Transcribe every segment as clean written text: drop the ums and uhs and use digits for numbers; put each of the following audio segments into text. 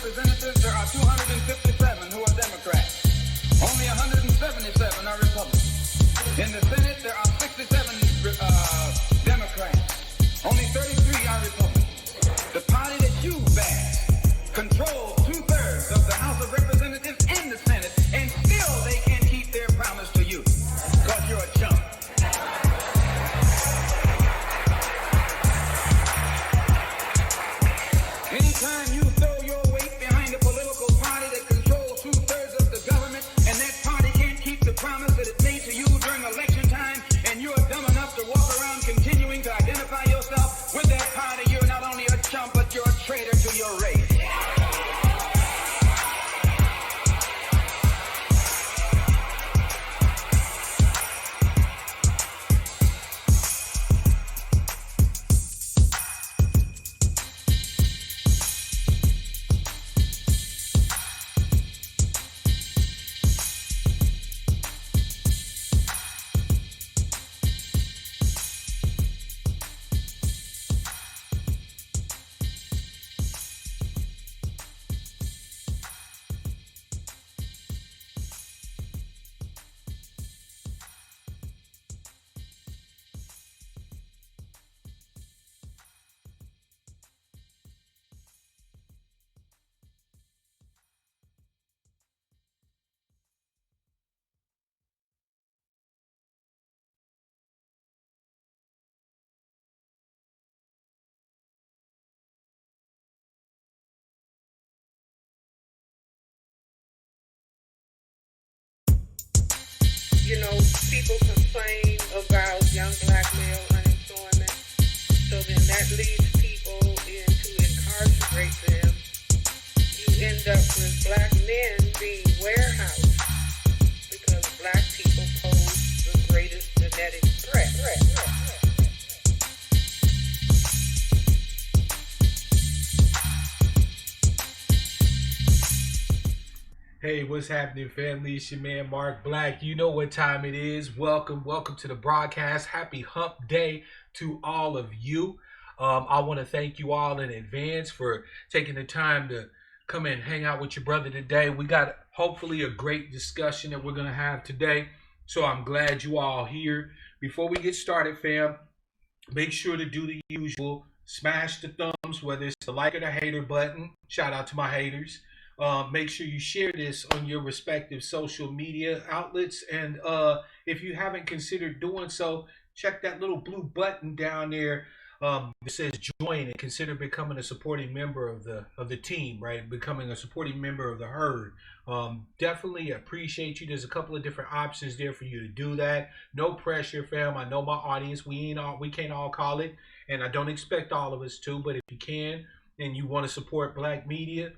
Representatives, there are 257 who are Democrats. Only 177 are Republicans. In the Senate, there are 67 Democrats. Only 33 are Republicans. The party that you bash controls 2/3 of the House of Representatives and the Senate, and still they can't keep their promise to you, because you're a chump. Anytime you throw your weight behind a political party that controls 2/3 of the government, and that party can't keep the promise that it made to you during election time, and you're dumb enough to walk around continuing to identify yourself with that party, you're not only a chump, but you're a traitor to your race. You know, people complain about young black male unemployment, so then that leads people in to incarcerate them. You end up with black men being warehoused because black people pose the greatest genetic threat. Hey, what's happening, family? It's your man, Mark Black. You know what time it is. Welcome to the broadcast. Happy Hump Day to all of you. I want to thank you all in advance for taking the time to come and hang out with your brother today. We got hopefully a great discussion that we're going to have today. So I'm glad you all here. Before we get started, fam, make sure to do the usual. Smash the thumbs, whether it's the like or the hater button. Shout out to my haters. Make sure you share this on your respective social media outlets, and if you haven't considered doing so, check that little blue button down there that says join and consider becoming a supporting member of the team, right? Becoming a supporting member of the herd. Definitely appreciate you. There's a couple of different options there for you to do that. No pressure, fam. I know my audience. We can't all call it, and I don't expect all of us to, but if you can and you want to support black media,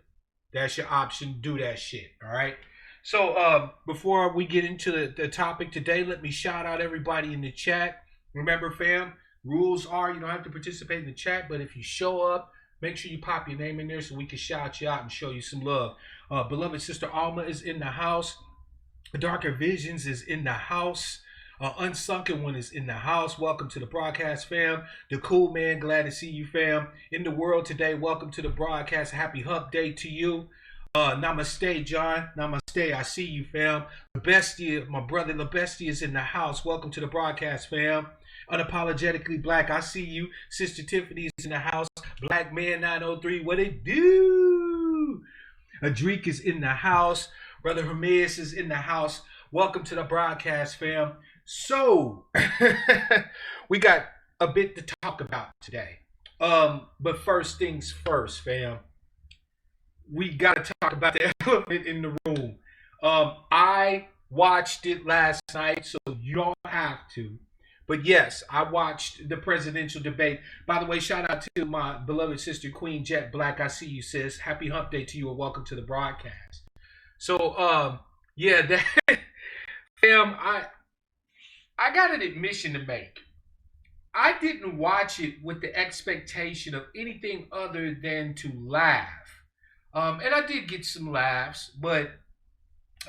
that's your option. Do that shit. All right. So before we get into the topic today, let me shout out everybody in the chat. Remember, fam, rules are you don't have to participate in the chat, but if you show up, make sure you pop your name in there so we can shout you out and show you some love. Beloved sister Alma is in the house. Darker Visions is in the house. Unsunken One is in the house. Welcome to the broadcast, fam. The Cool Man, glad to see you, fam. In the world today, welcome to the broadcast. Happy Hump Day to you. Namaste, John. Namaste. I see you, fam. The Bestie, my brother, the Bestie is in the house. Welcome to the broadcast, fam. Unapologetically Black, I see you. Sister Tiffany is in the house. Black Man 903, what it do? Adrique is in the house. Brother Hermes is in the house. Welcome to the broadcast, fam. So, we got a bit to talk about today. But first things first, fam. We got to talk about the elephant in the room. I watched it last night, so you don't have to. But yes, I watched the presidential debate. By the way, shout out to my beloved sister, Queen Jet Black. I see you, sis. Happy Hump Day to you, and welcome to the broadcast. So, yeah, that, fam, I got an admission to make. I didn't watch it with the expectation of anything other than to laugh. And I did get some laughs, but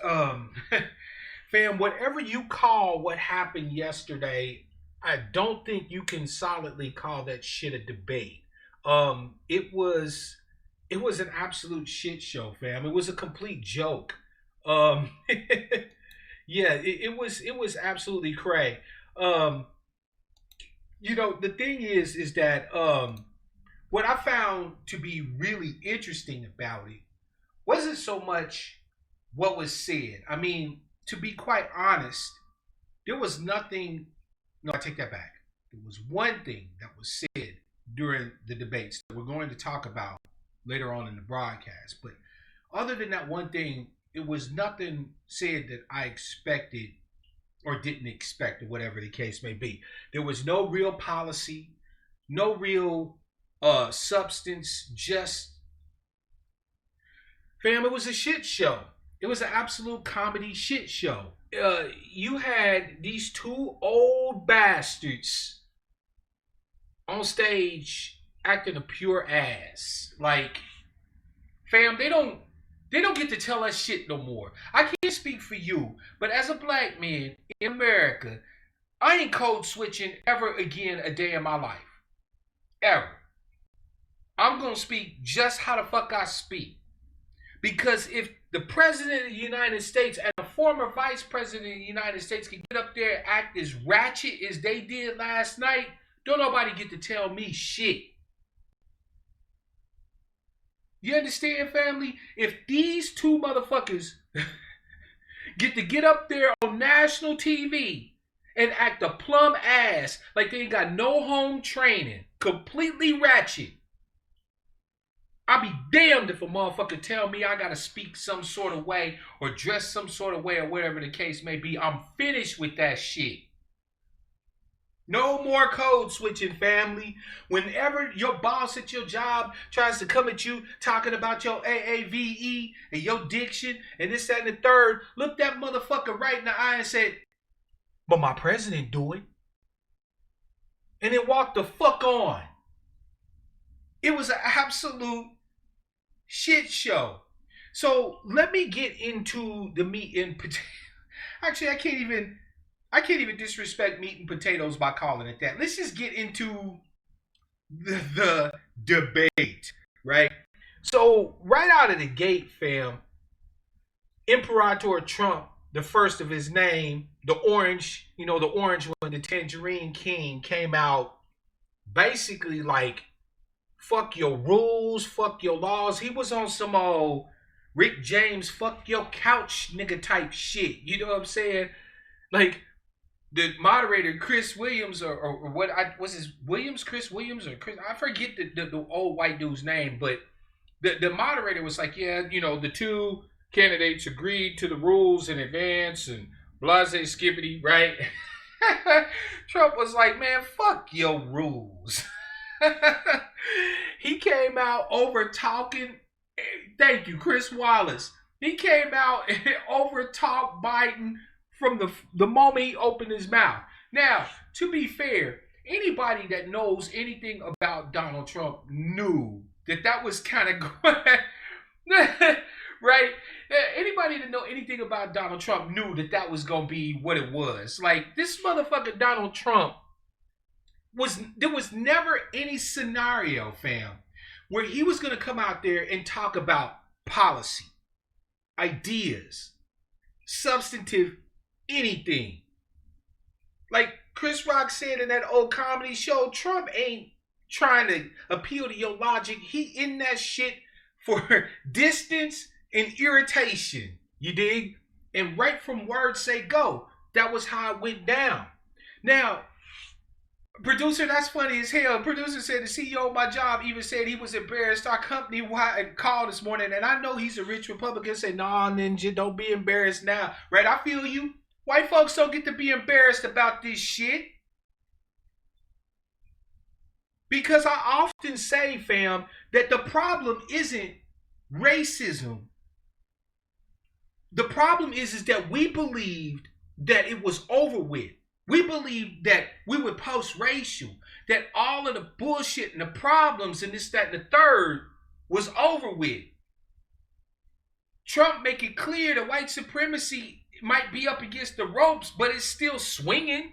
fam, whatever you call what happened yesterday, I don't think you can solidly call that shit a debate. It was it was an absolute shit show, fam. It was a complete joke. Um, yeah, it was absolutely cray. Um, the thing is that what I found to be really interesting about it wasn't so much what was said. I mean, to be quite honest, there was nothing. No, I take that back. There was one thing that was said during the debates that we're going to talk about later on in the broadcast. But other than that one thing, it was nothing said that I expected or didn't expect, or whatever the case may be. There was no real policy, no real substance, just fam, it was a shit show. It was an absolute comedy shit show. You had these two old bastards on stage acting a pure ass. Like, fam, they don't get to tell us shit no more. I can't speak for you, but as a black man in America, I ain't code switching ever again a day in my life. Ever. I'm gonna speak just how the fuck I speak. Because if the President of the United States and a former Vice President of the United States can get up there and act as ratchet as they did last night, don't nobody get to tell me shit. You understand, family? If these two motherfuckers get up there on national TV and act a plum ass like they ain't got no home training, completely ratchet, I'll be damned if a motherfucker tell me I gotta speak some sort of way or dress some sort of way or whatever the case may be. I'm finished with that shit. No more code switching, family. Whenever your boss at your job tries to come at you talking about your AAVE and your diction and this, that, and the third, look that motherfucker right in the eye and say, but my president do it. And then walk the fuck on. It was an absolute shit show. So let me get into the meat and potatoes. Actually, I can't even disrespect meat and potatoes by calling it that. Let's just get into the debate, right? So right out of the gate, fam, Imperator Trump, the first of his name, the orange one, the Tangerine King, came out basically like, fuck your rules, fuck your laws. He was on some old Rick James, fuck your couch nigga type shit. You know what I'm saying? Like, the moderator, Chris Williams, or what, was his Williams, Chris Williams, or Chris, I forget the old white dude's name, but the moderator was like, yeah, the two candidates agreed to the rules in advance and blase skibbity, right? Trump was like, man, fuck your rules. He came out over talking. Thank you, Chris Wallace. He came out and over talked Biden from the moment he opened his mouth. Now, to be fair, anybody that knows anything about Donald Trump knew that was kind of right? Anybody that know anything about Donald Trump knew that was going to be what it was. Like, this motherfucker Donald Trump there was never any scenario, fam, where he was going to come out there and talk about policy, ideas, substantive anything. Like Chris Rock said in that old comedy show, Trump ain't trying to appeal to your logic. He in that shit for distance and irritation. You dig? And right from words say go. That was how it went down. Now, producer, that's funny as hell. Producer said the CEO of my job even said he was embarrassed. Our company called this morning, and I know he's a rich Republican. Said, nah, Ninja, don't be embarrassed now. Right? I feel you. White folks don't get to be embarrassed about this shit. Because I often say, fam, that the problem isn't racism. The problem is that we believed that it was over with. We believed that we were post-racial, that all of the bullshit and the problems and this, that, and the third was over with. Trump make it clear that white supremacy might be up against the ropes, but it's still swinging.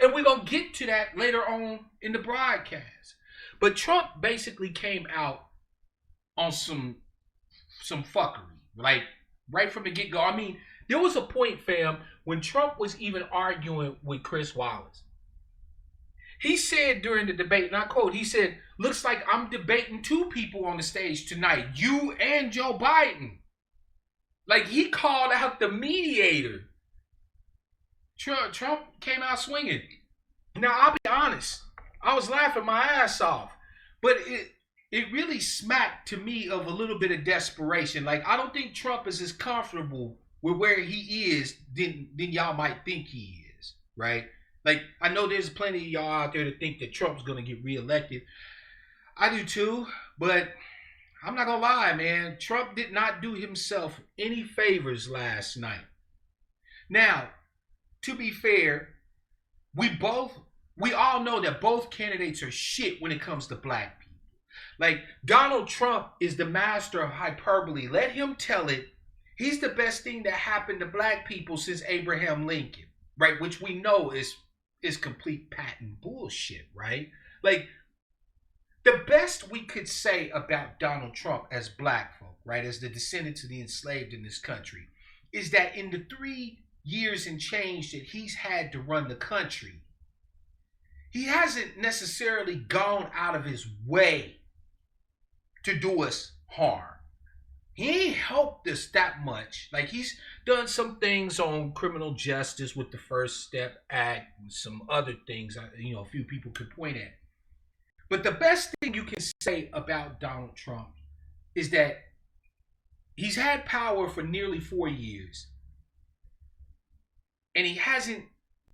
And we're going to get to that later on in the broadcast. But Trump basically came out on some fuckery, like right from the get-go. I mean, there was a point, fam, when Trump was even arguing with Chris Wallace. He said during the debate, and I quote, he said, "Looks like I'm debating two people on the stage tonight, you and Joe Biden." Like, he called out the mediator. Trump came out swinging. Now, I'll be honest, I was laughing my ass off, but it really smacked to me of a little bit of desperation. Like, I don't think Trump is as comfortable with where he is than y'all might think he is, right? Like, I know there's plenty of y'all out there that think that Trump's going to get reelected. I do too, but I'm not going to lie, man. Trump did not do himself any favors last night. Now, to be fair, we all know that both candidates are shit when it comes to black people. Like, Donald Trump is the master of hyperbole. Let him tell it. He's the best thing that happened to black people since Abraham Lincoln, right? Which we know is complete patent bullshit, right? Like, the best we could say about Donald Trump as black folk, right, as the descendants of the enslaved in this country, is that in the 3 years and change that he's had to run the country, he hasn't necessarily gone out of his way to do us harm. He ain't helped us that much. Like, he's done some things on criminal justice with the First Step Act and some other things, a few people could point at. But the best thing you can say about Donald Trump is that he's had power for nearly 4 years. And he hasn't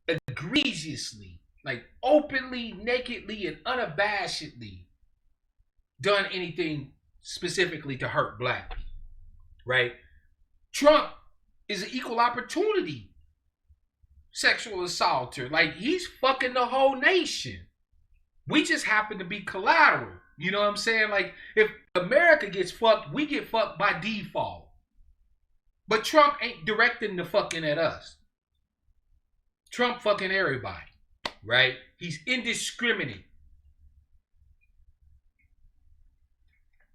egregiously, like openly, nakedly, and unabashedly done anything specifically to hurt black people, right? Trump is an equal opportunity sexual assaulter. Like, he's fucking the whole nation. We just happen to be collateral. You know what I'm saying? Like, if America gets fucked, we get fucked by default. But Trump ain't directing the fucking at us. Trump fucking everybody, right? He's indiscriminate.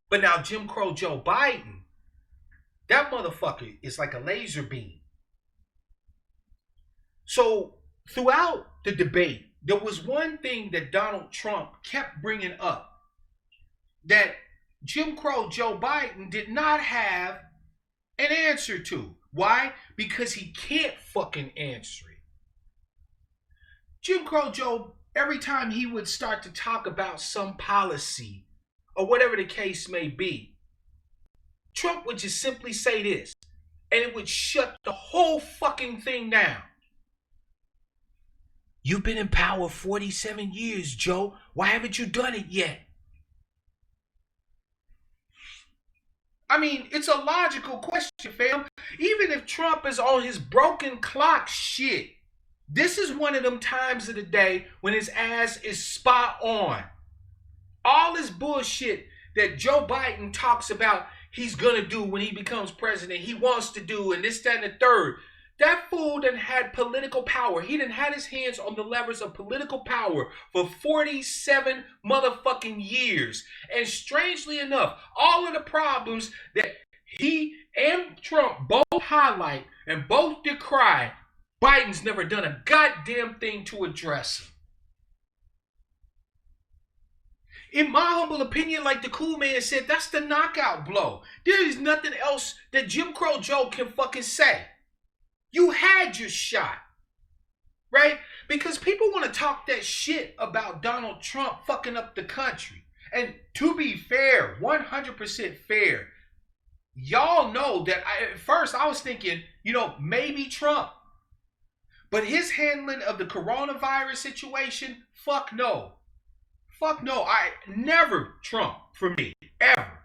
But now Jim Crow Joe Biden, that motherfucker is like a laser beam. So throughout the debate, there was one thing that Donald Trump kept bringing up that Jim Crow Joe Biden did not have an answer to. Why? Because he can't fucking answer it. Jim Crow Joe, every time he would start to talk about some policy or whatever the case may be, Trump would just simply say this, and it would shut the whole fucking thing down. You've been in power 47 years, Joe. Why haven't you done it yet? I mean, it's a logical question, fam. Even if Trump is on his broken clock shit, this is one of them times of the day when his ass is spot on. All this bullshit that Joe Biden talks about he's gonna do when he becomes president, he wants to do, and this, that, and the third. That fool done had political power. He done had his hands on the levers of political power for 47 motherfucking years. And strangely enough, all of the problems that he and Trump both highlight and both decry, Biden's never done a goddamn thing to address them. In my humble opinion, like the cool man said, that's the knockout blow. There is nothing else that Jim Crow Joe can fucking say. You had your shot, right? Because people want to talk that shit about Donald Trump fucking up the country. And to be fair, 100% fair, y'all know that at first I was thinking, maybe Trump. But his handling of the coronavirus situation, fuck no. Fuck no. Never Trump for me, ever.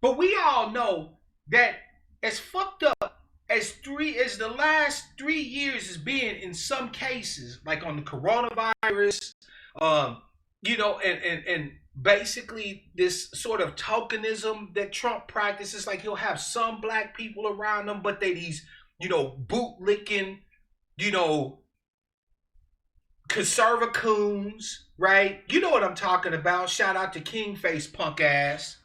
But we all know that as fucked up as the last 3 years has been in some cases, like on the coronavirus, and basically this sort of tokenism that Trump practices, like he'll have some black people around him, but they these, bootlicking, conserva coons, right? You know what I'm talking about. Shout out to Kingface punk ass.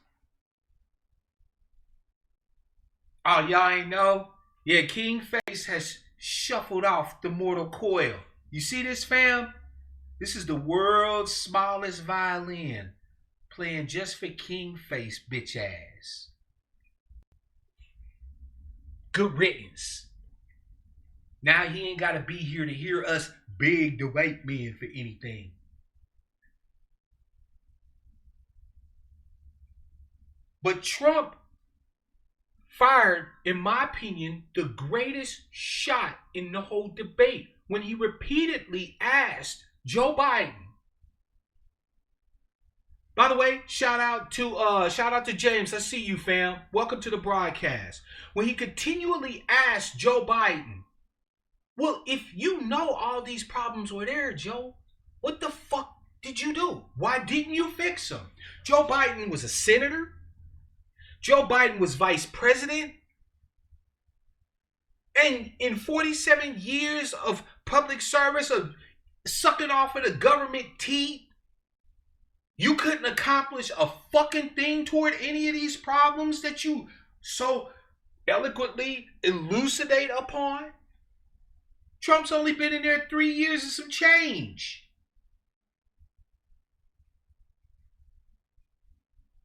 Oh, y'all ain't know? Yeah, Kingface has shuffled off the mortal coil. You see this, fam? This is the world's smallest violin playing just for Kingface bitch ass. Good riddance. Now he ain't got to be here to hear us beg the white men for anything. But Trump fired, in my opinion, the greatest shot in the whole debate when he repeatedly asked Joe Biden. By the way, shout out to James. I see you, fam. Welcome to the broadcast. When he continually asked Joe Biden, well, if you know all these problems were there, Joe, what the fuck did you do? Why didn't you fix them? Joe Biden was a senator. Joe Biden was vice president. And in 47 years of public service, of sucking off of the government teeth, you couldn't accomplish a fucking thing toward any of these problems that you so eloquently elucidate upon? Trump's only been in there 3 years and some change.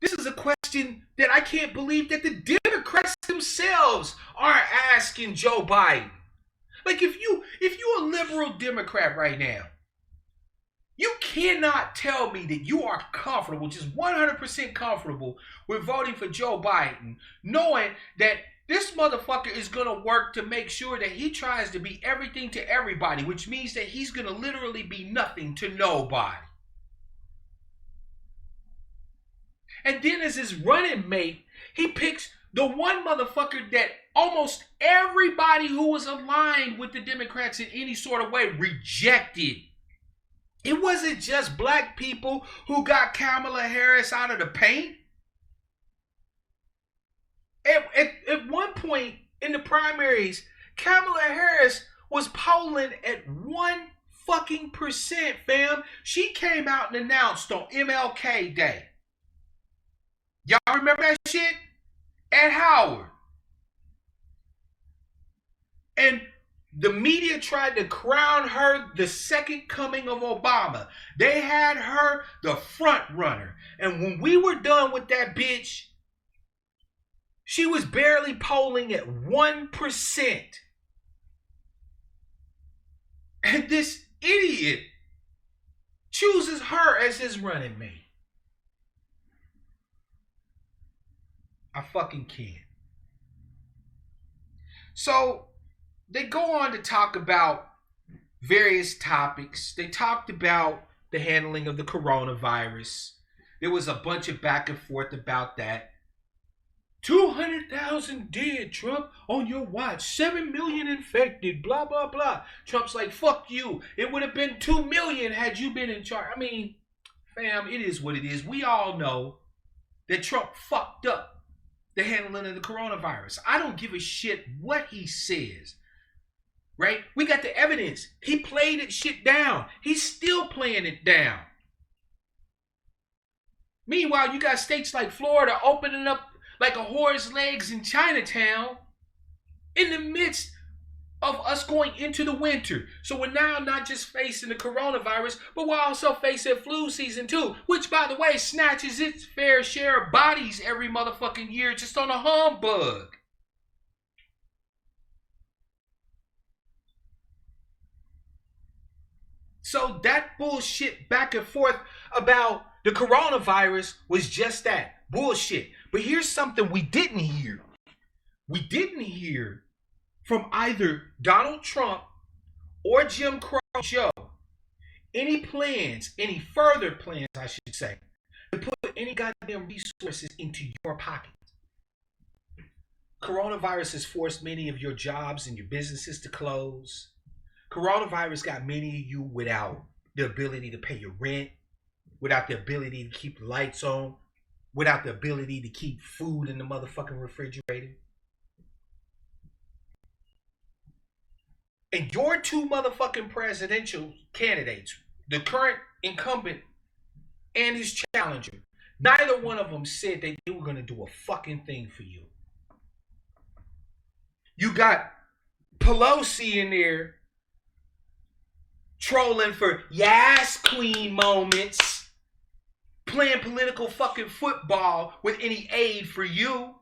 This is a question that I can't believe that the Democrats themselves are asking Joe Biden. Like, if you're a liberal Democrat right now, you cannot tell me that you are comfortable, just 100% comfortable with voting for Joe Biden, knowing that this motherfucker is going to work to make sure that he tries to be everything to everybody, which means that he's going to literally be nothing to nobody. And then as his running mate, he picks the one motherfucker that almost everybody who was aligned with the Democrats in any sort of way rejected. It wasn't just black people who got Kamala Harris out of the paint. At one point in the primaries, Kamala Harris was polling at 1% fam. She came out and announced on MLK Day. Y'all remember that shit? At Howard. And the media tried to crown her the second coming of Obama. They had her the front runner. And when we were done with that bitch, she was barely polling at 1%. And this idiot chooses her as his running mate. I fucking can't. So they go on to talk about various topics. They talked about the handling of the coronavirus. There was a bunch of back and forth about that. 200,000 dead, Trump, on your watch. 7 million infected, blah, blah, blah. Trump's like, fuck you. It would have been 2 million had you been in charge. I mean, fam, it is what it is. We all know that Trump fucked up the handling of the coronavirus. I don't give a shit what he says. Right? We got the evidence. He played it shit down. He's still playing it down. Meanwhile, you got states like Florida opening up like a whore's legs in Chinatown in the midst of us going into the winter. So we're now not just facing the coronavirus, but we're also facing flu season too, which, by the way, snatches its fair share of bodies every motherfucking year just on a humbug. So that bullshit back and forth about the coronavirus was just that, bullshit. But here's something we didn't hear. We didn't hear from either Donald Trump or Jim Crow Joe any plans, any further plans, I should say, to put any goddamn resources into your pocket. Coronavirus has forced many of your jobs and your businesses to close. Coronavirus got many of you without the ability to pay your rent, without the ability to keep the lights on, without the ability to keep food in the motherfucking refrigerator. And your two motherfucking presidential candidates, the current incumbent and his challenger, neither one of them said that they were going to do a fucking thing for you. You got Pelosi in there trolling for yes queen moments, playing political fucking football with any aid for you,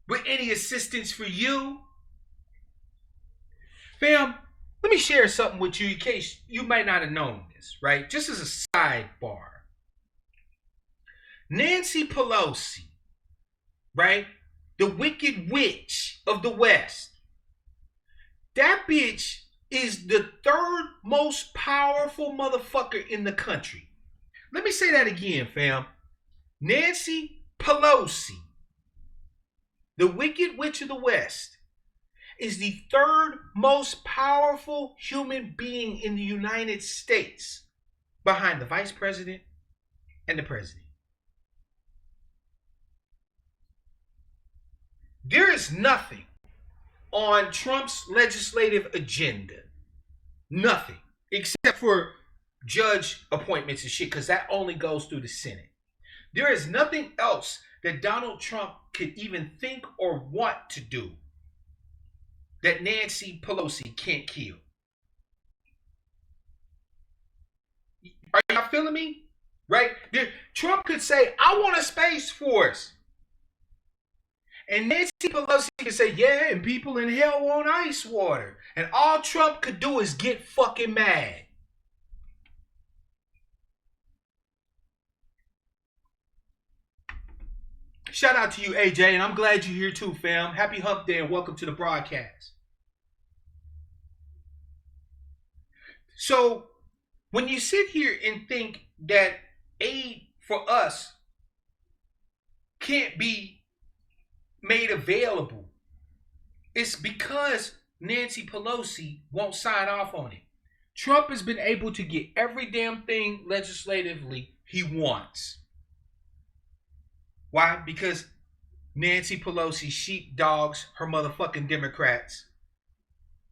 with any assistance for you. Fam, let me share something with you in case you might not have known this, right? Just as a sidebar. Nancy Pelosi, right? The wicked witch of the West. That bitch is the third most powerful motherfucker in the country. Let me say that again, fam. Nancy Pelosi, the wicked witch of the West, is the third most powerful human being in the United States behind the vice president and the president. There is nothing on Trump's legislative agenda. Nothing. Except for judge appointments and shit, because that only goes through the Senate. There is nothing else that Donald Trump could even think or want to do that Nancy Pelosi can't kill. Are y'all feeling me? Right? Trump could say, I want a space force. And Nancy Pelosi could say, yeah, and people in hell want ice water. And all Trump could do is get fucking mad. Shout out to you, AJ, and I'm glad you're here too, fam. Happy Hump Day and welcome to the broadcast. So, when you sit here and think that aid for us can't be made available, it's because Nancy Pelosi won't sign off on it. Trump has been able to get every damn thing legislatively he wants. Why? Because Nancy Pelosi sheepdogs her motherfucking Democrats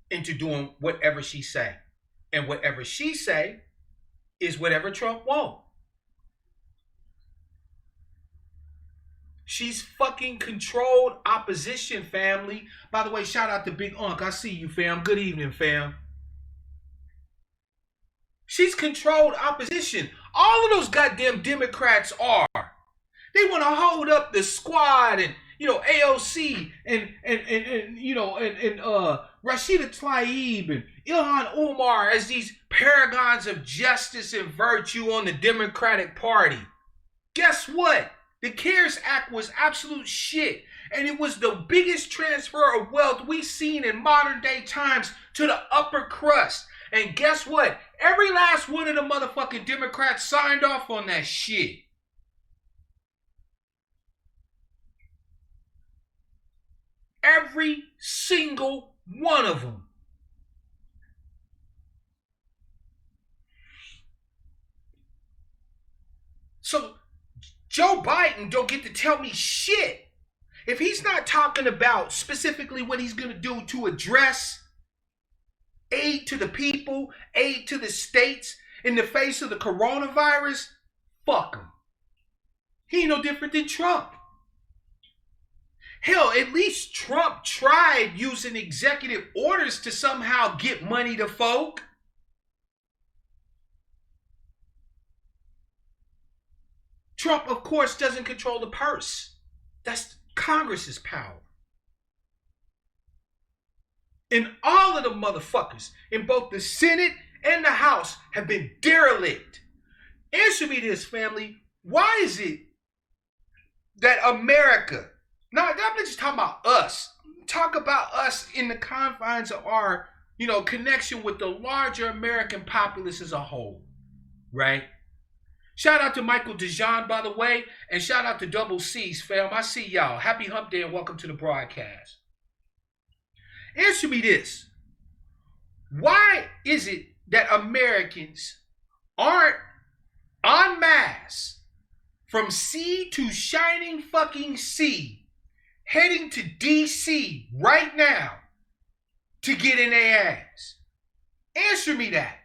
into doing whatever she say. And whatever she say is whatever Trump wants. She's fucking controlled opposition, family. By the way, shout out to Big Unc. I see you, fam. Good evening, fam. She's controlled opposition. All of those goddamn Democrats are. They want to hold up the squad and, AOC and Rashida Tlaib and Ilhan Omar as these paragons of justice and virtue on the Democratic Party. Guess what? The CARES Act was absolute shit. And it was the biggest transfer of wealth we've seen in modern day times to the upper crust. And guess what? Every last one of the motherfucking Democrats signed off on that shit. Every single one of them. So Joe Biden don't get to tell me shit. If he's not talking about specifically what he's going to do to address aid to the people, aid to the states in the face of the coronavirus, fuck him. He ain't no different than Trump. Hell, at least Trump tried using executive orders to somehow get money to folk. Trump, of course, doesn't control the purse. That's Congress's power. And all of the motherfuckers in both the Senate and the House have been derelict. Answer me this, family. Why is it that America, now I'm not just talking about us, talk about us in the confines of our, connection with the larger American populace as a whole, right? Shout out to Michael DeJean, by the way, and shout out to Double C's, fam. I see y'all. Happy Hump Day and welcome to the broadcast. Answer me this. Why is it that Americans aren't en masse from sea to shining fucking sea heading to D.C. right now to get in their ass? Answer me that.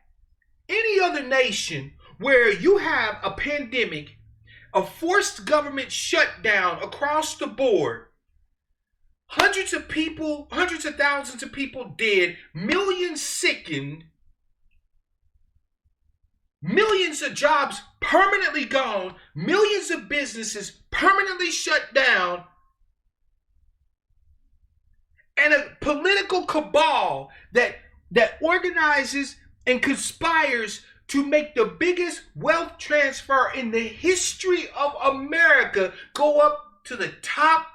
Any other nation where you have a pandemic, a forced government shutdown across the board, hundreds of people, hundreds of thousands of people dead, millions sickened, millions of jobs permanently gone, millions of businesses permanently shut down, and a political cabal that organizes and conspires to make the biggest wealth transfer in the history of America go up to the top.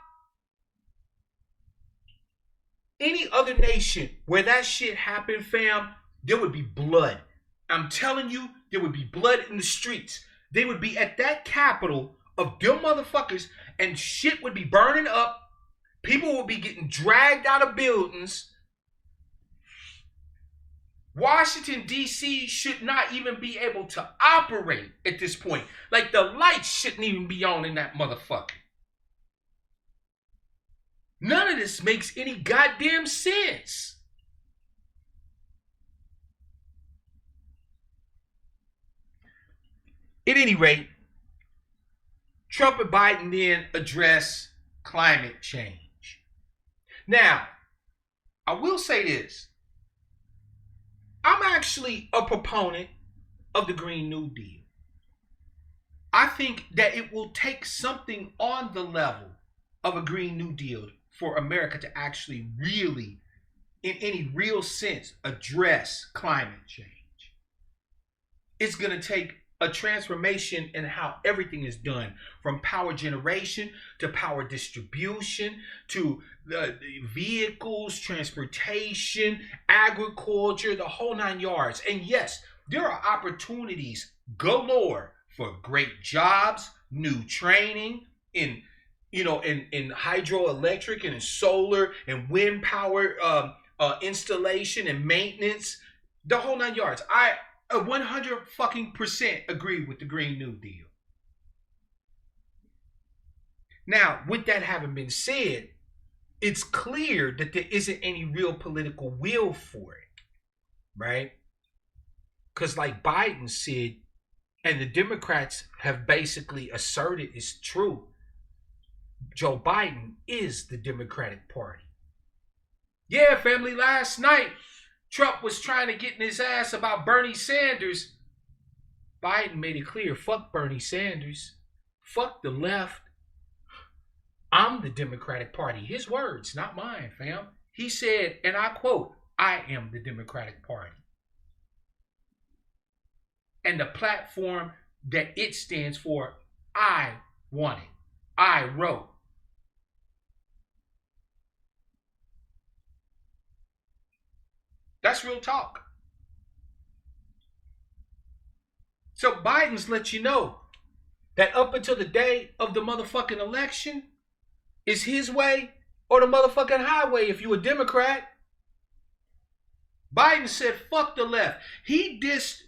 Any other nation where that shit happened, fam, there would be blood. I'm telling you, there would be blood in the streets. They would be at that capital of them motherfuckers, and shit would be burning up. People would be getting dragged out of buildings. Washington, D.C. should not even be able to operate at this point. Like, the lights shouldn't even be on in that motherfucker. None of this makes any goddamn sense. At any rate, Trump and Biden then address climate change. Now, I will say this. I'm actually a proponent of the Green New Deal. I think that it will take something on the level of a Green New Deal for America to actually really, in any real sense, address climate change. It's going to take a transformation in how everything is done, from power generation to power distribution to the vehicles, transportation, agriculture, the whole nine yards. And yes, there are opportunities galore for great jobs, new training in hydroelectric and in solar and wind power installation and maintenance, the whole nine yards. I 100% agree with the Green New Deal. Now, with that having been said, it's clear that there isn't any real political will for it, right? Because like Biden said, and the Democrats have basically asserted is true, Joe Biden is the Democratic Party. Yeah, family, last night, Trump was trying to get in his ass about Bernie Sanders. Biden made it clear, fuck Bernie Sanders. Fuck the left. I'm the Democratic Party. His words, not mine, fam. He said, and I quote, I am the Democratic Party. And the platform that it stands for, I want it. I wrote. That's real talk. So Biden's let you know that up until the day of the motherfucking election, is his way or the motherfucking highway if you a Democrat. Biden said, fuck the left. He dissed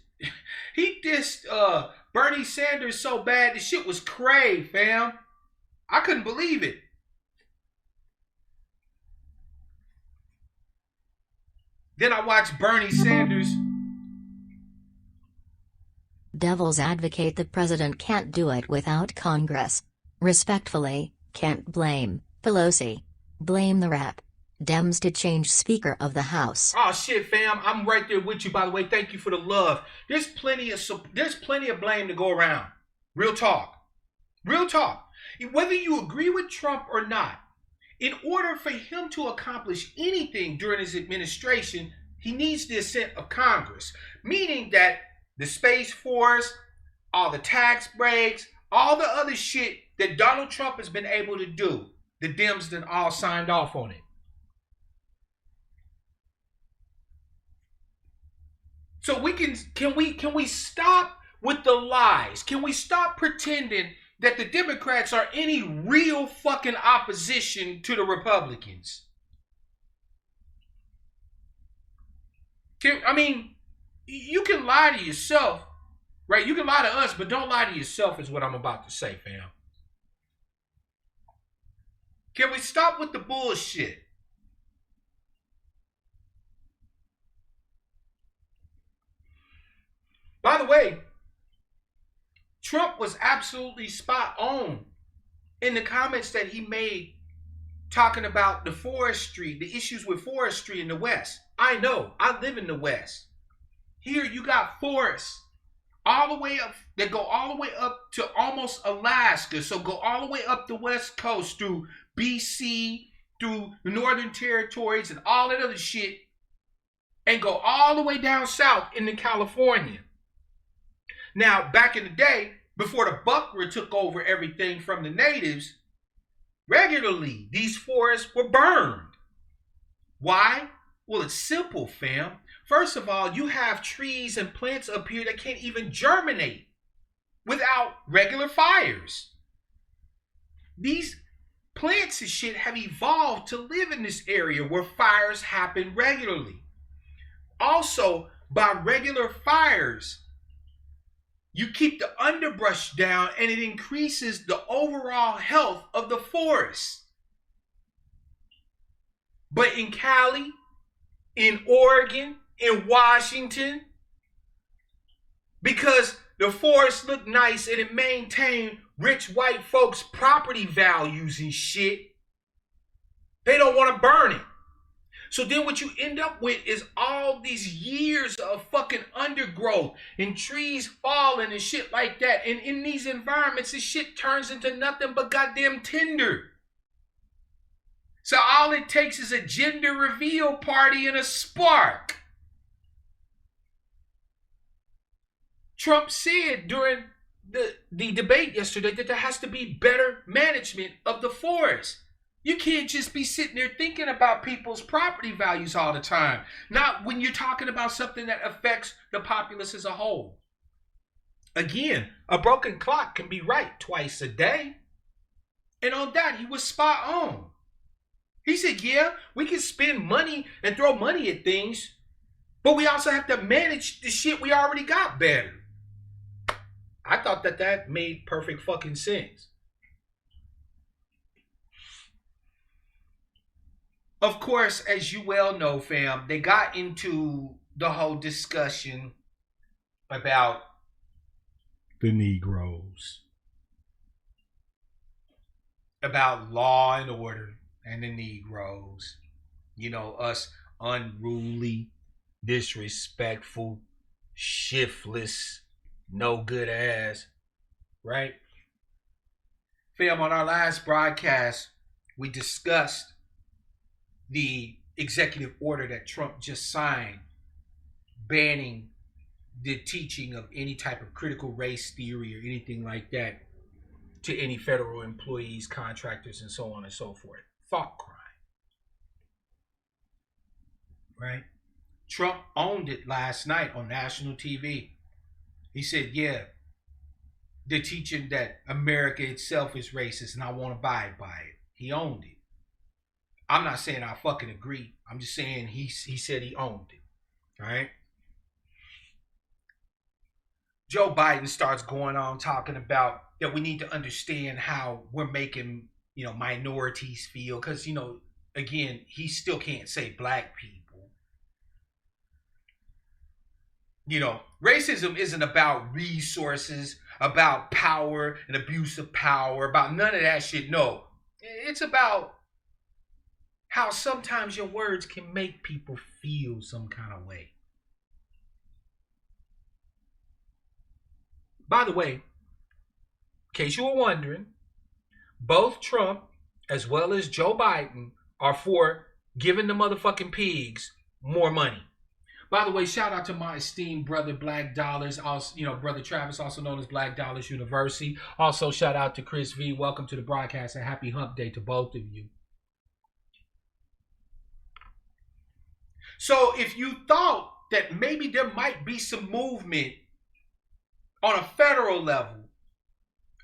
Bernie Sanders so bad, the shit was cray, fam. I couldn't believe it. Then I watched Bernie Sanders. Devils advocate the president can't do it without Congress. Respectfully, can't blame Pelosi. Blame the rep. Dems to change Speaker of the House. Oh shit, fam. I'm right there with you, by the way. Thank you for the love. There's plenty of blame to go around. Real talk. Real talk. Whether you agree with Trump or not, in order for him to accomplish anything during his administration, he needs the assent of Congress. Meaning that the Space Force, all the tax breaks, all the other shit that Donald Trump has been able to do, the Dems then all signed off on it. So can we stop with the lies? Can we stop pretending that the Democrats are any real fucking opposition to the Republicans? You can lie to yourself, right? You can lie to us, but don't lie to yourself is what I'm about to say, fam. Can we stop with the bullshit? By the way, Trump was absolutely spot on in the comments that he made talking about the forestry, the issues with forestry in the West. I know, I live in the West. Here you got forests all the way up, that go all the way up to almost Alaska. So go all the way up the West Coast through BC, through the Northern Territories and all that other shit, and go all the way down south into California. Now, back in the day, before the Buckra took over everything from the natives, regularly these forests were burned. Why? Well, it's simple, fam. First of all, you have trees and plants up here that can't even germinate without regular fires. These plants and shit have evolved to live in this area where fires happen regularly. Also, by regular fires, you keep the underbrush down and it increases the overall health of the forest. But in Cali, in Oregon, in Washington, because the forests look nice and it maintains rich white folks' property values and shit, they don't want to burn it. So then what you end up with is all these years of fucking undergrowth and trees falling and shit like that. And in these environments, this shit turns into nothing but goddamn tinder. So all it takes is a gender reveal party and a spark. Trump said during the debate yesterday that there has to be better management of the forest. You can't just be sitting there thinking about people's property values all the time. Not when you're talking about something that affects the populace as a whole. Again, a broken clock can be right twice a day. And on that, he was spot on. He said, yeah, we can spend money and throw money at things, but we also have to manage the shit we already got better. I thought that made perfect fucking sense. Of course, as you well know, fam, they got into the whole discussion about the Negroes, about law and order and the Negroes. You know, us unruly, disrespectful, shiftless, no good ass, right? Fam, on our last broadcast, we discussed the executive order that Trump just signed, banning the teaching of any type of critical race theory or anything like that to any federal employees, contractors, and so on and so forth. Thought crime. Right? Trump owned it last night on national TV. He said, yeah, they're teaching that America itself is racist and I won't abide by it. He owned it. I'm not saying I fucking agree. I'm just saying he said he owned it. All right? Joe Biden starts going on talking about that we need to understand how we're making, you know, minorities feel. Because, you know, again, he still can't say black people. You know, racism isn't about resources, about power and abuse of power, about none of that shit. No, it's about how sometimes your words can make people feel some kind of way. By the way, in case you were wondering, both Trump as well as Joe Biden are for giving the motherfucking pigs more money. By the way, shout out to my esteemed brother Black Dollars, also, you know, brother Travis, also known as Black Dollars University. Also, shout out to Chris V. Welcome to the broadcast and happy hump day to both of you. So if you thought that maybe there might be some movement on a federal level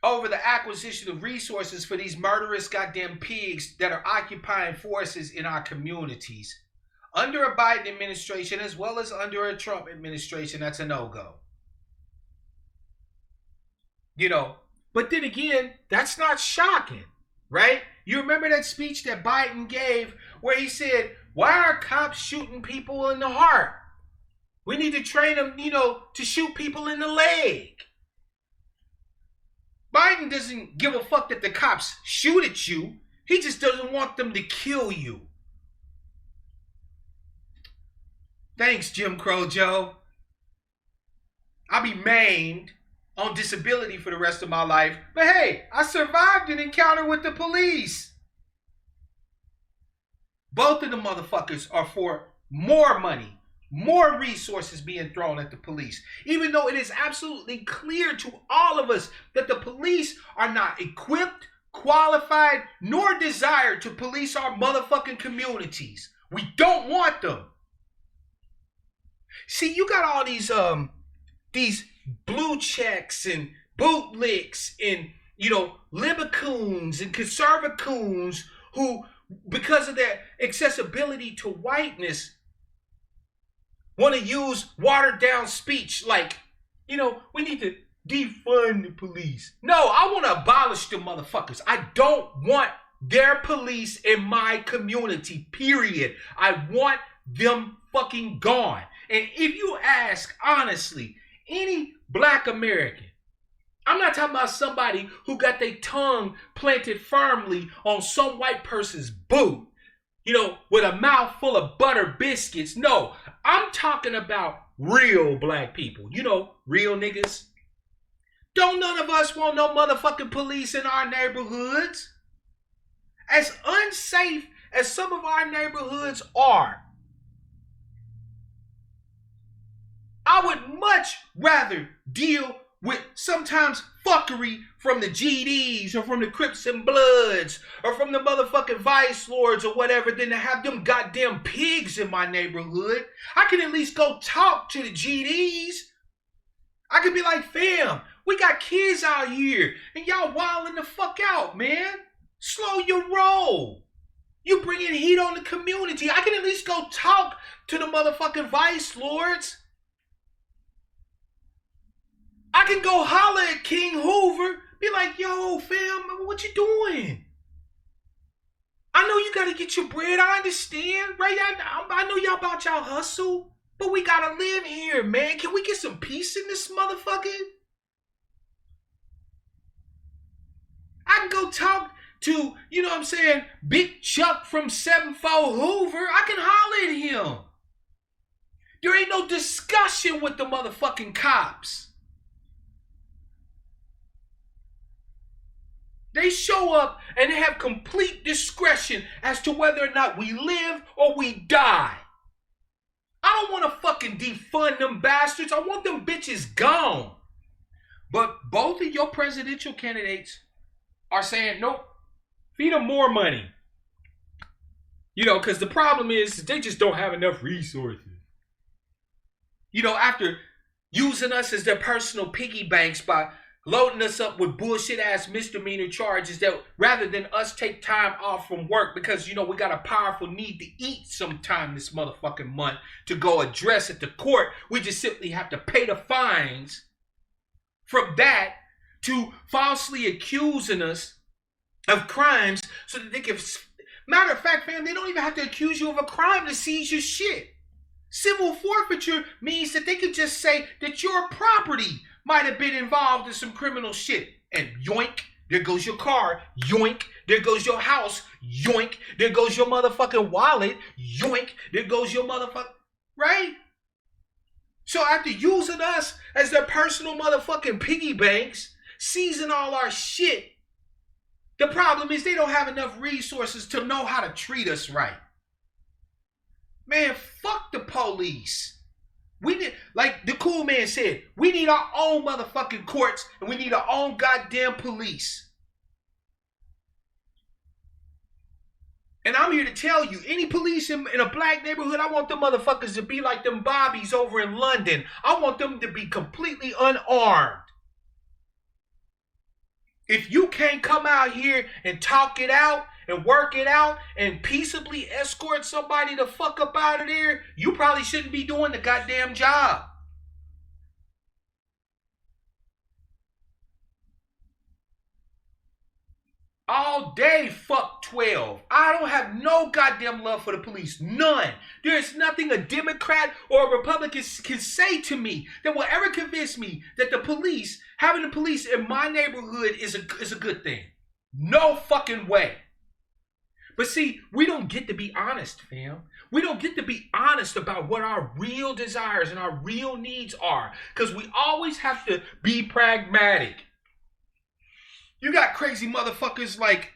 over the acquisition of resources for these murderous goddamn pigs that are occupying forces in our communities, under a Biden administration as well as under a Trump administration, that's a no-go. You know, but then again, that's not shocking, right? You remember that speech that Biden gave where he said, why are cops shooting people in the heart? We need to train them, to shoot people in the leg. Biden doesn't give a fuck that the cops shoot at you. He just doesn't want them to kill you. Thanks, Jim Crow Joe. I'll be maimed on disability for the rest of my life. But hey, I survived an encounter with the police. Both of the motherfuckers are for more money, more resources being thrown at the police. Even though it is absolutely clear to all of us that the police are not equipped, qualified, nor desired to police our motherfucking communities. We don't want them. See, you got all these blue checks and bootlicks and, libercoons and conservacoons who, because of their accessibility to whiteness, want to use watered down speech like, we need to defund the police. No, I want to abolish the motherfuckers. I don't want their police in my community, period. I want them fucking gone. And if you ask, honestly, any black American, I'm not talking about somebody who got their tongue planted firmly on some white person's boot, with a mouth full of butter biscuits. No, I'm talking about real black people, real niggas. Don't none of us want no motherfucking police in our neighborhoods. As unsafe as some of our neighborhoods are, I would much rather deal with sometimes fuckery from the GDs or from the Crips and Bloods or from the motherfucking Vice Lords or whatever than to have them goddamn pigs in my neighborhood. I can at least go talk to the GDs. I could be like, fam, we got kids out here and y'all wilding the fuck out, man. Slow your roll. You bringing heat on the community. I can at least go talk to the motherfucking Vice Lords. I can go holler at King Hoover, be like, yo, fam, what you doing? I know you got to get your bread. I understand, right? I know y'all about y'all hustle, but we got to live here, man. Can we get some peace in this motherfucker? I can go talk to, Big Chuck from 74 Hoover. I can holler at him. There ain't no discussion with the motherfucking cops. They show up and they have complete discretion as to whether or not we live or we die. I don't want to fucking defund them bastards. I want them bitches gone. But both of your presidential candidates are saying, nope, feed them more money. Because the problem is they just don't have enough resources. After using us as their personal piggy banks by loading us up with bullshit ass misdemeanor charges that rather than us take time off from work because, we got a powerful need to eat sometime this motherfucking month to go address at the court. We just simply have to pay the fines from that to falsely accusing us of crimes so that they can, matter of fact, fam, they don't even have to accuse you of a crime to seize your shit. Civil forfeiture means that they could just say that your property might have been involved in some criminal shit. And yoink, there goes your car. Yoink, there goes your house. Yoink, there goes your motherfucking wallet. Yoink, there goes your motherfucker. Right? So after using us as their personal motherfucking piggy banks, seizing all our shit, the problem is they don't have enough resources to know how to treat us right. Man, fuck the police. We need, like the cool man said, we need our own motherfucking courts and we need our own goddamn police. And I'm here to tell you, any police in a black neighborhood, I want them motherfuckers to be like them Bobbies over in London. I want them to be completely unarmed. If you can't come out here and talk it out and work it out and peaceably escort somebody the fuck up out of there, you probably shouldn't be doing the goddamn job. All all day fuck 12. I don't have no goddamn love for the police. None. There's nothing a Democrat or a Republican can say to me that will ever convince me that having the police in my neighborhood is a good thing. No fucking way. But see, we don't get to be honest, fam. We don't get to be honest about what our real desires and our real needs are, because we always have to be pragmatic. You got crazy motherfuckers like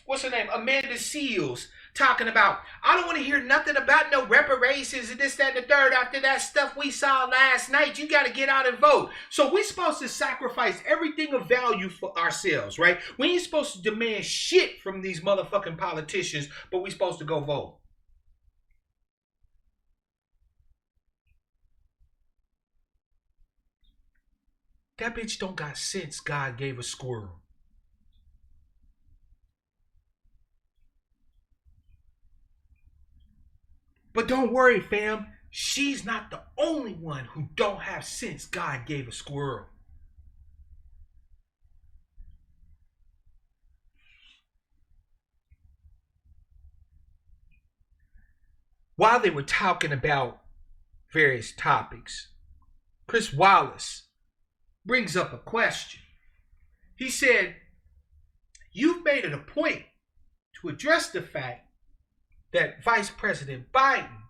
what's her name? Amanda Seals talking about, I don't want to hear nothing about no reparations and this, that, and the third after that stuff we saw last night. You got to get out and vote. So we're supposed to sacrifice everything of value for ourselves, right? We ain't supposed to demand shit from these motherfucking politicians, but we're supposed to go vote. That bitch don't got sense. God gave a squirrel. But don't worry, fam. She's not the only one who don't have sense. God gave a squirrel. While they were talking about various topics, Chris Wallace brings up a question. He said, you've made it a point to address the fact that Vice President Biden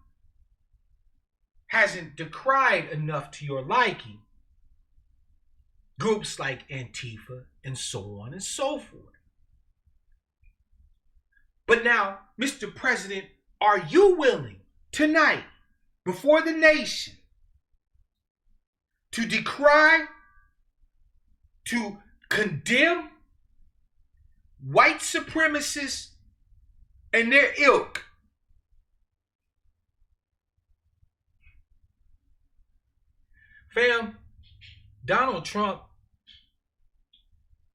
hasn't decried enough to your liking groups like Antifa and so on and so forth. But now, Mr. President, are you willing tonight, before the nation, to decry, to condemn white supremacists and their ilk? Fam, Donald Trump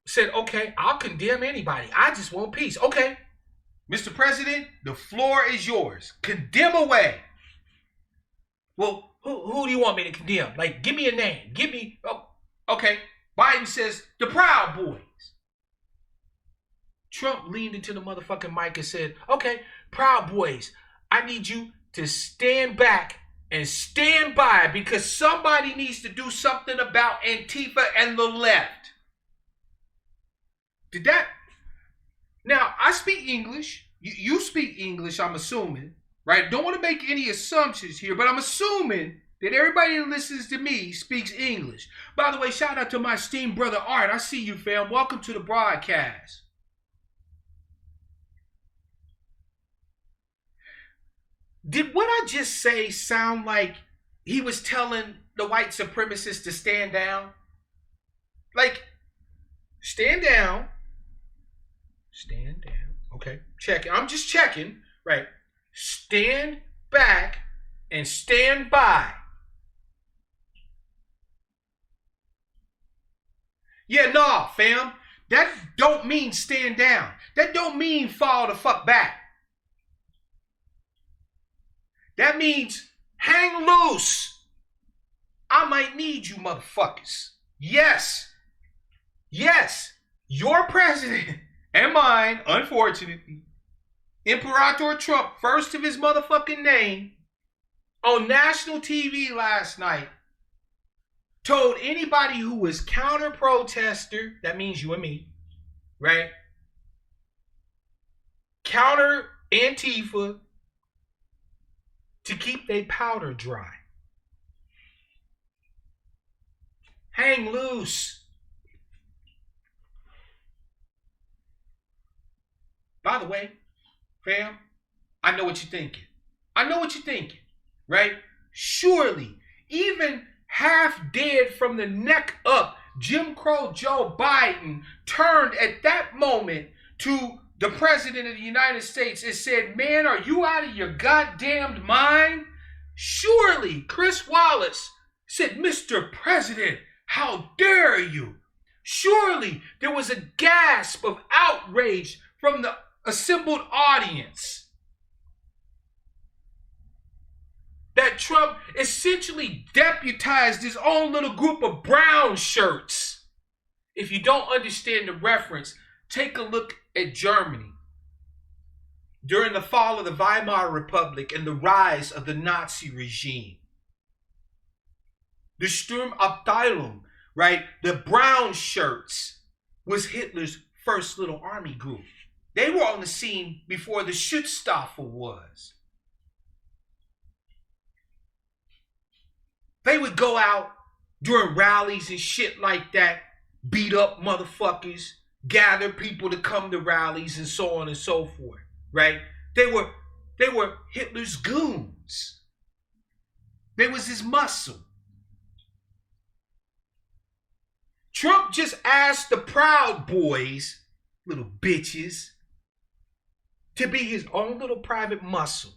said, okay, I'll condemn anybody. I just want peace. Okay, Mr. President, the floor is yours. Condemn away. Well, who do you want me to condemn? Like, give me a name. Give me, oh, okay. Biden says, the Proud Boys. Trump leaned into the motherfucking mic and said, okay, Proud Boys, I need you to stand back and stand by because somebody needs to do something about Antifa and the left. Did that? Now, I speak English. You speak English, I'm assuming, right? Don't want to make any assumptions here, but I'm assuming that everybody that listens to me speaks English. By the way, shout out to my esteemed brother Art. I see you, fam. Welcome to the broadcast. Did what I just say sound like he was telling the white supremacists to stand down? Like, stand down. Stand down. Okay, checking. I'm just checking. Right. Stand back and stand by. Yeah, nah, fam. That don't mean stand down. That don't mean fall the fuck back. That means hang loose. I might need you motherfuckers. Yes. Yes. Your president and mine, unfortunately, Imperator Trump, first of his motherfucking name, on national TV last night, told anybody who was counter-protester, that means you and me, right? Counter Antifa, to keep their powder dry. Hang loose. By the way, fam, I know what you're thinking. I know what you're thinking, right? Surely, even half dead from the neck up, Jim Crow Joe Biden turned at that moment to the president of the United States and said, man, are you out of your goddamn mind? Surely, Chris Wallace said, Mr. President, how dare you? Surely there was a gasp of outrage from the assembled audience that Trump essentially deputized his own little group of brown shirts. If you don't understand the reference, Take a look at Germany during the fall of the Weimar Republic and the rise of the Nazi regime. The Sturmabteilung, right? The brown shirts was Hitler's first little army group. They were on the scene before the Schutzstaffel was. They would go out during rallies and shit like that, beat up motherfuckers, gather people to come to rallies and so on and so forth, right? They were Hitler's goons. They was his muscle. Trump just asked the Proud Boys, little bitches, to be his own little private muscle.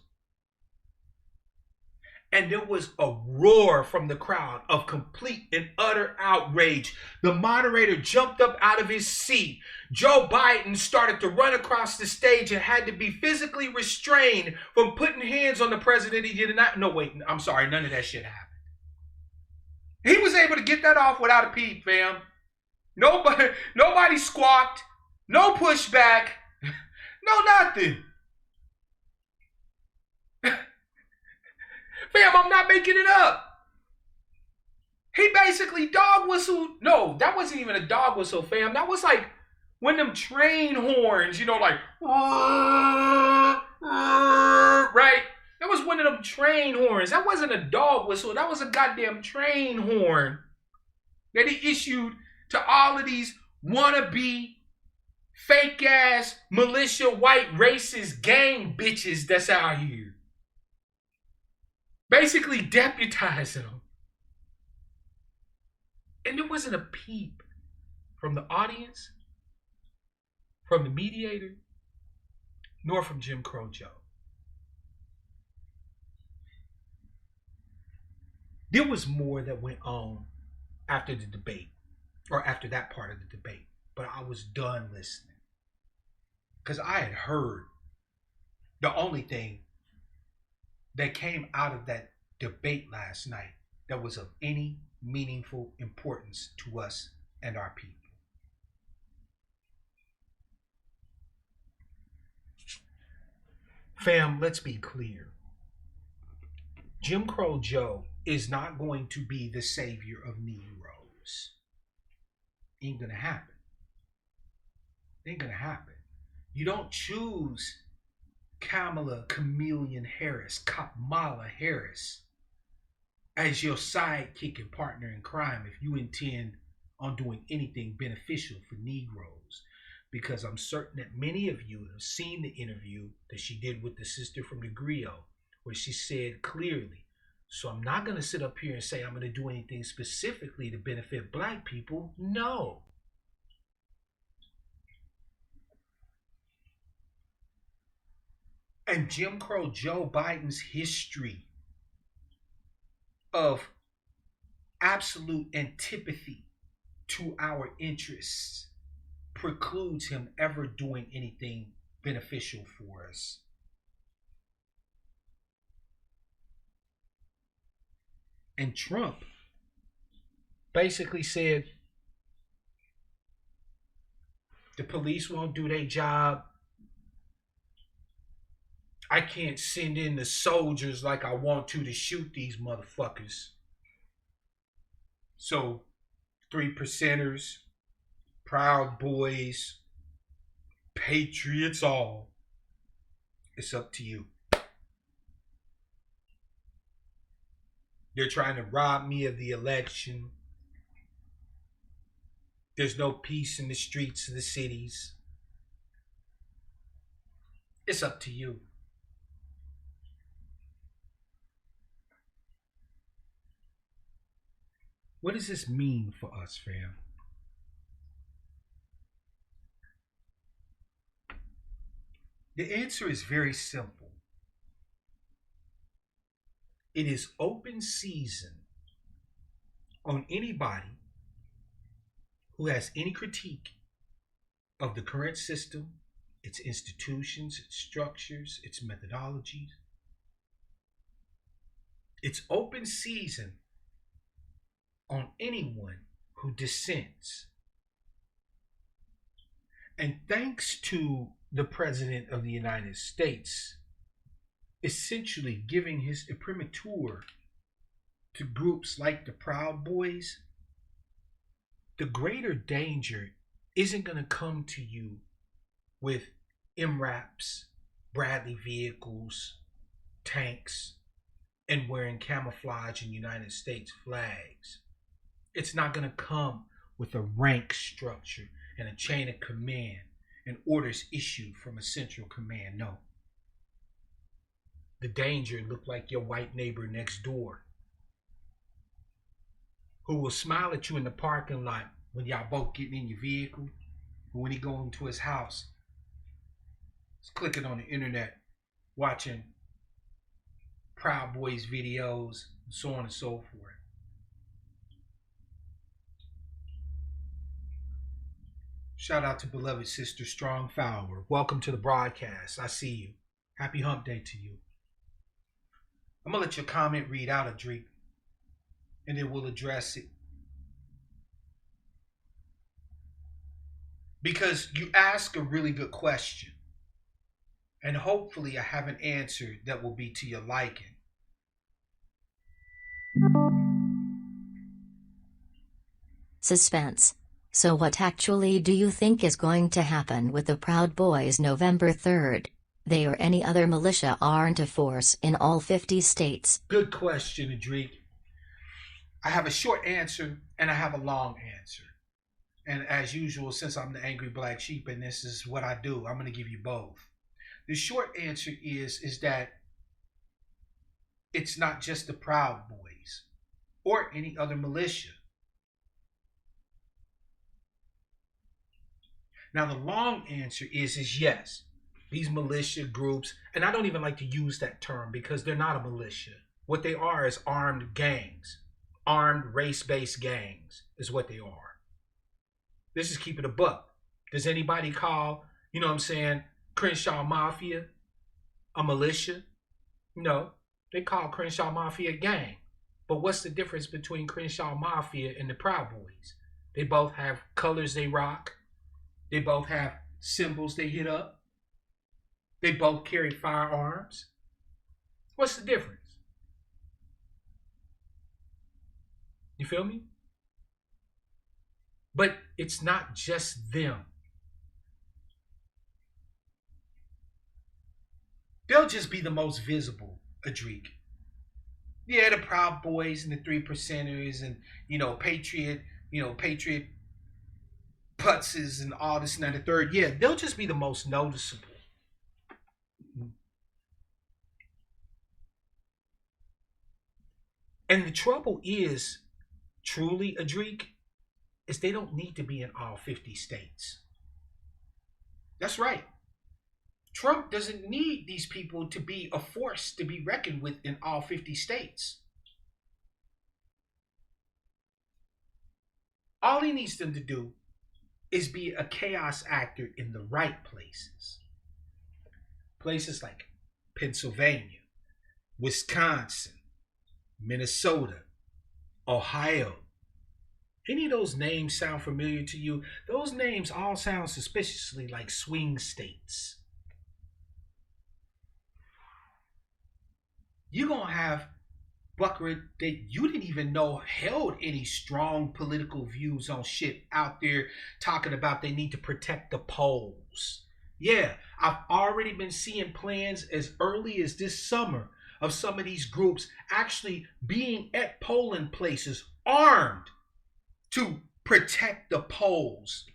And there was a roar from the crowd of complete and utter outrage. The moderator jumped up out of his seat. Joe Biden started to run across the stage and had to be physically restrained from putting hands on the president. He did not. No, wait, I'm sorry. None of that shit happened. He was able to get that off without a peep, fam. Nobody squawked. No pushback. No nothing. Fam, I'm not making it up. He basically dog whistled. No, that wasn't even a dog whistle, fam. That was like when them train horns, you know, like, right? That was one of them train horns. That wasn't a dog whistle. That was a goddamn train horn that he issued to all of these wannabe, fake-ass, militia, white, racist gang bitches that's out here. Basically deputizing them. And there wasn't a peep from the audience, from the mediator, nor from Jim Crow Joe. There was more that went on after the debate, or after that part of the debate, but I was done listening. Because I had heard the only thing that came out of that debate last night that was of any meaningful importance to us and our people. Fam, let's be clear. Jim Crow Joe is not going to be the savior of Negroes. Ain't gonna happen. Ain't gonna happen. You don't choose Kamala Harris as your sidekick and partner in crime if you intend on doing anything beneficial for Negroes. Because I'm certain that many of you have seen the interview that she did with the sister from the Griot, where she said clearly, so I'm not going to sit up here and say I'm going to do anything specifically to benefit black people. No. And Jim Crow Joe Biden's history of absolute antipathy to our interests precludes him ever doing anything beneficial for us. And Trump basically said the police won't do their job. I can't send in the soldiers like I want to shoot these motherfuckers. So, 3%ers, Proud Boys, Patriots all, it's up to you. They're trying to rob me of the election. There's no peace in the streets of the cities. It's up to you. What does this mean for us, fam? The answer is very simple. It is open season on anybody who has any critique of the current system, its institutions, its structures, its methodologies. It's open season on anyone who dissents. And thanks to the President of the United States essentially giving his imprimatur to groups like the Proud Boys, the greater danger isn't going to come to you with MRAPs, Bradley vehicles, tanks, and wearing camouflage and United States flags. It's not going to come with a rank structure and a chain of command and orders issued from a central command. No. The danger looked like your white neighbor next door, who will smile at you in the parking lot when y'all both getting in your vehicle, but when he go into his house, he's clicking on the internet, watching Proud Boys videos, and so on and so forth. Shout out to beloved sister Strong Fowler. Welcome to the broadcast. I see you. Happy Hump Day to you. I'm going to let your comment read out, Adric, and then we'll address it. Because you ask a really good question, and hopefully I have an answer that will be to your liking. Suspense. So what actually do you think is going to happen with the Proud Boys November 3rd? They or any other militia aren't a force in all 50 states. Good question, Adric. I have a short answer and I have a long answer. And as usual, since I'm the angry black sheep and this is what I do, I'm going to give you both. The short answer is that it's not just the Proud Boys or any other militia. Now, the long answer is yes, these militia groups, and I don't even like to use that term because they're not a militia. What they are is armed gangs. Armed race-based gangs is what they are. This is keep it a buck. Does anybody call, Crenshaw Mafia a militia? No, they call Crenshaw Mafia a gang. But what's the difference between Crenshaw Mafia and the Proud Boys? They both have colors they rock. They both have symbols they hit up. They both carry firearms. What's the difference? You feel me? But it's not just them. They'll just be the most visible, Adric. Yeah, the Proud Boys and the 3%ers and, Patriot putzes and all this and that, the third. Yeah, they'll just be the most noticeable. And the trouble is, truly, Adric, is they don't need to be in all 50 states. That's right. Trump doesn't need these people to be a force to be reckoned with in all 50 states. All he needs them to do is be a chaos actor in the right places. Places like Pennsylvania, Wisconsin, Minnesota, Ohio. Any of those names sound familiar to you? Those names all sound suspiciously like swing states. You're going to have Buckner that you didn't even know held any strong political views on shit out there talking about they need to protect the polls. Yeah, I've already been seeing plans as early as this summer of some of these groups actually being at polling places armed to protect the polls.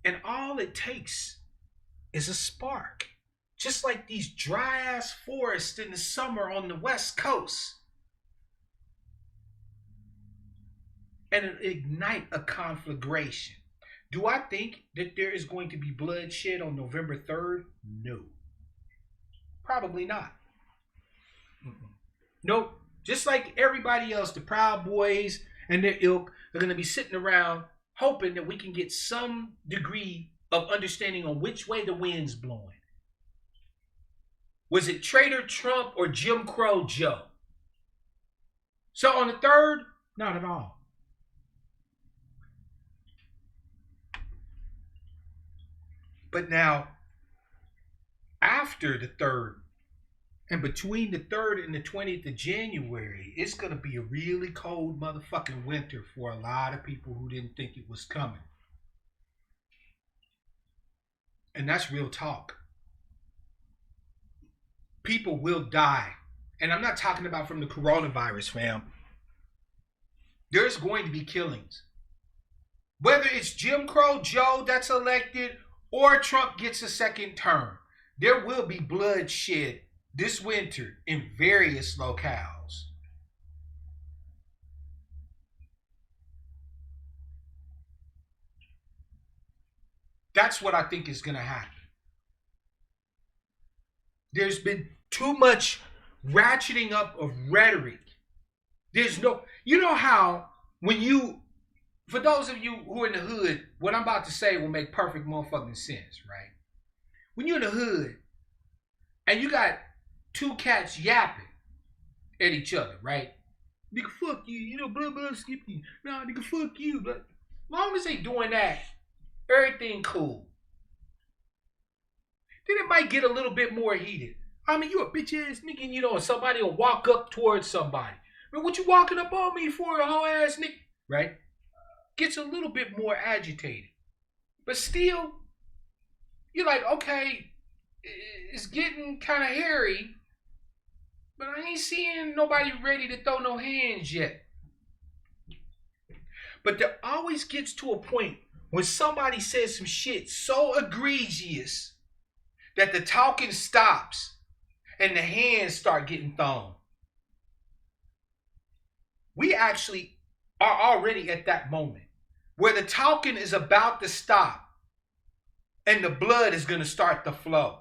And all it takes is a spark. Just like these dry ass forests in the summer on the West Coast. And it'll ignite a conflagration. Do I think that there is going to be bloodshed on November 3rd? No. Probably not. Nope. Just like everybody else, the Proud Boys and their ilk are going to be sitting around hoping that we can get some degree of understanding on which way the wind's blowing. Was it Trader Trump or Jim Crow Joe? So on the 3rd, Not at all. But now, after the 3rd, and between the 3rd and the 20th of January, it's going to be a really cold motherfucking winter for a lot of people who didn't think it was coming. And that's real talk. People will die. And I'm not talking about from the coronavirus, fam. There's going to be killings. Whether it's Jim Crow Joe that's elected or Trump gets a second term, there will be bloodshed this winter in various locales. That's what I think is going to happen. There's been too much ratcheting up of rhetoric. There's no, you know how when you, for those of you who are in the hood, what I'm about to say will make perfect motherfucking sense, right? When you're in the hood and you got two cats yapping at each other, right? Nigga, fuck you, you know, blah, blah, skip you. Nah, nigga, fuck you. But as long as they doing that, everything cool. Then it might get a little bit more heated. I mean, you a bitch ass nigga, and you know, somebody will walk up towards somebody. I mean, what you walking up on me for, a whole ass nigga? Right? Gets a little bit more agitated. But still, you're like, okay, it's getting kind of hairy, but I ain't seeing nobody ready to throw no hands yet. But there always gets to a point when somebody says some shit so egregious that the talking stops and the hands start getting thrown. We actually are already at that moment where the talking is about to stop and the blood is going to start to flow.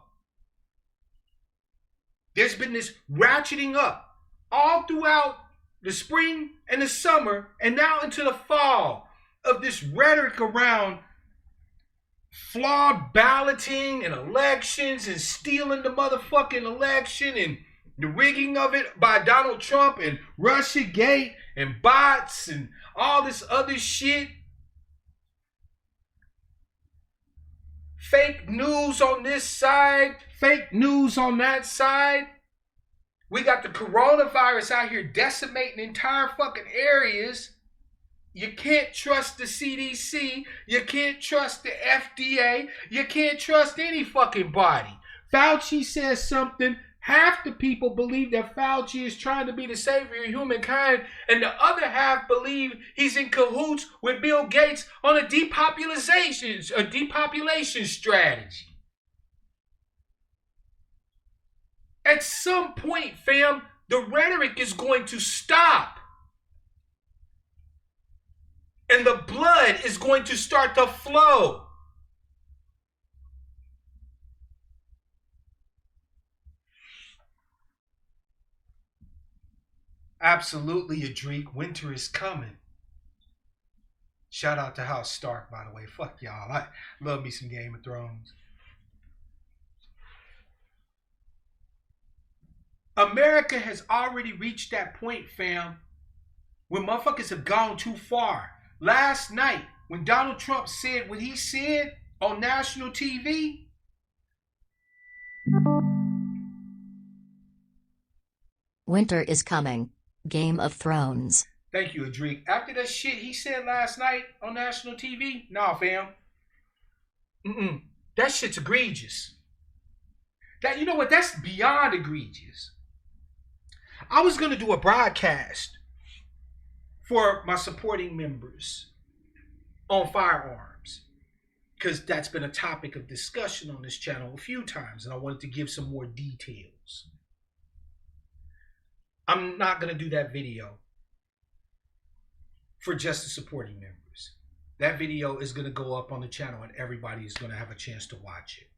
There's been this ratcheting up all throughout the spring and the summer and now into the fall of this rhetoric around flawed balloting and elections and stealing the motherfucking election and the rigging of it by Donald Trump and Russiagate and bots and all this other shit. Fake news on this side, fake news on that side. We got the coronavirus out here decimating entire fucking areas. You can't trust the CDC. You can't trust the FDA. You can't trust any fucking body. Fauci says something. Half the people believe that Fauci is trying to be the savior of humankind, and the other half believe he's in cahoots with Bill Gates on a depopulation strategy. At some point, fam, the rhetoric is going to stop. And the blood is going to start to flow. Absolutely, Adric. Winter is coming. Shout out to House Stark, by the way. Fuck y'all. I love me some Game of Thrones. America has already reached that point, fam, when motherfuckers have gone too far. Last night, when Donald Trump said what he said on national TV, winter is coming. Game of Thrones. Thank you, Adric. After that shit he said last night on national TV, nah, fam. That shit's egregious. That, you know what? That's beyond egregious. I was going to do a broadcast for my supporting members on firearms because that's been a topic of discussion on this channel a few times, and I wanted to give some more details. I'm not going to do that video for just the supporting members. That video is going to go up on the channel and everybody is going to have a chance to watch it.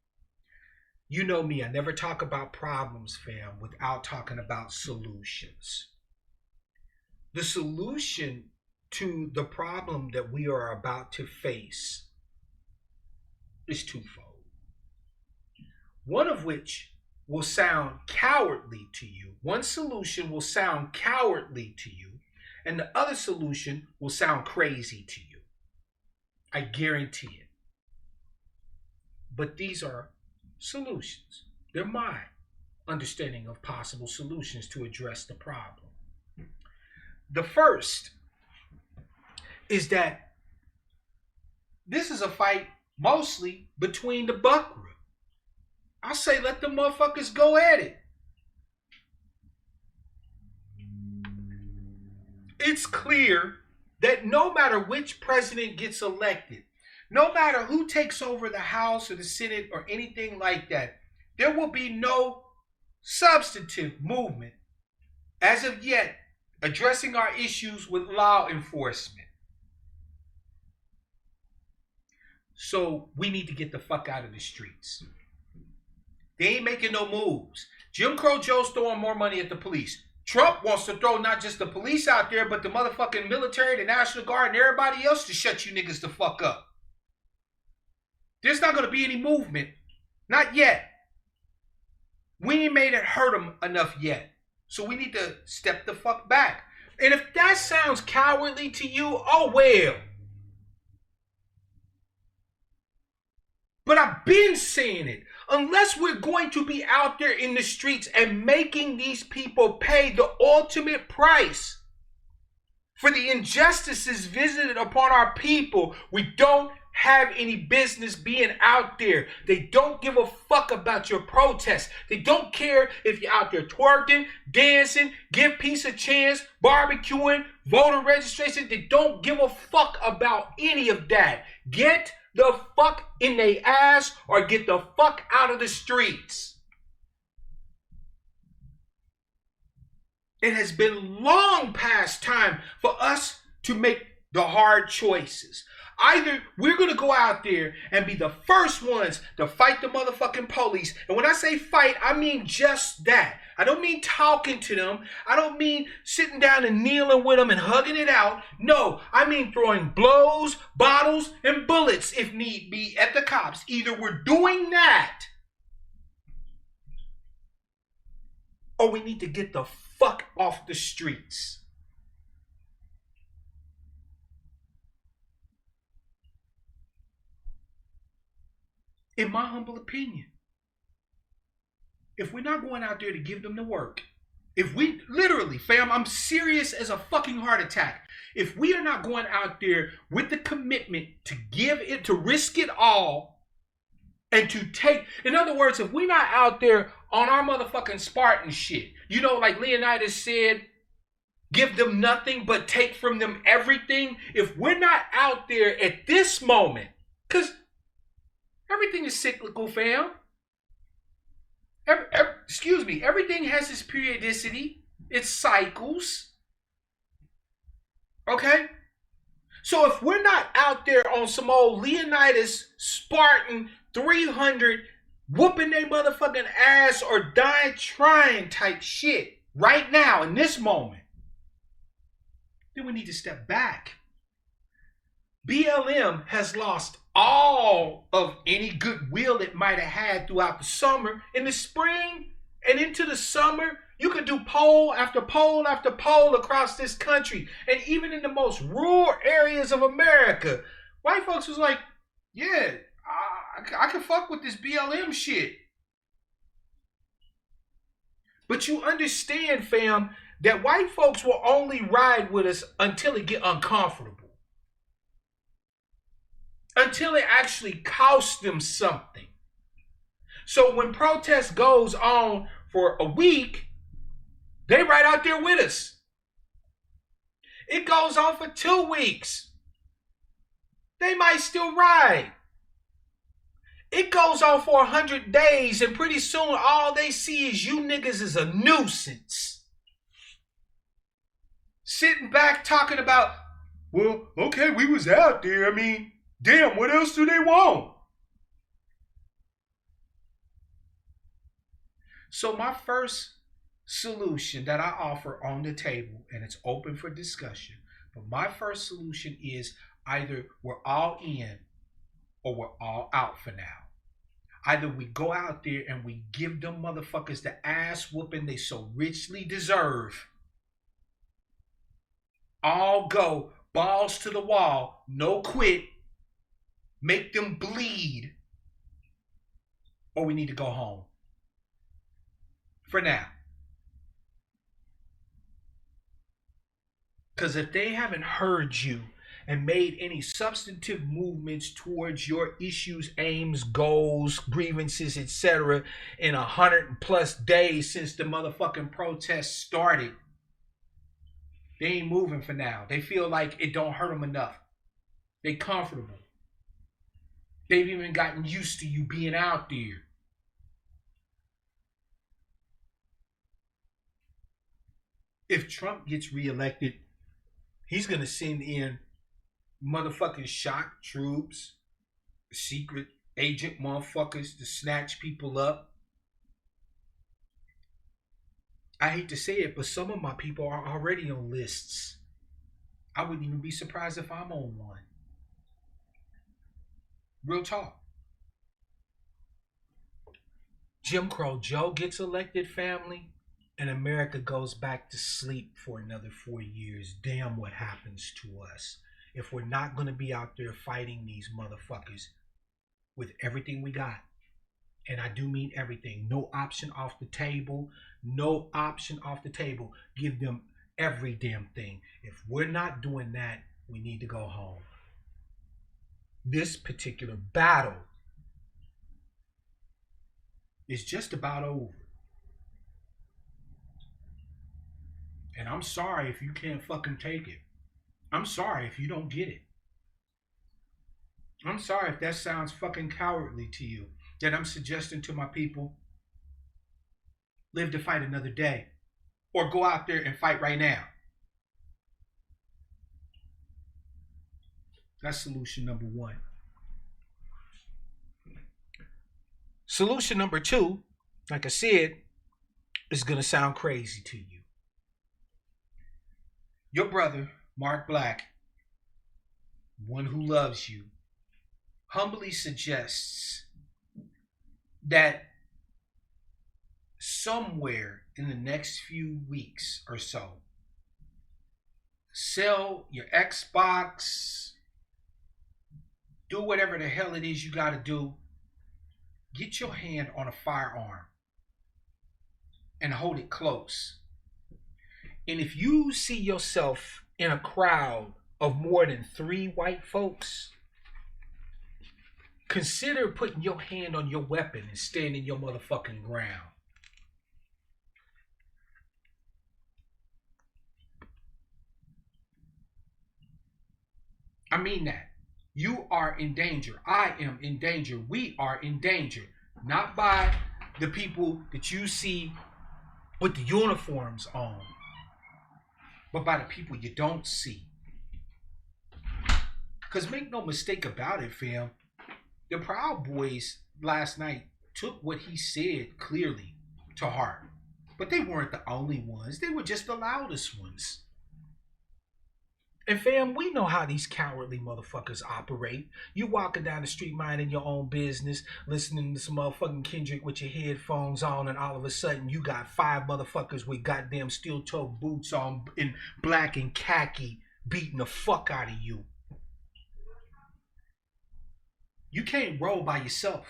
You know me, I never talk about problems, fam, without talking about solutions. The solution to the problem that we are about to face is twofold. One of which will sound cowardly to you. One solution will sound cowardly to you, And the other solution will sound crazy to you. I guarantee it. But these are solutions. They're my understanding of possible solutions to address the problem. The first is that this is a fight mostly between the buckra. I say let the motherfuckers go at it. It's clear that no matter which president gets elected, no matter who takes over the House or the Senate or anything like that, there will be no substantive movement as of yet addressing our issues with law enforcement. So we need to get the fuck out of the streets. They ain't making no moves. Jim Crow Joe's throwing more money at the police. Trump wants to throw not just the police out there, but the motherfucking military, the National Guard, and everybody else to shut you niggas the fuck up. There's not going to be any movement. Not yet. We ain't made it hurt them enough yet. So we need to step the fuck back. And if that sounds cowardly to you, oh well. But I've been saying it. Unless we're going to be out there in the streets and making these people pay the ultimate price for the injustices visited upon our people, we don't have any business being out there. They don't give a fuck about your protest. They don't care if you're out there twerking, dancing, give peace a chance, barbecuing, voter registration. They don't give a fuck about any of that. Get the fuck in their ass or get the fuck out of the streets. It has been long past time for us to make the hard choices. Either we're going to go out there and be the first ones to fight the motherfucking police. And when I say fight, I mean just that. I don't mean talking to them. I don't mean sitting down and kneeling with them and hugging it out. No, I mean throwing blows, bottles, and bullets if need be at the cops. Either we're doing that or we need to get the fuck off the streets. In my humble opinion, if we're not going out there to give them the work, if we literally, fam, I'm serious as a fucking heart attack. If we are not going out there with the commitment to give it, to risk it all, and to take, in other words, if we're not out there on our motherfucking Spartan shit, you know, like Leonidas said, give them nothing but take from them everything. If we're not out there at this moment, because everything is cyclical, fam. Everything has its periodicity, its cycles. Okay? So if we're not out there on some old Leonidas Spartan 300 whooping their motherfucking ass or dying trying type shit right now in this moment, then we need to step back. BLM has lost all of any goodwill it might have had throughout the summer. In the spring and into the summer, you could do poll after poll after poll across this country. And even in the most rural areas of America, white folks was like, yeah, I can fuck with this BLM shit. But you understand, fam, that white folks will only ride with us until it get uncomfortable. Until it actually costs them something. So when protest goes on for a week, they right out there with us. It goes on for 2 weeks. They might still ride. It goes on for 100 days, and pretty soon all they see is you niggas is a nuisance. Sitting back talking about, well, okay, we was out there. I mean, damn, what else do they want? So my first solution that I offer on the table, and it's open for discussion, but my first solution is either we're all in or we're all out for now. Either we go out there and we give them motherfuckers the ass whooping they so richly deserve, all go balls to the wall, no quit, make them bleed, or we need to go home. For now. Because if they haven't heard you and made any substantive movements towards your issues, aims, goals, grievances, etc. in 100+ days since the motherfucking protest started, they ain't moving for now. They feel like it don't hurt them enough. They comfortable. They've even gotten used to you being out there. If Trump gets reelected, he's going to send in motherfucking shock troops, secret agent motherfuckers to snatch people up. I hate to say it, but some of my people are already on lists. I wouldn't even be surprised if I'm on one. Real talk. Jim Crow Joe gets elected, family, and America goes back to sleep for another 4 years. Damn what happens to us if we're not going to be out there fighting these motherfuckers with everything we got. And I do mean everything. No option off the table. No option off the table. Give them every damn thing. If we're not doing that, we need to go home. This particular battle is just about over. And I'm sorry if you can't fucking take it. I'm sorry if you don't get it. I'm sorry if that sounds fucking cowardly to you. That I'm suggesting to my people, live to fight another day. Or go out there and fight right now. That's solution number one. Solution number two, like I said, is going to sound crazy to you. Your brother, Mark Black, one who loves you, humbly suggests that somewhere in the next few weeks or so, sell your Xbox, do whatever the hell it is you got to do, get your hand on a firearm and hold it close. And if you see yourself in a crowd of more than 3 white folks, consider putting your hand on your weapon and standing your motherfucking ground. I mean that. You are in danger. I am in danger. We are in danger. Not by the people that you see with the uniforms on, but by the people you don't see. Because make no mistake about it, fam. The Proud Boys last night took what he said clearly to heart. But they weren't the only ones. They were just the loudest ones. And fam, we know how these cowardly motherfuckers operate. You walking down the street minding your own business, listening to some motherfucking Kendrick with your headphones on, and all of a sudden you got 5 motherfuckers with goddamn steel-toe boots on in black and khaki beating the fuck out of you. You can't roll by yourself.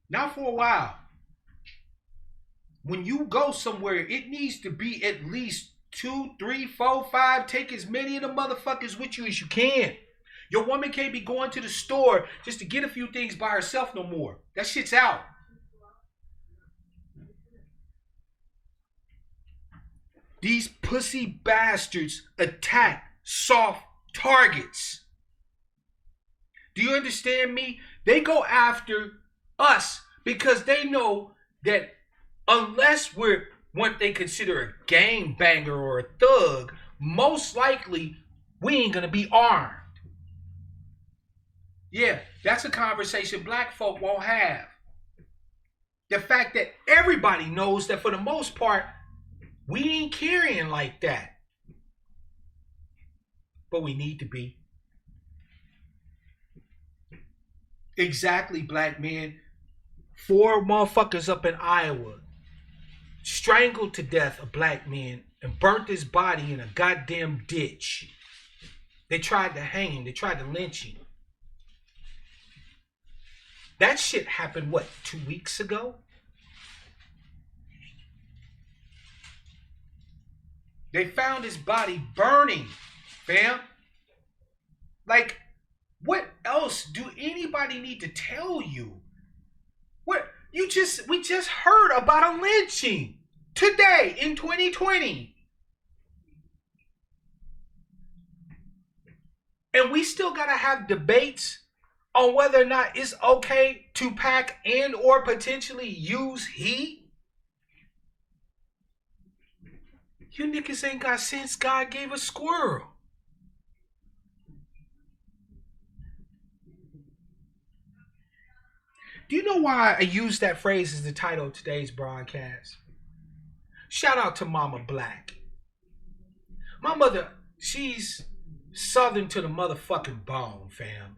Not for a while. When you go somewhere, it needs to be at least 2, 3, 4, 5. Take as many of the motherfuckers with you as you can. Your woman can't be going to the store just to get a few things by herself no more. That shit's out. These pussy bastards attack soft targets. Do you understand me? They go after us because they know that unless we're what they consider a gang banger or a thug, most likely we ain't gonna be armed. Yeah, that's a conversation black folk won't have. The fact that everybody knows that for the most part, we ain't carrying like that. But we need to be. Exactly, black man. 4 motherfuckers up in Iowa strangled to death a black man and burnt his body in a goddamn ditch. They tried to hang him. They tried to lynch him. That shit happened, what, 2 weeks ago? They found his body burning, fam. Like, what else do anybody need to tell you? We just heard about a lynching today in 2020. And we still gotta have debates on whether or not it's okay to pack and or potentially use heat. You niggas ain't got sense. God gave a squirrel. Do you know why I use that phrase as the title of today's broadcast? Shout out to Mama Black. My mother, she's Southern to the motherfucking bone, fam.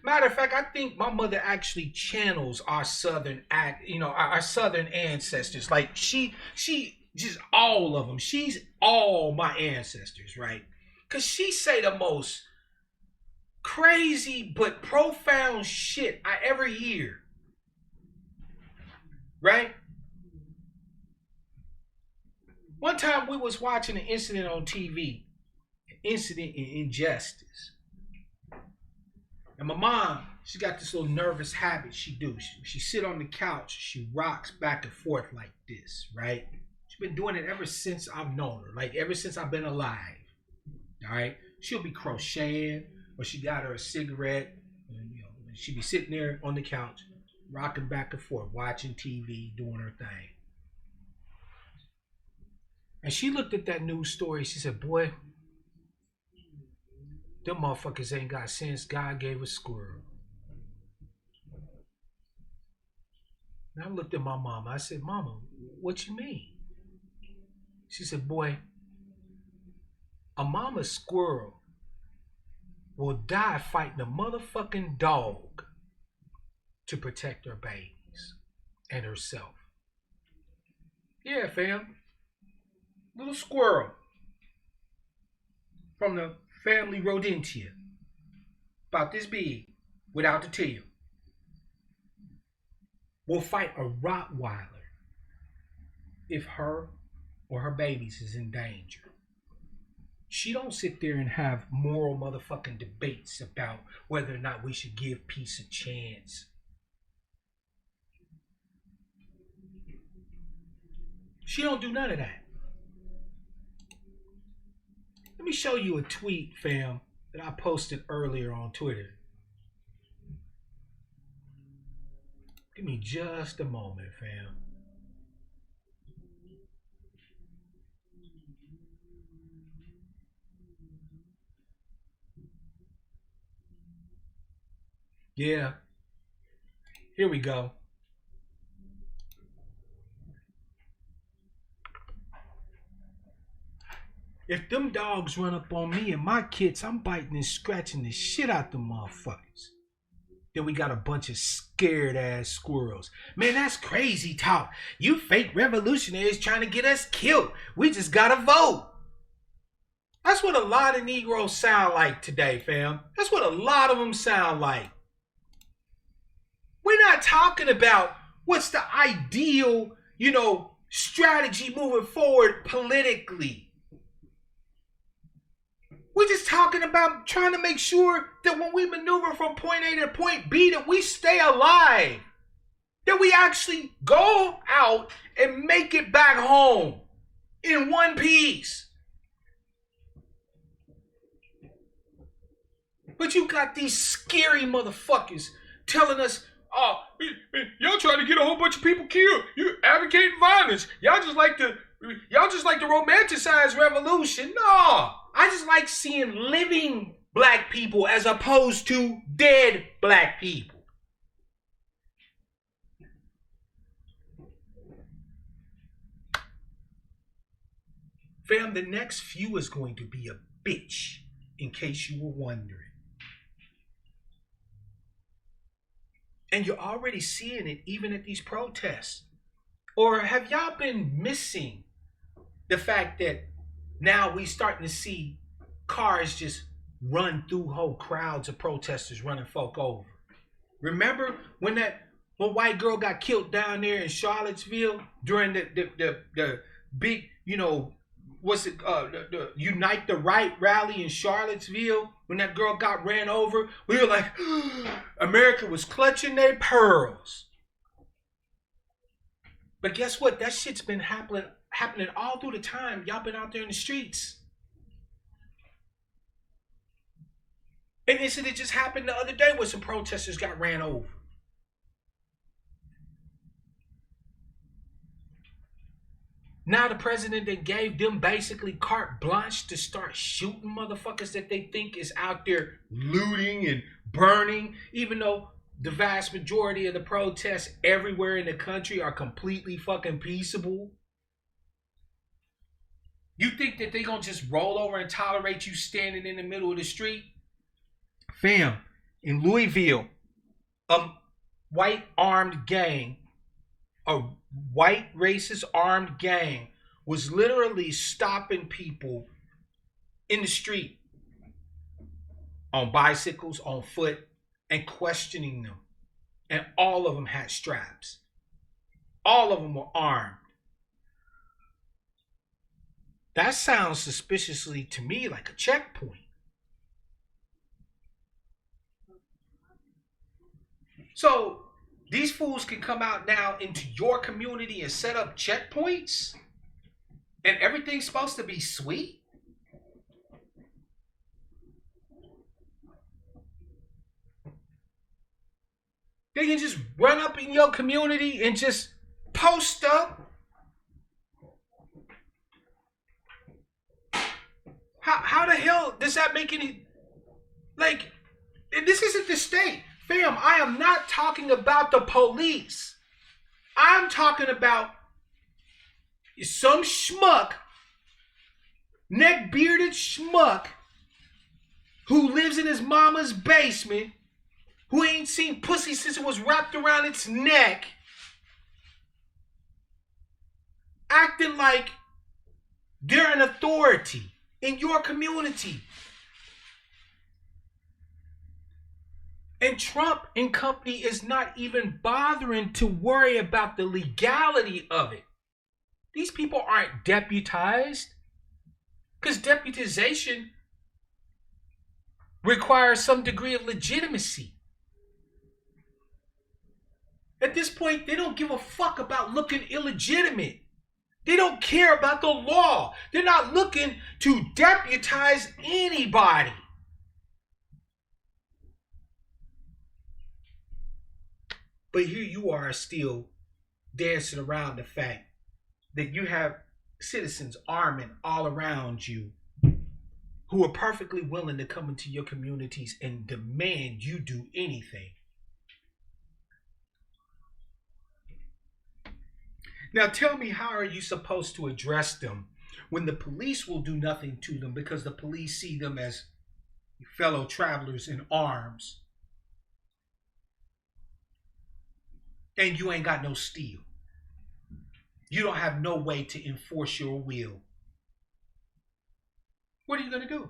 Matter of fact, I think my mother actually channels our Southern our Southern ancestors. Like she just all of them. She's all my ancestors, right? Cause she say the most crazy but profound shit I ever hear. Right? One time we was watching an incident on TV, an incident in injustice. And my mom, she got this little nervous habit she do. She sit on the couch, she rocks back and forth like this, right? She's been doing it ever since I've known her, like ever since I've been alive. All right? She'll be crocheting, or she got her a cigarette, and she'd be sitting there on the couch, rocking back and forth, watching TV, doing her thing. And she looked at that news story, she said, boy, them motherfuckers ain't got sense. God gave a squirrel. And I looked at my mama. I said, Mama, what you mean? She said, boy, a mama squirrel will die fighting a motherfucking dog to protect her babies and herself. Yeah, fam. Little squirrel from the family Rodentia, about this big, without the tail, will fight a Rottweiler if her or her babies is in danger. She don't sit there and have moral motherfucking debates about whether or not we should give peace a chance. She don't do none of that. Let me show you a tweet, fam, that I posted earlier on Twitter. Give me just a moment, fam. Yeah. Here we go. If them dogs run up on me and my kids, I'm biting and scratching the shit out them motherfuckers. Then we got a bunch of scared ass squirrels. Man, that's crazy talk. You fake revolutionaries trying to get us killed. We just gotta vote. That's what a lot of Negroes sound like today, fam. That's what a lot of them sound like. We're not talking about what's the ideal, strategy moving forward politically. We're just talking about trying to make sure that when we maneuver from point A to point B, that we stay alive. That we actually go out and make it back home in one piece. But you got these scary motherfuckers telling us, oh, y'all trying to get a whole bunch of people killed. You advocating violence. Y'all just like to romanticize revolution. No. I just like seeing living black people as opposed to dead black people. Fam, the next few is going to be a bitch, in case you were wondering. And you're already seeing it even at these protests. Or have y'all been missing the fact that now we starting to see cars just run through whole crowds of protesters running folk over? Remember when that one white girl got killed down there in Charlottesville during the big, you know, what's it the Unite the Right rally in Charlottesville? When that girl got ran over, we were like, America was clutching their pearls. But guess what? That shit's been happening all through the time y'all been out there in the streets. An incident just happened the other day where some protesters got ran over. Now the president that gave them basically carte blanche to start shooting motherfuckers that they think is out there looting and burning, even though the vast majority of the protests everywhere in the country are completely fucking peaceable. You think that they gonna just roll over and tolerate you standing in the middle of the street? Fam, in Louisville, a white armed gang, a white racist armed gang was literally stopping people in the street on bicycles, on foot, and questioning them. And all of them had straps. All of them were armed. That sounds suspiciously to me like a checkpoint. So these fools can come out now into your community and set up checkpoints, and everything's supposed to be sweet? They can just run up in your community and just post up? How the hell does that make any... Like, this isn't the state. Fam, I am not talking about the police. I'm talking about some schmuck, neck-bearded schmuck, who lives in his mama's basement, who ain't seen pussy since it was wrapped around its neck, acting like they're an authority in your community. And Trump and company is not even bothering to worry about the legality of it. These people aren't deputized, because deputization requires some degree of legitimacy. At this point, they don't give a fuck about looking illegitimate. They don't care about the law. They're not looking to deputize anybody. But here you are still dancing around the fact that you have citizens arming all around you who are perfectly willing to come into your communities and demand you do anything. Now tell me, how are you supposed to address them when the police will do nothing to them because the police see them as fellow travelers in arms? And you ain't got no steel. You don't have no way to enforce your will. What are you going to do?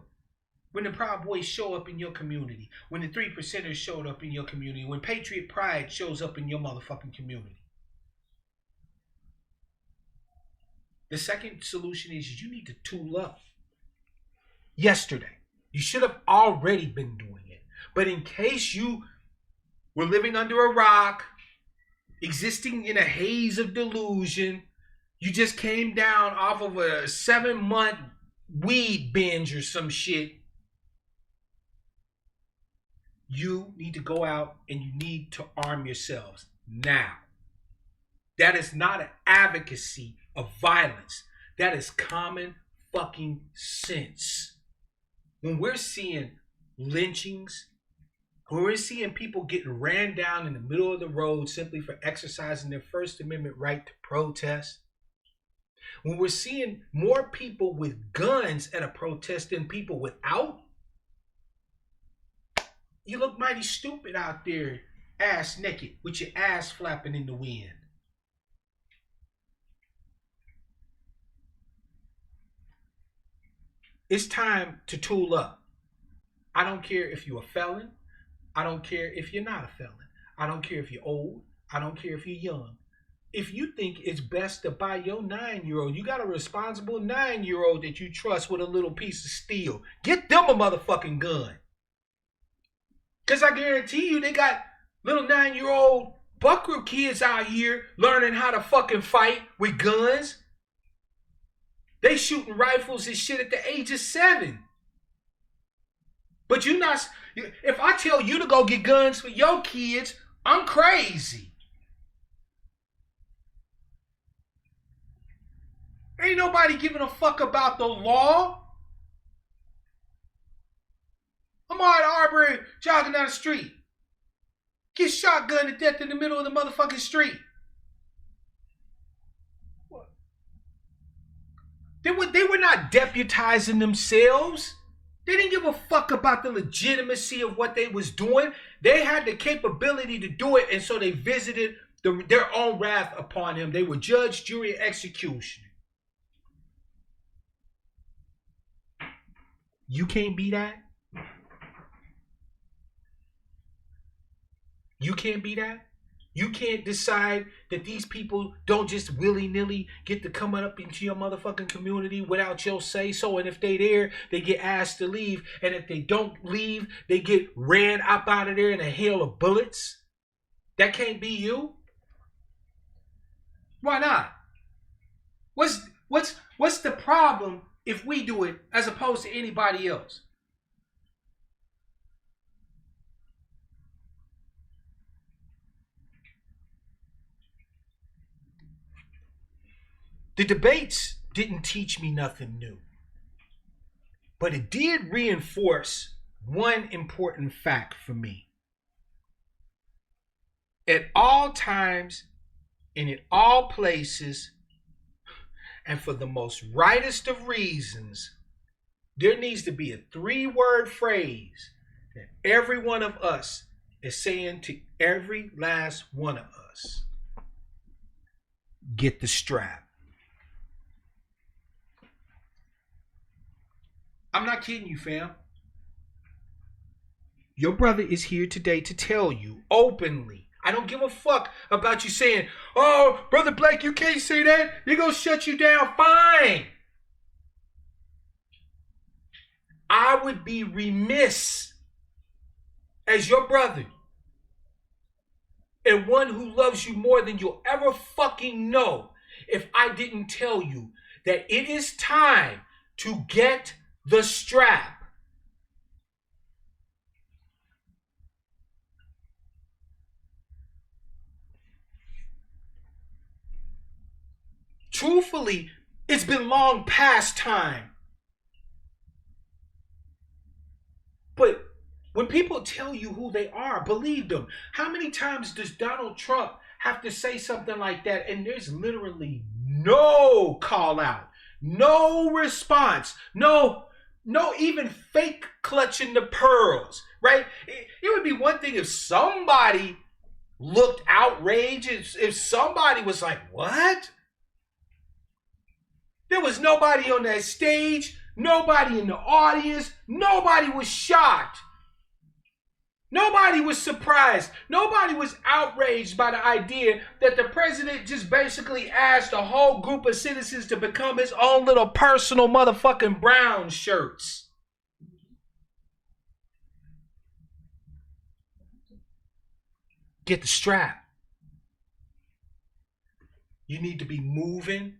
When the Proud Boys show up in your community, when the 3%ers showed up in your community, when Patriot Pride shows up in your motherfucking community. The second solution is you need to tool up. Yesterday. You should have already been doing it. But in case you were living under a rock, existing in a haze of delusion, you just came down off of a 7-month weed binge or some shit, you need to go out and you need to arm yourselves now. That is not an advocacy of violence. That is common fucking sense. When we're seeing lynchings, when we're seeing people getting ran down in the middle of the road simply for exercising their First Amendment right to protest, when we're seeing more people with guns at a protest than people without, you look mighty stupid out there, ass naked, with your ass flapping in the wind. It's time to tool up. I don't care if you're a felon. I don't care if you're not a felon. I don't care if you're old. I don't care if you're young. If you think it's best to buy your 9-year-old, you got a responsible 9-year-old that you trust with a little piece of steel, get them a motherfucking gun. Because I guarantee you they got little 9-year-old buckra kids out here learning how to fucking fight with guns. They shooting rifles and shit at the age of 7. But you not, if I tell you to go get guns for your kids, I'm crazy. Ain't nobody giving a fuck about the law. I'm out at Arbery jogging down the street. Get shotgunned to death in the middle of the motherfucking street. What? They were not deputizing themselves. They didn't give a fuck about the legitimacy of what they was doing. They had the capability to do it, and so they visited their own wrath upon him. They were judge, jury, and executioner. You can't be that? You can't be that? You can't decide that these people don't just willy-nilly get to come up into your motherfucking community without your say-so, and if they there, they get asked to leave, and if they don't leave, they get ran up out of there in a hail of bullets? That can't be you? Why not? What's the problem if we do it as opposed to anybody else? The debates didn't teach me nothing new, but it did reinforce one important fact for me. At all times and in all places, and for the most rightest of reasons, there needs to be a 3-word phrase that every one of us is saying to every last one of us. Get the strap. I'm not kidding you, fam. Your brother is here today to tell you openly. I don't give a fuck about you saying, oh, Brother Black, you can't say that. They're going to shut you down. Fine. I would be remiss as your brother and one who loves you more than you'll ever fucking know if I didn't tell you that it is time to get the strap. Truthfully, it's been long past time. But when people tell you who they are, believe them. How many times does Donald Trump have to say something like that and there's literally no call out, no response, no even fake clutching the pearls, right? It would be one thing if somebody looked outraged, if somebody was like, what? There was nobody on that stage, nobody in the audience, nobody was shocked. Nobody was surprised. Nobody was outraged by the idea that the president just basically asked a whole group of citizens to become his own little personal motherfucking brown shirts. Get the strap. You need to be moving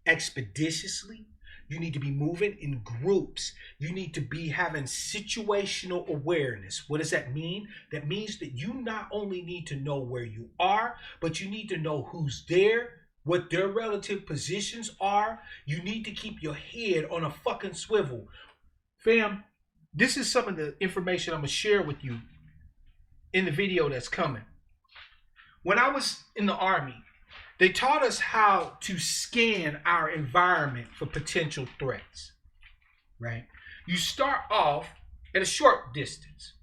expeditiously. You need to be moving in groups. You need to be having situational awareness. What does that mean? That means that you not only need to know where you are, but you need to know who's there, what their relative positions are. You need to keep your head on a fucking swivel. Fam, this is some of the information I'm going to share with you in the video that's coming. When I was in the Army, they taught us how to scan our environment for potential threats, right? You start off at a short distance,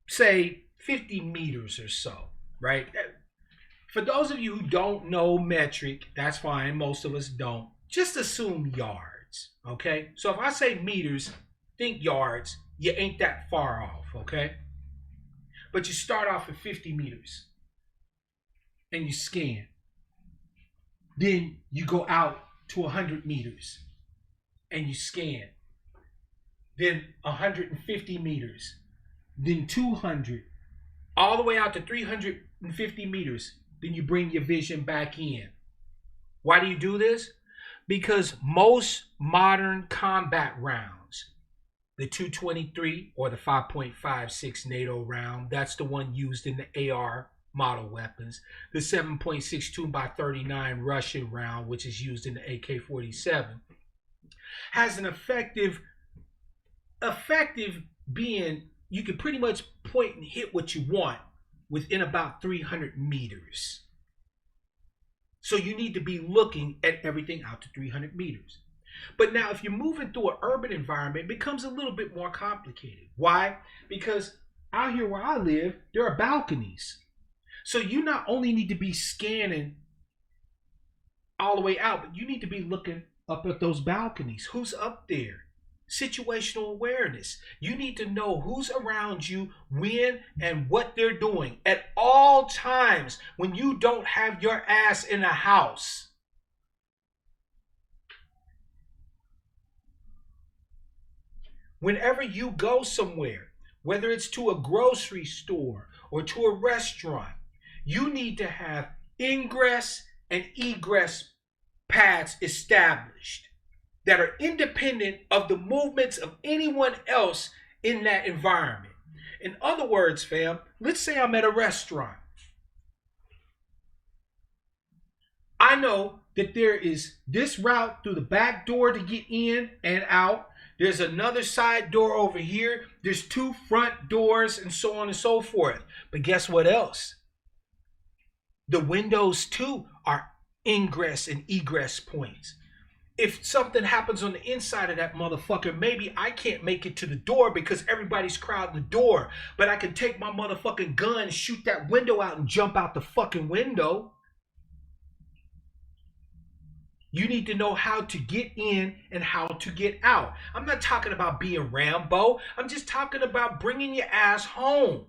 say 50 meters or so, right? For those of you who don't know metric, that's fine. Most of us don't. Just assume yards. yards, okay? So if I say meters, think yards, you ain't that far off, okay? But you start off at 50 meters and you scan. Then you go out to 100 meters and you scan. Then 150 meters, then 200, all the way out to 350 meters. Then you bring your vision back in. Why do you do this? Because most modern combat rounds, the 223 or the 5.56 NATO round, that's the one used in the AR model weapons, the 7.62 by 39 Russian round, which is used in the AK-47, has an effective being, you can pretty much point and hit what you want within about 300 meters. So you need to be looking at everything out to 300 meters. But now if you're moving through an urban environment, it becomes a little bit more complicated. Why? Because out here where I live, there are balconies. So you not only need to be scanning all the way out, but you need to be looking up at those balconies. Who's up there? Situational awareness. You need to know who's around you, when, and what they're doing at all times when you don't have your ass in a house. Whenever you go somewhere, whether it's to a grocery store or to a restaurant, you need to have ingress and egress paths established that are independent of the movements of anyone else in that environment. In other words, fam, let's say I'm at a restaurant. I know that there is this route through the back door to get in and out. There's another side door over here. There's two front doors and so on and so forth. But guess what else? The windows too are ingress and egress points. If something happens on the inside of that motherfucker, maybe I can't make it to the door because everybody's crowding the door. But I can take my motherfucking gun, shoot that window out, and jump out the fucking window. You need to know how to get in and how to get out. I'm not talking about being Rambo. I'm just talking about bringing your ass home.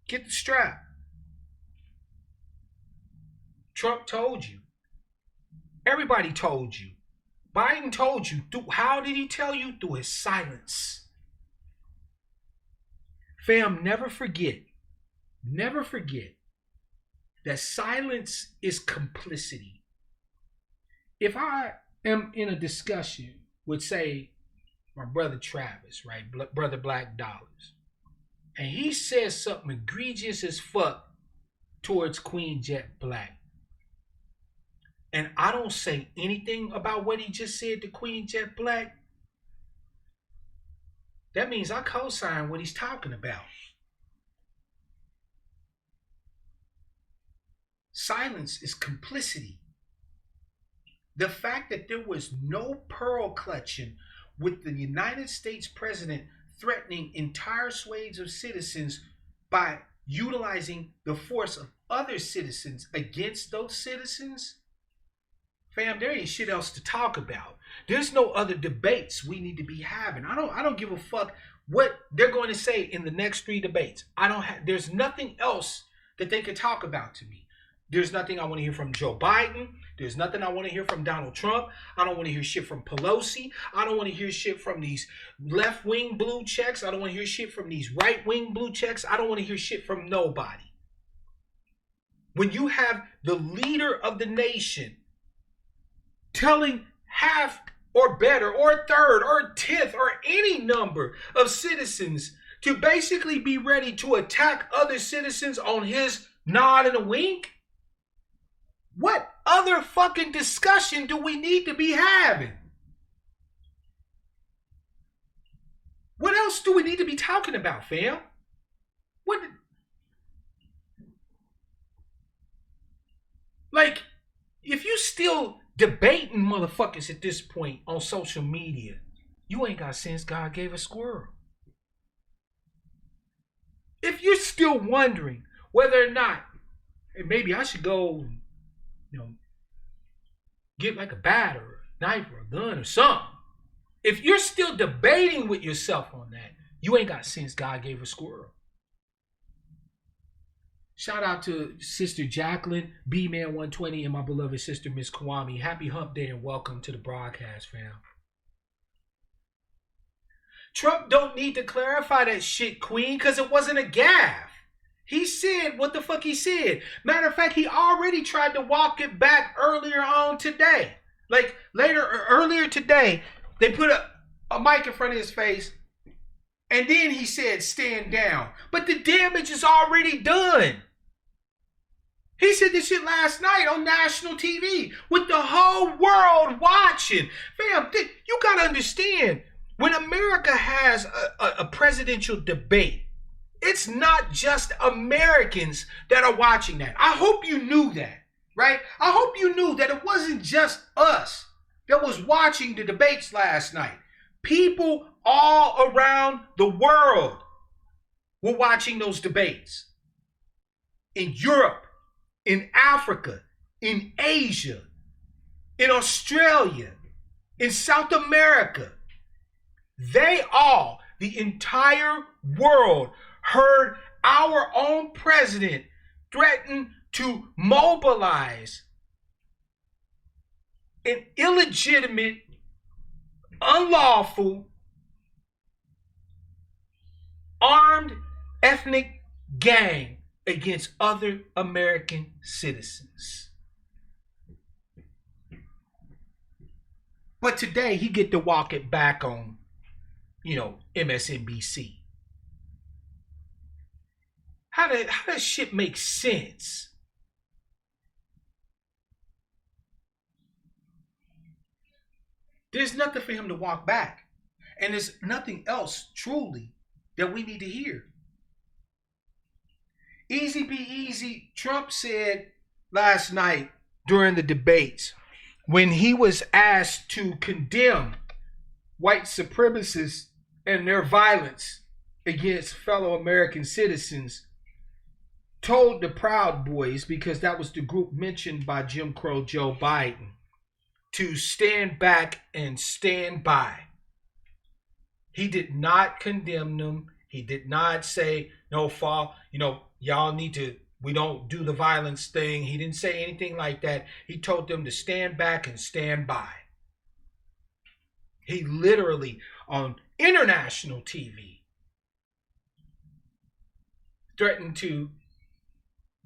Get the strap. Trump told you. Everybody told you. Biden told you. How did he tell you? Through his silence. Fam, never forget that silence is complicity. If I am in a discussion with, say, my brother Travis, right, brother Black Dollars, and he says something egregious as fuck towards Queen Jet Black, and I don't say anything about what he just said to Queen Jet Black, that means I co-sign what he's talking about. Silence is complicity. The fact that there was no pearl clutching with the United States president threatening entire swathes of citizens by utilizing the force of other citizens against those citizens, fam, there ain't shit else to talk about. There's no other debates we need to be having. I don't give a fuck what they're going to say in the next 3 debates. There's nothing else that they could talk about to me. There's nothing I want to hear from Joe Biden. There's nothing I want to hear from Donald Trump. I don't want to hear shit from Pelosi. I don't want to hear shit from these left-wing blue checks. I don't want to hear shit from these right-wing blue checks. I don't want to hear shit from nobody. When you have the leader of the nation telling half or better or a third or a tenth or any number of citizens to basically be ready to attack other citizens on his nod and a wink, what other fucking discussion do we need to be having? What else do we need to be talking about, fam? Like, if you still debating motherfuckers at this point on social media, you ain't got sense. God gave a squirrel. If you're still wondering whether or not, hey, maybe I should go you know, get like a bat or a knife or a gun or something. If you're still debating with yourself on that, you ain't got sense God gave a squirrel. Shout out to Sister Jacqueline, B-Man 120, and my beloved sister, Miss Kwame. Happy Hump Day and welcome to the broadcast, fam. Trump don't need to clarify that shit, Queen, because it wasn't a gaffe. He said what the fuck he said. Matter of fact, he already tried to walk it back earlier on today. Like earlier today, they put a mic in front of his face, and then he said, stand down. But the damage is already done. He said this shit last night on national TV with the whole world watching. Fam, you got to understand, when America has a presidential debate, it's not just Americans that are watching that. I hope you knew that, right? I hope you knew that it wasn't just us that was watching the debates last night. People all around the world were watching those debates. In Europe, in Africa, in Asia, in Australia, in South America. They all, the entire world, heard our own president threaten to mobilize an illegitimate, unlawful, armed ethnic gang against other American citizens. But today he get to walk it back on, MSNBC. How does shit make sense? There's nothing for him to walk back. And there's nothing else truly that we need to hear. Easy be easy, Trump said last night during the debates, when he was asked to condemn white supremacists and their violence against fellow American citizens, told the Proud Boys, because that was the group mentioned by Jim Crow Joe Biden, to stand back and stand by. He did not condemn them. He did not say, no, fall, y'all need to, we don't do the violence thing. He didn't say anything like that. He told them to stand back and stand by. He literally, on international TV, threatened to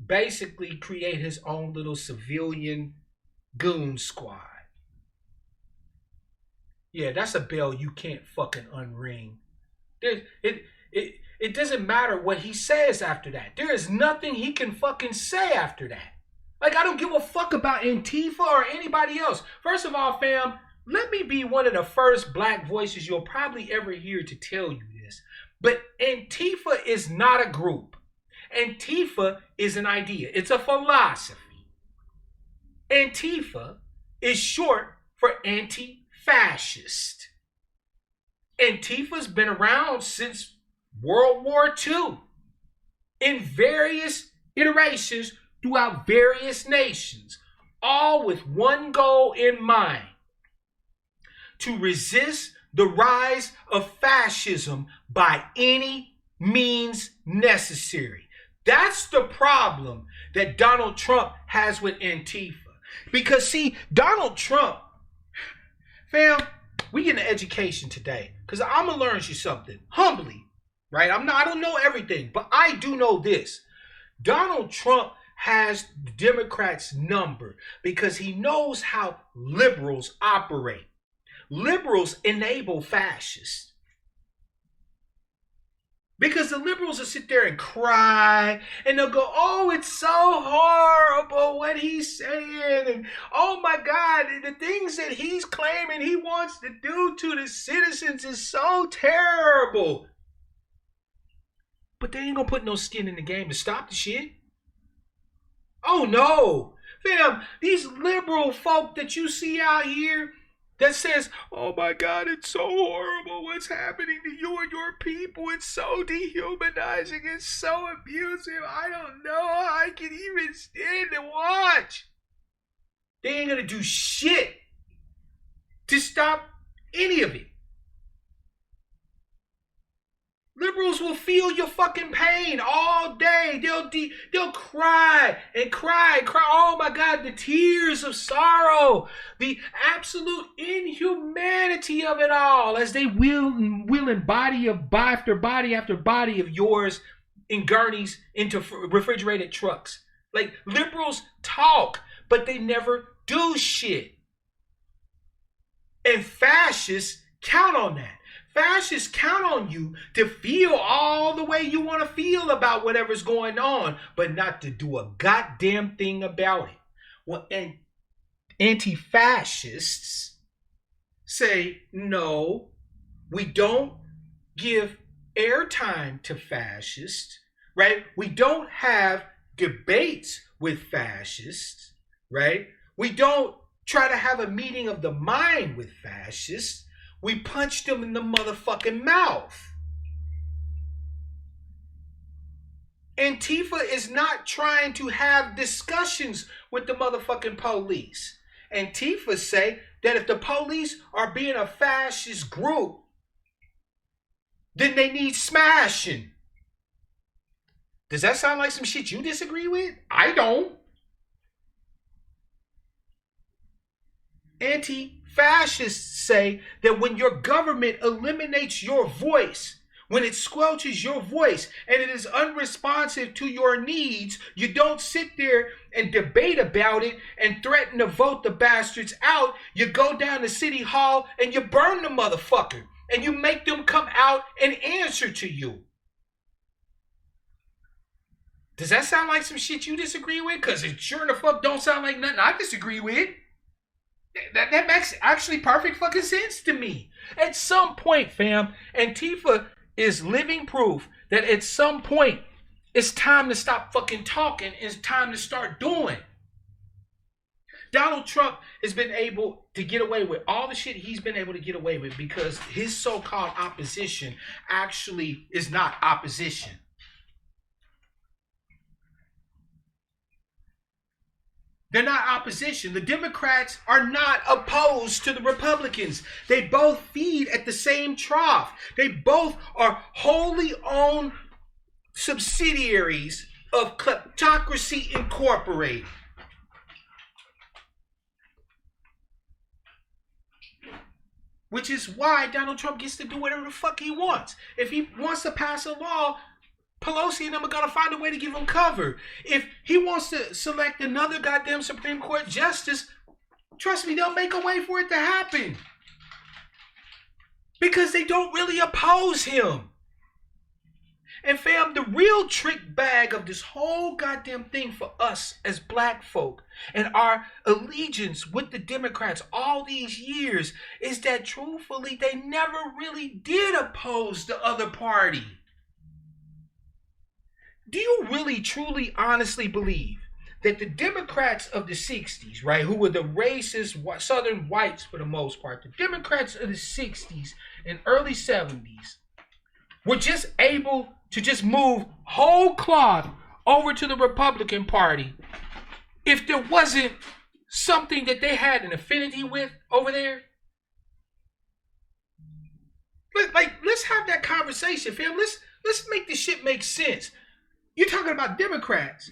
basically create his own little civilian goon squad. Yeah, that's a bell you can't fucking unring. It doesn't matter what he says after that. There is nothing he can fucking say after that. Like, I don't give a fuck about Antifa or anybody else. First of all, fam, let me be one of the first black voices you'll probably ever hear to tell you this. But Antifa is not a group. Antifa is an idea. It's a philosophy. Antifa is short for anti-fascist. Antifa's been around since World War II in various iterations throughout various nations, all with one goal in mind: to resist the rise of fascism by any means necessary. That's the problem that Donald Trump has with Antifa. Because see, Donald Trump, fam, we get an education today. Because I'm going to learn you something, humbly, right? I don't know everything, but I do know this. Donald Trump has the Democrats' number because he knows how liberals operate. Liberals enable fascists. Because the liberals will sit there and cry, and they'll go, oh, it's so horrible what he's saying, and oh my God, the things that he's claiming he wants to do to the citizens is so terrible. But they ain't gonna put no skin in the game to stop the shit. Oh no, fam, these liberal folk that you see out here that says, oh my God, it's so horrible what's happening to you and your people. It's so dehumanizing. It's so abusive. I don't know how I can even stand to watch. They ain't gonna do shit to stop any of it. Liberals will feel your fucking pain all day. They'll cry and cry and cry. Oh my God, the tears of sorrow, the absolute inhumanity of it all, as they will in body after body after body of yours in gurneys into refrigerated trucks. Like, liberals talk, but they never do shit. And fascists count on that. Fascists count on you to feel all the way you want to feel about whatever's going on, but not to do a goddamn thing about it. Well, and anti-fascists say, no, we don't give airtime to fascists, right? We don't have debates with fascists, right? We don't try to have a meeting of the mind with fascists. We punched them in the motherfucking mouth. Antifa is not trying to have discussions with the motherfucking police. Antifa say that if the police are being a fascist group, then they need smashing. Does that sound like some shit you disagree with? I don't. Anti-fascists say that when your government eliminates your voice, when it squelches your voice and it is unresponsive to your needs, you don't sit there and debate about it and threaten to vote the bastards out. You go down to City Hall and you burn the motherfucker and you make them come out and answer to you. Does that sound like some shit you disagree with? Because it sure the fuck don't sound like nothing I disagree with. That makes actually perfect fucking sense to me. At some point, fam, Antifa is living proof that at some point it's time to stop fucking talking. It's time to start doing. Donald Trump has been able to get away with all the shit he's been able to get away with because his so-called opposition actually is not opposition. They're not opposition. The Democrats are not opposed to the Republicans. They both feed at the same trough. They both are wholly owned subsidiaries of Kleptocracy Incorporated. Which is why Donald Trump gets to do whatever the fuck he wants. If he wants to pass a law, Pelosi and them are going to find a way to give him cover. If he wants to select another goddamn Supreme Court justice, trust me, they'll make a way for it to happen. Because they don't really oppose him. And fam, the real trick bag of this whole goddamn thing for us as black folk and our allegiance with the Democrats all these years is that truthfully, they never really did oppose the other party. Do you really, truly, honestly believe that the Democrats of the 60s, right, who were the racist Southern whites for the most part, the Democrats of the 60s and early 70s were just able to just move whole cloth over to the Republican Party if there wasn't something that they had an affinity with over there? Let's have that conversation, fam. Let's make this shit make sense. You're talking about Democrats.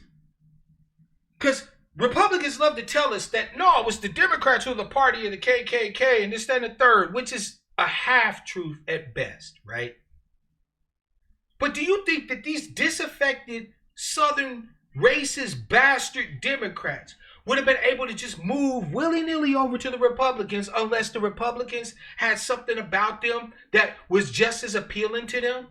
Because Republicans love to tell us that, no, it was the Democrats who were the party of the KKK and this, that, and the third, which is a half-truth at best, right? But do you think that these disaffected Southern racist bastard Democrats would have been able to just move willy-nilly over to the Republicans unless the Republicans had something about them that was just as appealing to them?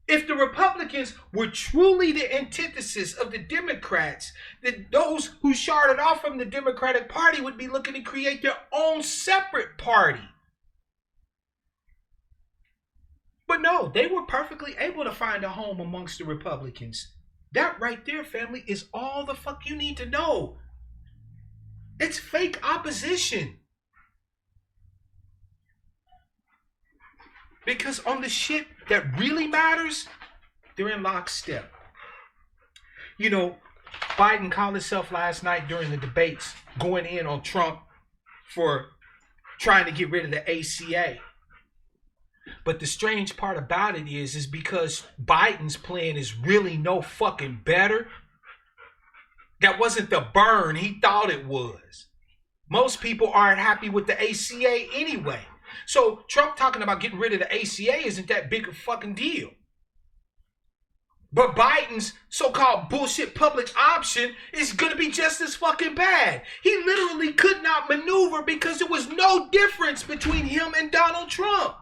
If the Republicans were truly the antithesis of the Democrats, then those who sharded off from the Democratic Party would be looking to create their own separate party. But no, they were perfectly able to find a home amongst the Republicans. That right there, family, is all the fuck you need to know. It's fake opposition. Because on the shit that really matters, they're in lockstep. You know, Biden called himself last night during the debates going in on Trump for trying to get rid of the ACA. But the strange part about it is because Biden's plan is really no fucking better. That wasn't the burn he thought it was. Most people aren't happy with the ACA anyway. So Trump talking about getting rid of the ACA isn't that big a fucking deal. But Biden's so-called bullshit public option is going to be just as fucking bad. He literally could not maneuver because there was no difference between him and Donald Trump.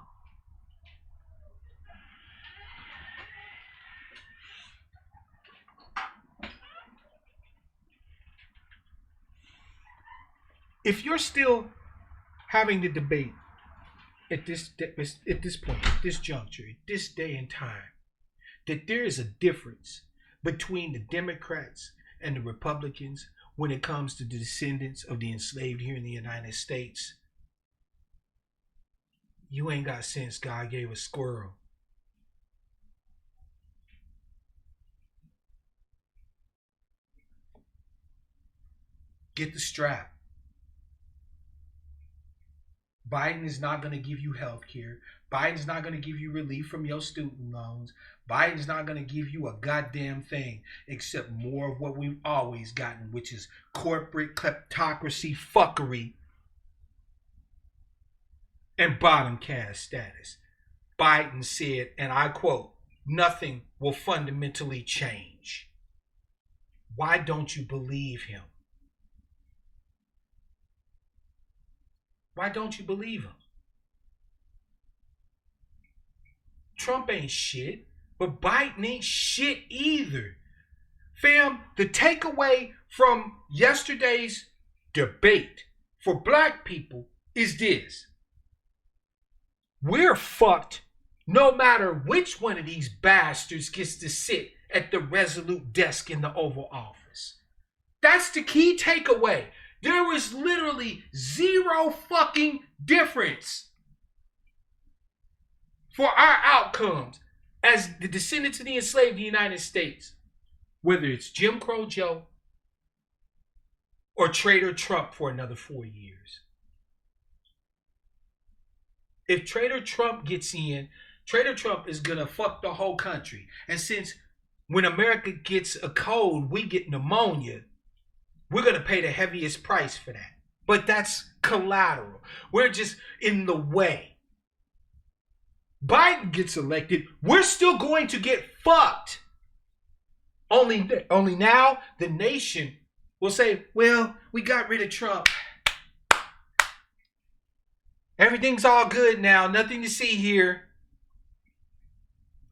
If you're still having the debate at this point, at this juncture, at this day and time, that there is a difference between the Democrats and the Republicans when it comes to the descendants of the enslaved here in the United States, you ain't got sense. God gave a squirrel. Get the strap. Biden is not going to give you health care. Biden's not going to give you relief from your student loans. Biden's not going to give you a goddamn thing except more of what we've always gotten, which is corporate kleptocracy fuckery and bottom caste status. Biden said, and I quote, "Nothing will fundamentally change." Why don't you believe him? Why don't you believe him? Trump ain't shit, but Biden ain't shit either. Fam, the takeaway from yesterday's debate for black people is this. We're fucked no matter which one of these bastards gets to sit at the resolute desk in the Oval Office. That's the key takeaway. There was literally zero fucking difference for our outcomes as the descendants of the enslaved in the United States, whether it's Jim Crow Joe or Trader Trump for another 4 years. If Trader Trump gets in, Trader Trump is going to fuck the whole country. And since when America gets a cold, we get pneumonia, we're going to pay the heaviest price for that. But that's collateral. We're just in the way. Biden gets elected, we're still going to get fucked. Only now the nation will say, well, we got rid of Trump. Everything's all good now. Nothing to see here.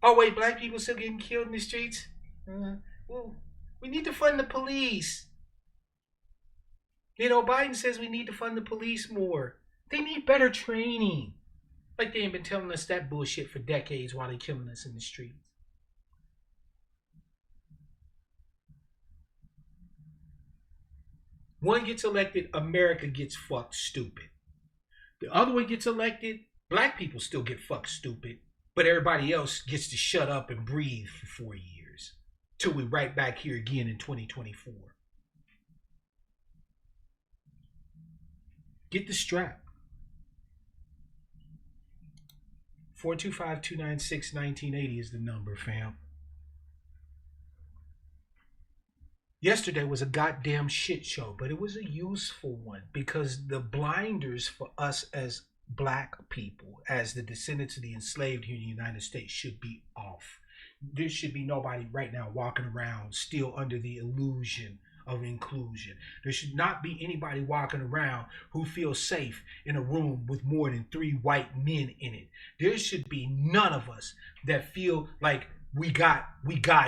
Oh, wait, black people still getting killed in the streets? Well, we need to fund the police. You know, Biden says we need to fund the police more. They need better training. Like they ain't been telling us that bullshit for decades while they're killing us in the streets. One gets elected, America gets fucked stupid. The other one gets elected, black people still get fucked stupid. But everybody else gets to shut up and breathe for 4 years. Till we right back here again in 2024. Get the strap. 425-296-1980 is the number, fam. Yesterday was a goddamn shit show, but it was a useful one because the blinders for us as black people, as the descendants of the enslaved here in the United States, should be off. There should be nobody right now walking around still under the illusion of inclusion. There should not be anybody walking around who feels safe in a room with more than 3 white men in it. There should be none of us that feel like we got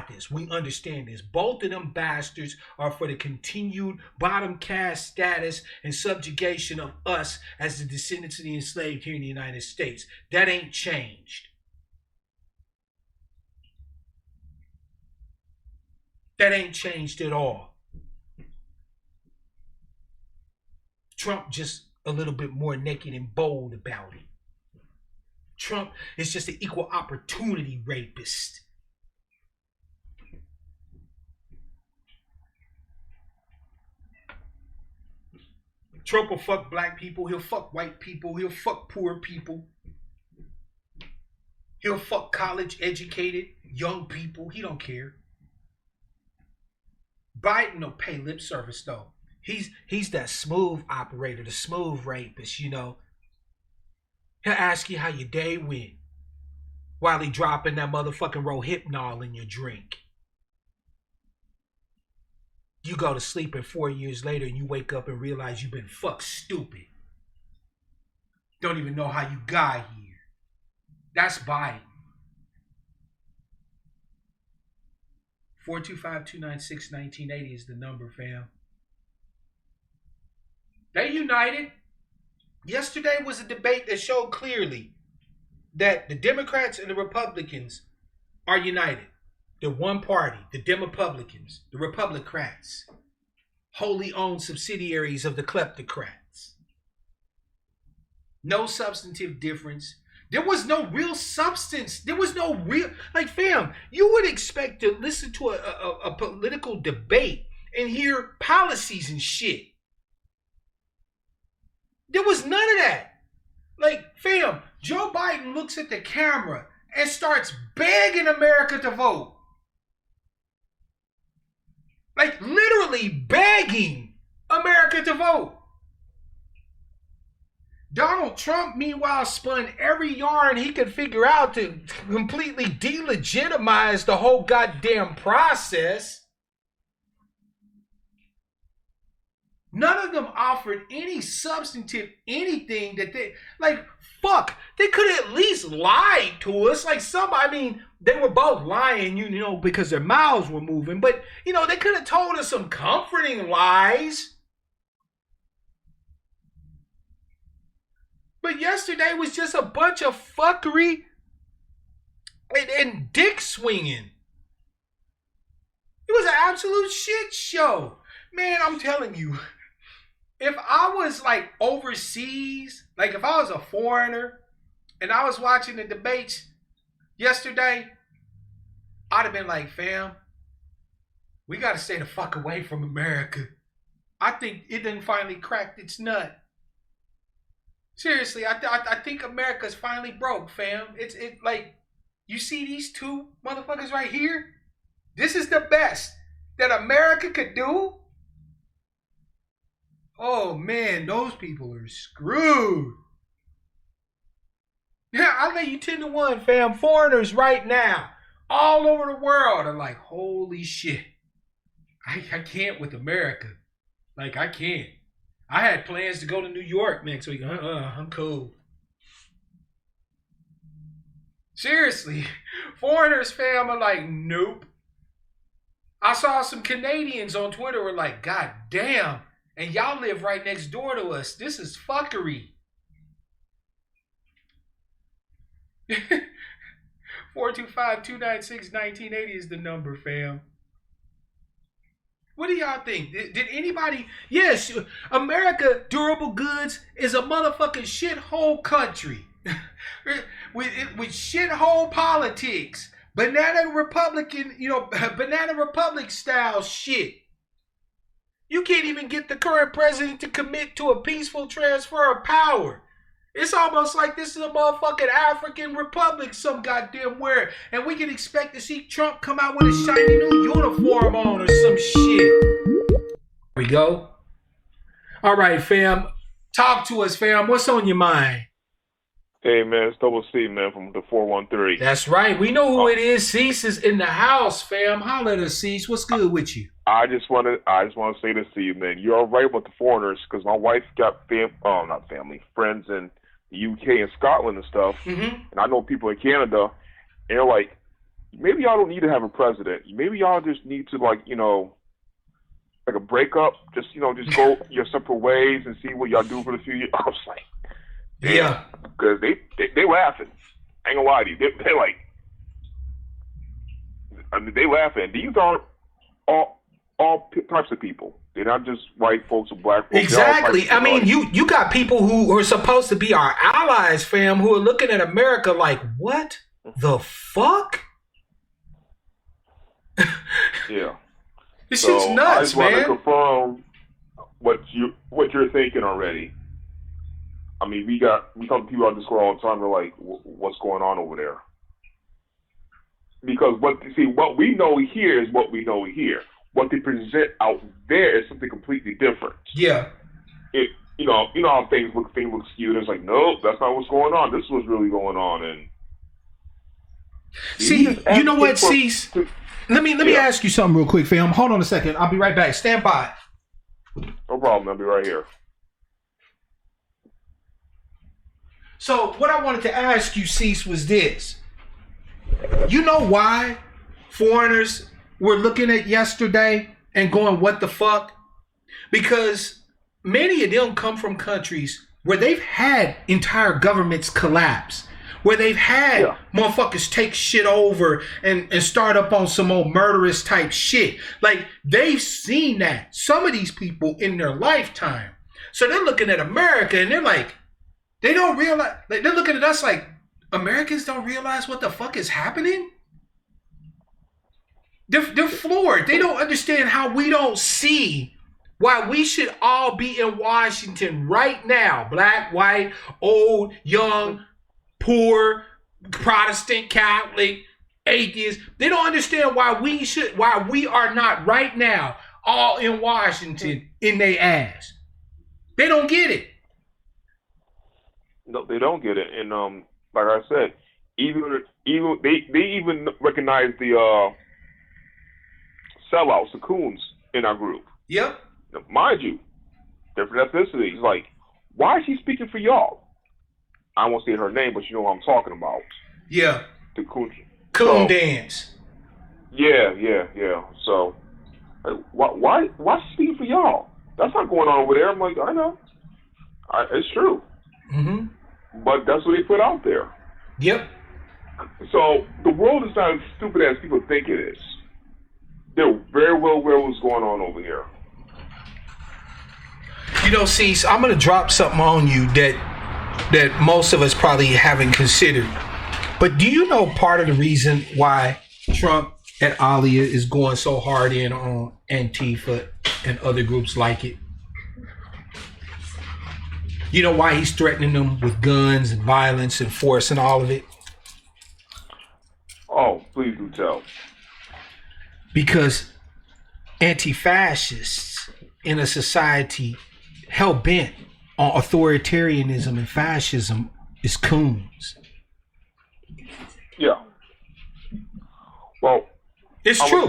this. We understand this. Both of them bastards are for the continued bottom caste status and subjugation of us as the descendants of the enslaved here in the United States. That ain't changed. That ain't changed at all. Trump just a little bit more naked and bold about it. Trump is just an equal opportunity rapist. Trump will fuck black people. He'll fuck white people. He'll fuck poor people. He'll fuck college educated young people. He don't care. Biden will pay lip service though. He's that smooth operator, the smooth rapist, you know. He'll ask you how your day went while he dropping that motherfucking Rohypnol in your drink. You go to sleep and 4 years later and you wake up and realize you've been fucked stupid. Don't even know how you got here. That's Biden. 425-296-1980 is the number, fam. They united. Yesterday was a debate that showed clearly that the Democrats and the Republicans are united. They're one party, the Demopublicans, the Republicrats, wholly owned subsidiaries of the kleptocrats. No substantive difference. There was no real substance. There was no real, like, fam, you would expect to listen to a political debate and hear policies and shit. There was none of that. Like, fam, Joe Biden looks at the camera and starts begging America to vote. Like, literally begging America to vote. Donald Trump, meanwhile, spun every yarn he could figure out to completely delegitimize the whole goddamn process. None of them offered any substantive anything that they, like, fuck, they could at least lie to us. Like, I mean, they were both lying, you know, because their mouths were moving. But, you know, they could have told us some comforting lies. But yesterday was just a bunch of fuckery and dick swinging. It was an absolute shit show. Man, I'm telling you, if I was like overseas, like if I was a foreigner and I was watching the debates yesterday, I'd have been like, fam, we got to stay the fuck away from America. I think it done finally cracked its nut. Seriously, I think America's finally broke, fam. It's like, you see these two motherfuckers right here? This is the best that America could do. Oh man, those people are screwed. Yeah, I'll lay you 10-1, fam. Foreigners right now, all over the world, are like, holy shit. I can't with America. Like, I can't. I had plans to go to New York next week. I'm cool. Seriously, foreigners, fam, are like, nope. I saw some Canadians on Twitter were like, God damn, and y'all live right next door to us. This is fuckery. 425-296-1980 is the number, fam. What do y'all think? Did anybody? Yes, America, durable goods, is a motherfucking shithole country with shithole politics, banana Republican, banana Republic style shit. You can't even get the current president to commit to a peaceful transfer of power. It's almost like this is a motherfucking African republic some goddamn where, and we can expect to see Trump come out with a shiny new uniform on or some shit. There we go. All right, fam. Talk to us, fam. What's on your mind? Hey, man, it's Double C, man, from the 413. That's right. We know who it is. Cease is in the house, fam. Holla at us, Cease. What's good with you? I just want to say this to you, man. You're all right about the foreigners, because my wife got friends in the UK and Scotland and stuff, and I know people in Canada, and they're like, maybe y'all don't need to have a president. Maybe y'all just need to, like a breakup, just go your separate ways and see what y'all do for the few years. I was like, yeah, because they laughing. I ain't gonna lie to you. They're like, I mean, they laughing. These aren't all types of people. They're not just white folks or black folks. Exactly. I mean, you got people who are supposed to be our allies, fam, who are looking at America like, what the fuck? Yeah. This shit's nuts, man. what you're thinking already. I mean, we talk to people on Discord all the time. We're like, what's going on over there? Because what we know here is what we know here. What they present out there is something completely different. Yeah. You know how things look skewed. It's like, nope, that's not what's going on. This is what's really going on. And see, you know what, Cease? Let me ask you something real quick, fam. Hold on a second. I'll be right back. Stand by. No problem. I'll be right here. So what I wanted to ask you, Cease, was this. You know why foreigners were looking at yesterday and going, what the fuck? Because many of them come from countries where they've had entire governments collapse, where they've had motherfuckers take shit over and start up on some old murderous type shit. Like, they've seen that, some of these people, in their lifetime. So they're looking at America and they're like, they don't realize, like, they're looking at us like, Americans don't realize what the fuck is happening? They're floored. They don't understand how we don't see why we should all be in Washington right now. Black, white, old, young, poor, Protestant, Catholic, atheist. They don't understand why we are not right now all in Washington in their ass. They don't get it. No, they don't get it. And like I said, even they even recognize the sellouts, the coons in our group. Yep. Now, mind you, different ethnicities. Like, why is she speaking for y'all? I won't say her name, but you know what I'm talking about. Yeah. The coon dance. Yeah. So, like, why is she speaking for y'all? That's not going on over there. I'm like, I know. It's true. Mm-hmm. But that's what they put out there. Yep. So the world is not as stupid as people think it is. They're very well aware of what's going on over here. You know, Cease, I'm going to drop something on you that most of us probably haven't considered. But do you know part of the reason why Trump and Alia is going so hard in on Antifa and other groups like it? You know why he's threatening them with guns and violence and force and all of it? Oh, please do tell. Because anti-fascists in a society hell-bent on authoritarianism and fascism is coons. Yeah. Well, it's true.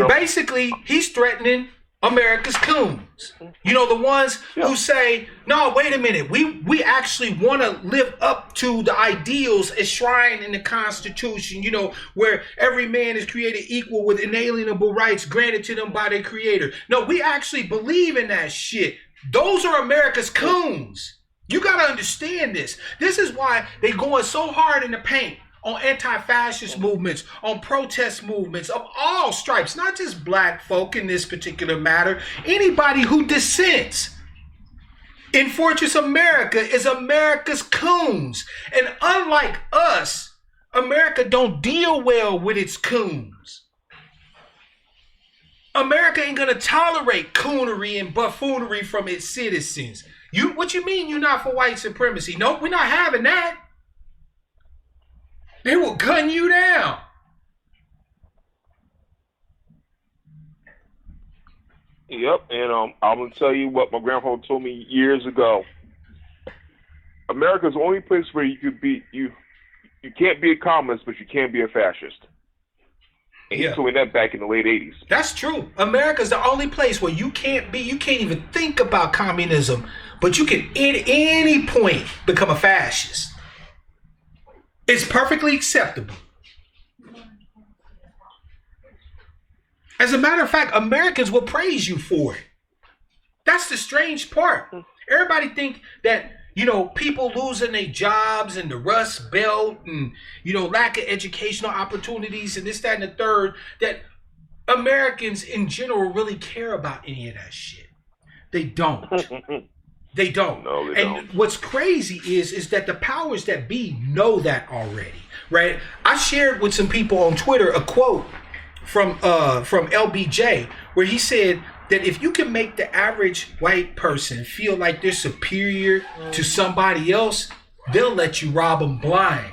Basically, he's threatening America's coons. You know, the ones who say, no, wait a minute, we actually want to live up to the ideals enshrined in the Constitution, you know, where every man is created equal with inalienable rights granted to them by their creator. No, we actually believe in that shit. Those are America's coons. You got to understand this. This is why they going so hard in the paint on anti-fascist movements, on protest movements of all stripes, not just black folk in this particular matter. Anybody who dissents in Fortress America is America's coons. And unlike us, America don't deal well with its coons. America ain't gonna tolerate coonery and buffoonery from its citizens. What you mean you're not for white supremacy? Nope, we're not having that. They will gun you down. Yep, and I'm gonna tell you what my grandfather told me years ago. America's the only place where you could be you can't be a communist, but you can be a fascist. And he told me that back in the late 80s. That's true. America's the only place where you can't even think about communism, but you can at any point become a fascist. It's perfectly acceptable. As a matter of fact, Americans will praise you for it. That's the strange part. Everybody think that, you know, people losing their jobs and the Rust Belt and, you know, lack of educational opportunities and this, that, and the third, that Americans in general really care about any of that shit. They don't. They don't. No, they don't. And what's crazy is that the powers that be know that already, right? I shared with some people on Twitter a quote from LBJ where he said, that if you can make the average white person feel like they're superior to somebody else, they'll let you rob them blind.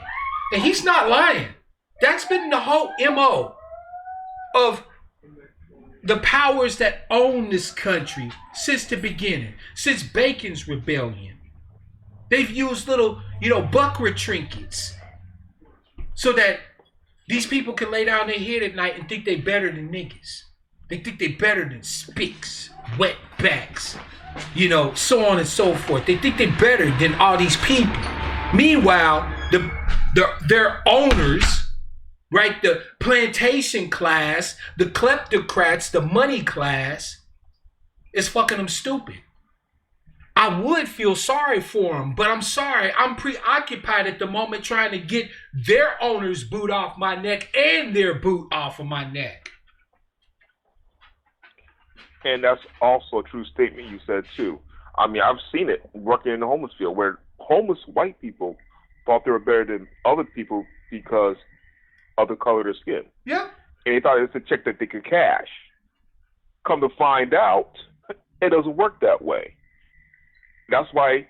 And he's not lying. That's been the whole MO of the powers that own this country since the beginning, since Bacon's rebellion. They've used little, buckra trinkets so that these people can lay down their head at night and think they better than niggas. They think they better than spicks, wetbacks, so on and so forth. They think they're better than all these people. Meanwhile, their owners, right, the plantation class, the kleptocrats, the money class, is fucking them stupid. I would feel sorry for them, but I'm sorry. I'm preoccupied at the moment trying to get their owner's boot off my neck and their boot off of my neck. And that's also a true statement you said, too. I mean, I've seen it working in the homeless field where homeless white people thought they were better than other people because of the color of their skin. Yeah. And they thought it was a check that they could cash. Come to find out, it doesn't work that way. That's why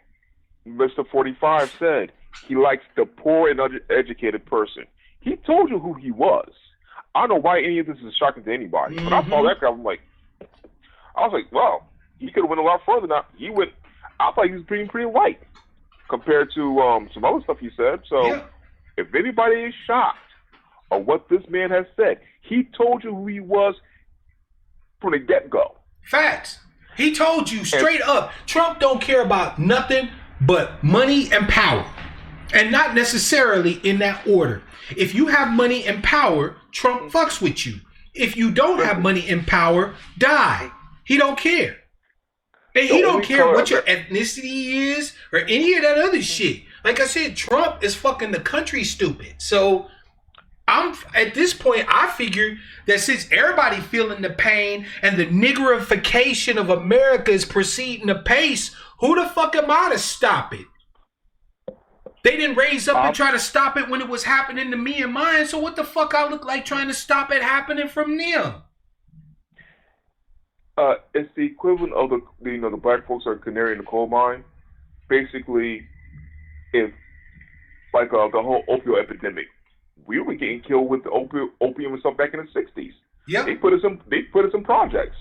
Mr. 45 said he likes the poor and uneducated person. He told you who he was. I don't know why any of this is shocking to anybody. When I saw that guy, I was like, well, he could have went a lot further. Now I thought he was pretty white compared to some other stuff he said. So if anybody is shocked of what this man has said, he told you who he was from the get-go. Facts. He told you straight up, Trump don't care about nothing but money and power. And not necessarily in that order. If you have money and power, Trump fucks with you. If you don't have money and power, die. He don't care. And he don't care what your ethnicity is or any of that other shit. Like I said, Trump is fucking the country stupid. So at this point, I figure that since everybody feeling the pain and the niggerification of America is proceeding apace, who the fuck am I to stop it? They didn't raise up and try to stop it when it was happening to me and mine. So what the fuck I look like trying to stop it happening from them? It's the equivalent of the black folks are canary in the coal mine. Basically, if like the whole opioid epidemic, we were getting killed with the opium and stuff back in the 60s. Yeah, they put us in projects.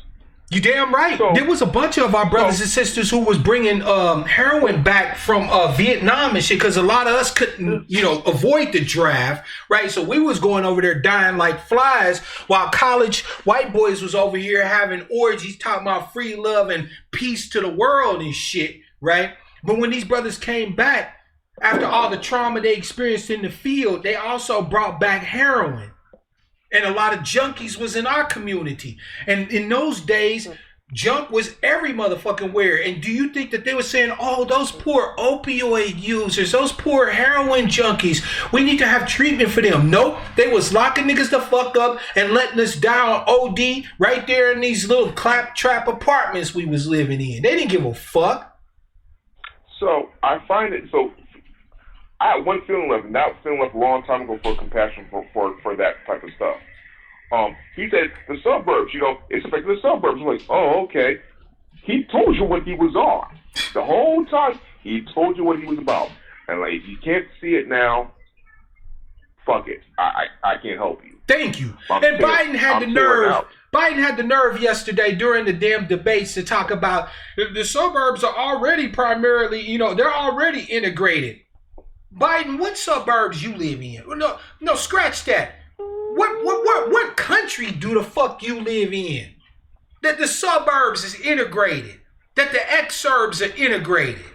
You damn right. So, there was a bunch of our brothers and sisters who was bringing heroin back from Vietnam and shit because a lot of us couldn't, avoid the draft, right? So we was going over there dying like flies while college white boys was over here having orgies, talking about free love and peace to the world and shit, right? But when these brothers came back, after all the trauma they experienced in the field, they also brought back heroin. And a lot of junkies was in our community. And in those days, junk was every motherfucking where. And do you think that they were saying, oh, those poor opioid users, those poor heroin junkies, we need to have treatment for them? Nope. They was locking niggas the fuck up and letting us die on OD right there in these little claptrap apartments we was living in. They didn't give a fuck. So I find it so... I had one feeling left, and that feeling left a long time ago for compassion for that type of stuff. He said, the suburbs, it's affecting the suburbs. I'm like, oh, okay. He told you what he was on. The whole time, he told you what he was about. And, if you can't see it now, fuck it. I can't help you. Thank you. And Biden had the nerve. Biden had the nerve yesterday during the damn debates to talk about the suburbs are already primarily, they're already integrated. Biden, what suburbs you live in? No, scratch that. What country do the fuck you live in? That the suburbs is integrated. That the exurbs are integrated.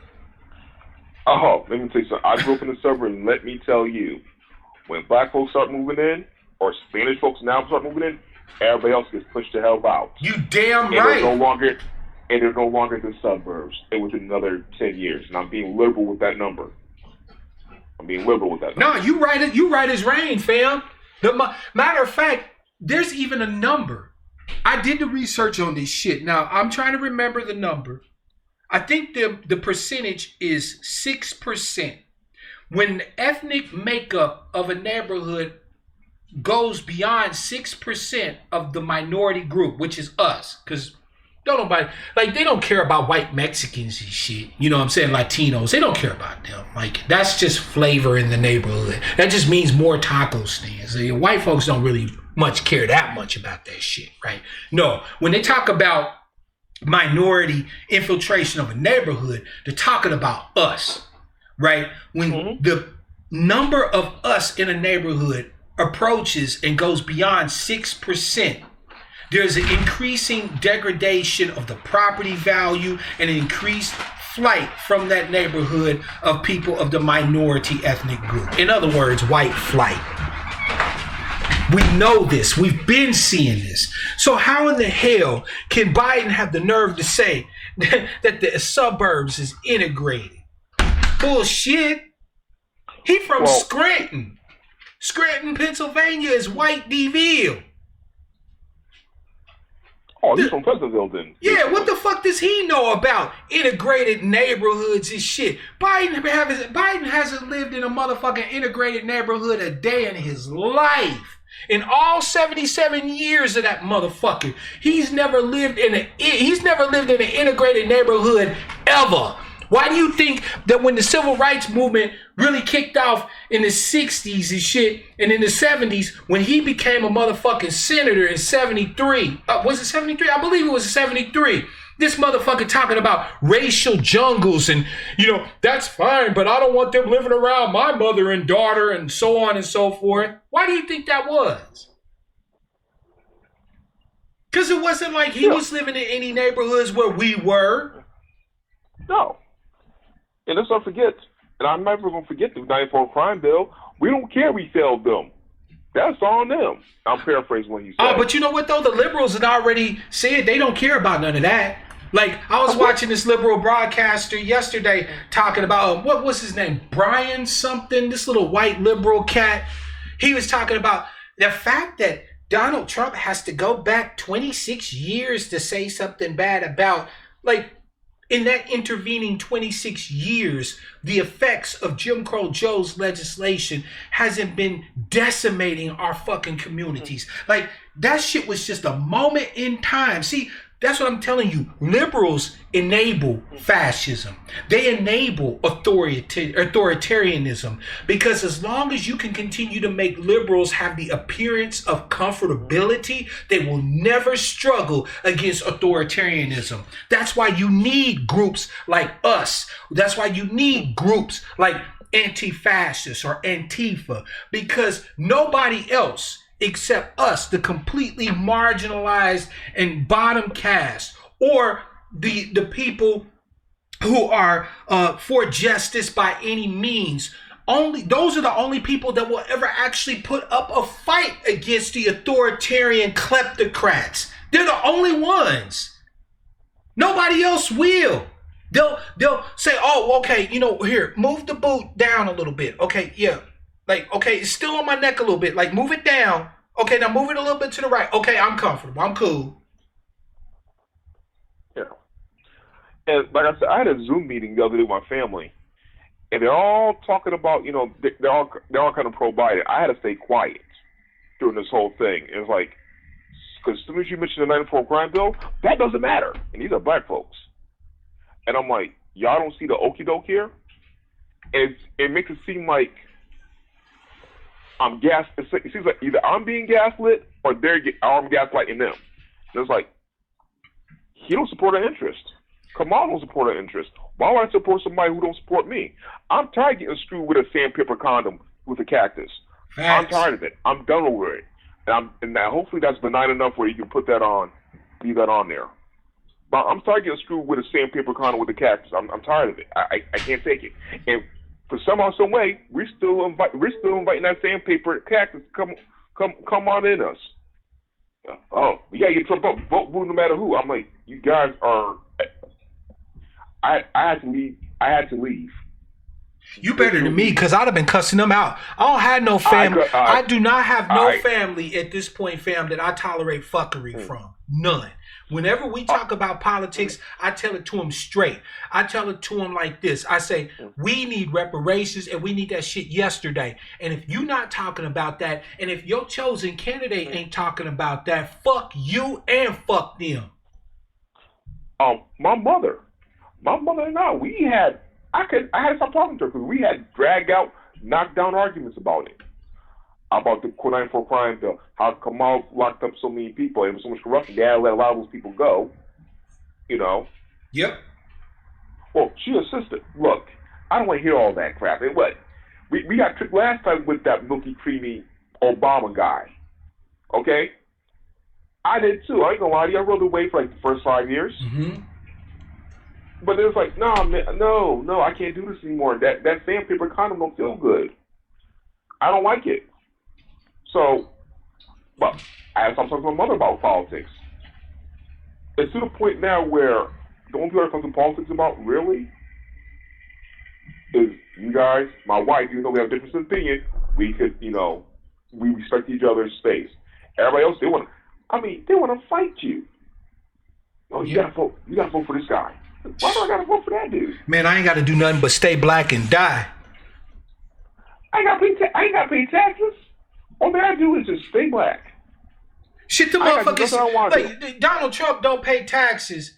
Let me tell you something. I grew up in the suburbs, and let me tell you, when black folks start moving in, or Spanish folks now start moving in, everybody else gets pushed the hell out. You damn right. And they're no longer the suburbs. It was another 10 years, and I'm being liberal with that number. No, you right as rain, fam. Matter of fact, there's even a number. I did the research on this shit. Now, I'm trying to remember the number. I think the percentage is 6%. When the ethnic makeup of a neighborhood goes beyond 6% of the minority group, which is us, because Don't nobody, like, they don't care about white Mexicans and shit. You know what I'm saying? Latinos. They don't care about them. Like, that's just flavor in the neighborhood. That just means more taco stands. The white folks don't really much care that much about that shit, right? No. When they talk about minority infiltration of a neighborhood, they're talking about us, right? When the number of us in a neighborhood approaches and goes beyond 6%, there's an increasing degradation of the property value and an increased flight from that neighborhood of people of the minority ethnic group. In other words, white flight. We know this. We've been seeing this. So how in the hell can Biden have the nerve to say that the suburbs is integrated? Bullshit. He from Scranton. Scranton, Pennsylvania is white DeVille. Oh, he's from Pleasantville then. Yeah, what the fuck does he know about integrated neighborhoods and shit? Biden hasn't lived in a motherfucking integrated neighborhood a day in his life. In all 77 years of that motherfucker, he's never lived in an integrated neighborhood ever. Why do you think that when the civil rights movement really kicked off in the 60s and shit, and in the 70s, when he became a motherfucking senator in 73, was it 73? I believe it was 73. This motherfucker talking about racial jungles and, you know, that's fine, but I don't want them living around my mother and daughter and so on and so forth. Why do you think that was? Because it wasn't like he was living in any neighborhoods where we were. No. And let's not forget, and I'm never going to forget the 94 crime bill. We don't care we failed them. That's on them. I'm paraphrasing what he said. Oh, but you know what, though? The liberals had already said they don't care about none of that. Like, I was watching this liberal broadcaster yesterday talking about, what was his name? Brian something, this little white liberal cat. He was talking about the fact that Donald Trump has to go back 26 years to say something bad about, like, in that intervening 26 years, the effects of Jim Crow Joe's legislation hasn't been decimating our fucking communities. Like, that shit was just a moment in time. See, that's what I'm telling you. Liberals enable fascism. They enable authoritarianism, because as long as you can continue to make liberals have the appearance of comfortability, they will never struggle against authoritarianism. That's why you need groups like us. That's why you need groups like anti-fascists or Antifa, because nobody else except us, the completely marginalized and bottom caste, or the people who are for justice by any means, those are the only people that will ever actually put up a fight against the authoritarian kleptocrats. They're the only ones. Nobody else will. They'll say, oh, okay, you know, here, move the boot down a little bit. Okay, yeah. Like, okay, it's still on my neck a little bit. Like, move it down. Okay, now move it a little bit to the right. Okay, I'm comfortable. I'm cool. Yeah. And like I said, I had a Zoom meeting the other day with my family, and they're all talking about, you know, they're all kind of pro-Biden. I had to stay quiet during this whole thing. It's like, because as soon as you mention the 94 crime bill, that doesn't matter. And these are black folks. And I'm like, y'all don't see the okie doke here? And it makes it seem like it seems like either I'm being gaslit or I'm gaslighting them. And it's like, he don't support our interest. Kamal don't support our interest. Why would I support somebody who don't support me? I'm tired of getting screwed with a sandpaper condom with a cactus. Facts. I'm tired of it. I'm done over it. And hopefully that's benign enough where you can put that on, leave that on there. But I'm tired of getting screwed with a sandpaper condom with a cactus. I'm tired of it. I can't take it. And for somehow, some way, we're still inviting that sandpaper cactus to come on in us. Oh, we gotta get Trump up. Vote no matter who. I'm like, you guys are. I had to leave. You better than me, because I'd have been cussing them out. I don't have no family. I do not have no family at this point, fam, that I tolerate fuckery from. None. Whenever we talk about politics, I tell it to them straight. I tell it to them like this. I say, we need reparations and we need that shit yesterday. And if you're not talking about that, and if your chosen candidate ain't talking about that, fuck you and fuck them. My mother and I, I had to stop talking to her because we had dragged out, knocked down arguments about it. About the quote for crime, how Kamal locked up so many people, and so much corruption. They had to let a lot of those people go. You know. Yep. Well, she assisted. Look, I don't want to hear all that crap. And what? We got tricked last time with that milky, creamy Obama guy. Okay? I did too. I ain't gonna lie to you. I rode away for like the first 5 years. Mm-hmm. But it was like, no, I can't do this anymore. That sandpaper condom don't feel good. I don't like it. So, but I have sometimes with my mother about politics. It's to the point now where the only people that come to politics about really is you guys, my wife. Even though we have different opinion, we could, we respect each other's space. Everybody else, they want to fight you. Oh, you gotta vote. You gotta vote for this guy. Why do I gotta vote for that dude? Man, I ain't gotta do nothing but stay black and die. I ain't gotta pay taxes. All they gotta do is just stay black. Shit, the motherfuckers like Donald Trump don't pay taxes,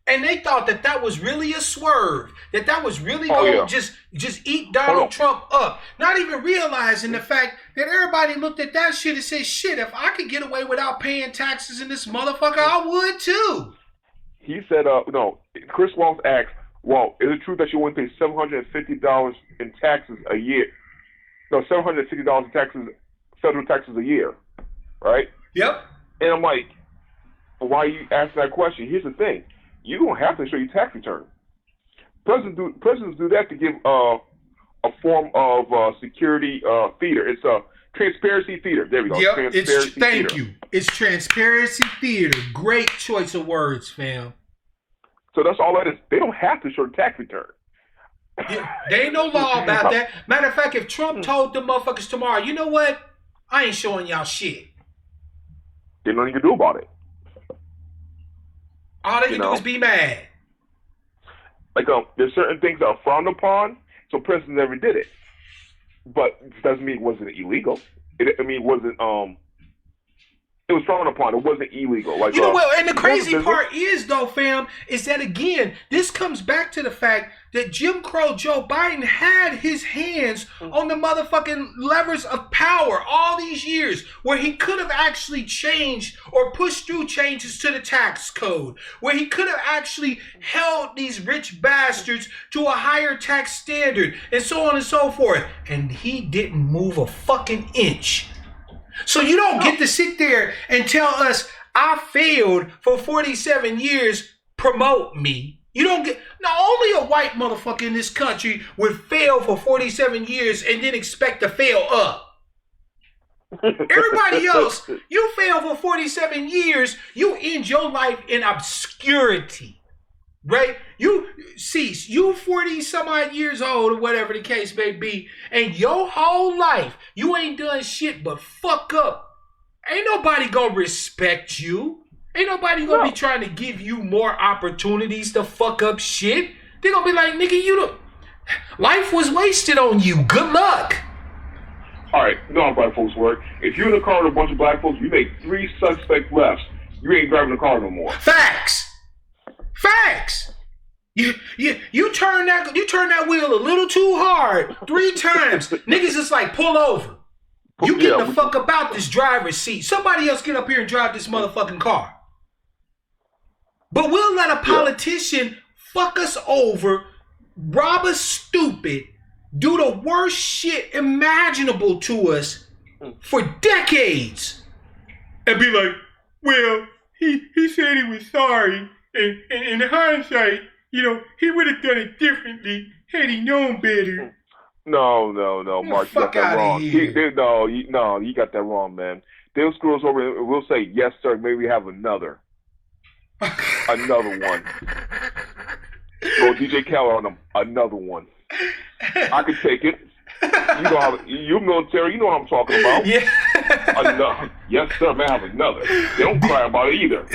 and they thought that was really a swerve. That was really gonna just eat Donald Trump up. Not even realizing the fact that everybody looked at that shit and said, "Shit, if I could get away without paying taxes in this motherfucker, I would too." He said, no. Chris Wallace asked, "Well, is it true that you only pay $750 in taxes a year? No, $750 in taxes, federal taxes a year, right?" Yep. And I'm like, "Why are you asking that question?" Here's the thing: you don't have to show your tax return. Presidents do that to give a form of security theater. It's a transparency theater. There we go. Yep. Thank you. It's transparency theater. Great choice of words, fam. So that's all that is. They don't have to show the tax return. Yeah, there ain't no law about that. Matter of fact, if Trump told them motherfuckers tomorrow, you know what? I ain't showing y'all shit. There's nothing you can do about it. All they can do is be mad. Like, there's certain things that are frowned upon, so presidents never did it. But it doesn't mean it wasn't illegal. It was frowned upon. It wasn't illegal. Like, and the crazy part is, though, fam, is that, again, this comes back to the fact that Jim Crow Joe Biden had his hands on the motherfucking levers of power all these years, where he could have actually changed or pushed through changes to the tax code, where he could have actually held these rich bastards to a higher tax standard, and so on and so forth. And he didn't move a fucking inch. So you don't get to sit there and tell us I failed for 47 years, promote me. You don't get, now only a white motherfucker in this country would fail for 47 years and then expect to fail up. Everybody else, you fail for 47 years, you end your life in obscurity. Right? You 40 some odd years old or whatever the case may be, and your whole life you ain't done shit but fuck up. Ain't nobody gonna respect you. Ain't nobody gonna be trying to give you more opportunities to fuck up shit. They gonna be like, nigga, life was wasted on you. Good luck. Alright, you know how black folks work. If you're in a car with a bunch of black folks, you make 3 suspect lefts. You ain't driving the car no more. Facts. You turn that wheel a little too hard 3 times. Niggas just like pull over. You get the fuck about this driver's seat. Somebody else get up here and drive this motherfucking car. But we'll let a politician fuck us over, rob us stupid, do the worst shit imaginable to us for decades, and be like, well, he said he was sorry. And in hindsight, he would have done it differently had he known better. No, Mark, you got that wrong. You got that wrong, man. They'll screw us over and we'll say, yes, sir, maybe we have another. Another one. Go DJ Khaled on them. Another one. I can take it. You're military, you know what I'm talking about. Yeah. Another. Yes, sir, man, have another. They don't cry about it either.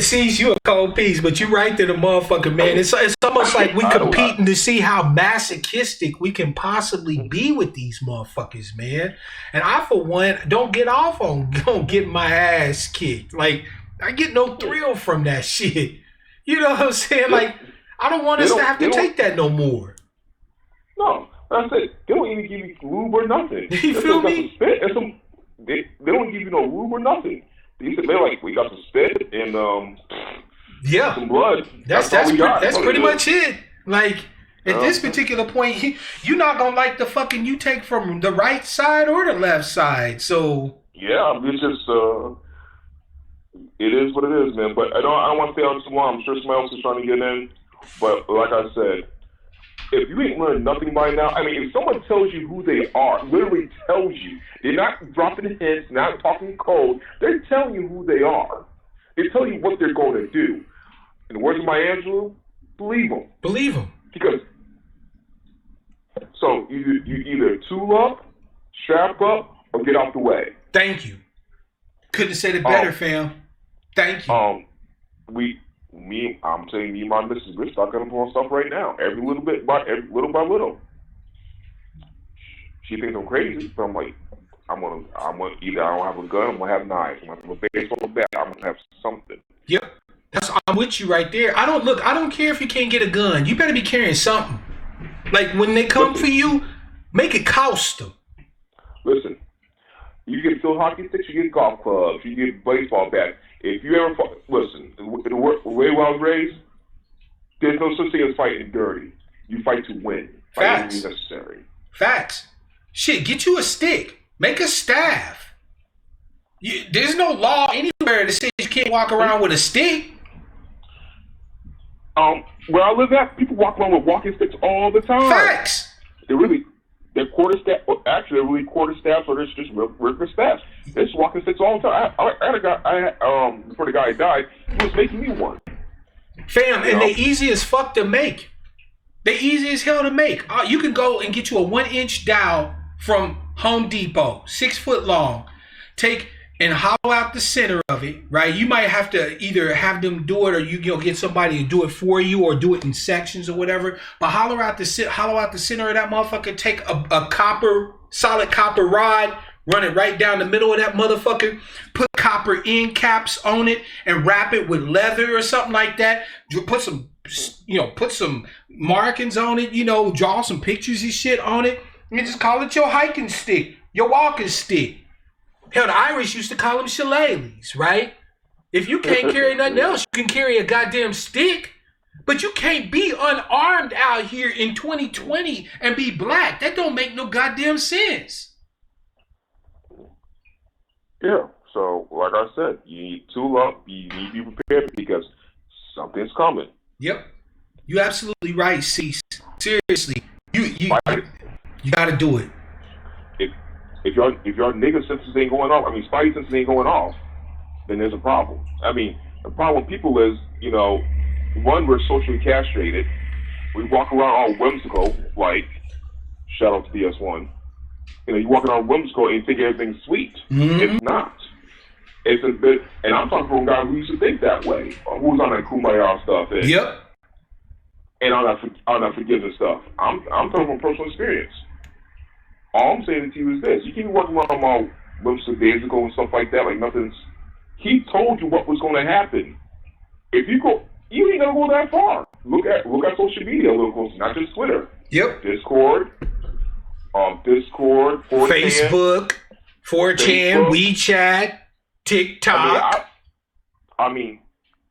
See, you a cold piece, but you right there, the motherfucker, man. It's almost like we competing to see how masochistic we can possibly be with these motherfuckers, man. And I, for one, don't get off on getting my ass kicked. Like, I get no thrill from that shit. You know what I'm saying? Like, I don't want us to have to take that no more. No, that's it. They don't even give you lube or nothing. You feel me? They don't give you no lube or nothing. They're like, we got some spit and some blood. That's pretty much it. Like, at this particular point, you're not gonna like the fucking you take from the right side or the left side. So yeah, it's just it is what it is, man. But I don't want to stay on too long. I'm sure somebody else is trying to get in. But like I said, if you ain't learned nothing by now, I mean, if someone tells you who they are, literally tells you, they're not dropping hints, not talking code, they're telling you who they are. They tell you what they're going to do. In the words of Maya Angelou, believe them. Believe them. Because, so you either tool up, strap up, or get out the way. Thank you. Couldn't have said it better, fam. Thank you. I'm saying me and my missus, we're stuck on stuff right now. Little by little. She thinks I'm crazy, but I'm like, I'm gonna either I don't have a gun, I'm gonna have knives, I'm gonna have a baseball bat, I'm gonna have something. Yep. I'm with you right there. I don't care if you can't get a gun. You better be carrying something. Like when they come for you, make it cost them. Listen, you get field hockey sticks, you get golf clubs, you get baseball bats. If you ever listen, the way I was raised, there's no such thing as fighting dirty. You fight to win. Fighting is necessary. Facts. Shit, get you a stick. Make a staff. There's no law anywhere that says you can't walk around with a stick. Where I live at, people walk around with walking sticks all the time. Facts. They're quarter staff. Actually, they're really quarter staffs, or they're just regular staffs. They're just walking sticks all the time. I had a guy. Before the guy died, he was making me one. Fam, and they easy as fuck to make. They easy as hell to make. You can go and get you a 1-inch dowel from Home Depot, 6 foot long. Take and hollow out the center of it, right? You might have to either have them do it, or you get somebody to do it for you, or do it in sections or whatever. But hollow out the center of that motherfucker. Take a solid copper rod, run it right down the middle of that motherfucker. Put copper end caps on it and wrap it with leather or something like that. Put some markings on it. Draw some pictures and shit on it. And just call it your hiking stick, your walking stick. Hell, the Irish used to call them shillelaghs, right? If you can't carry nothing else, you can carry a goddamn stick. But you can't be unarmed out here in 2020 and be black. That don't make no goddamn sense. Yeah, so like I said, you need to tool up. You need to be prepared because something's coming. Yep. You absolutely right, Cease. Seriously. You got to do it. If your nigga senses ain't going off, spidey senses ain't going off, then there's a problem. The problem with people is, one, we're socially castrated. We walk around all whimsical, like, shout out to DS1. You walk around whimsical and you think everything's sweet. Mm-hmm. It's not. It's a bit, and I'm talking from a guy who used to think that way, or who's on that kumbaya stuff. Yep. And on that forgiveness stuff. I'm talking from personal experience. All I'm saying to you is this: you keep walking around all whimsical and stuff like that, like nothing's. He told you what was going to happen. If you go, you ain't gonna go that far. Look at social media a little closer, not just Twitter. Yep. Discord, 4chan, Facebook, 4chan, WeChat, TikTok. I might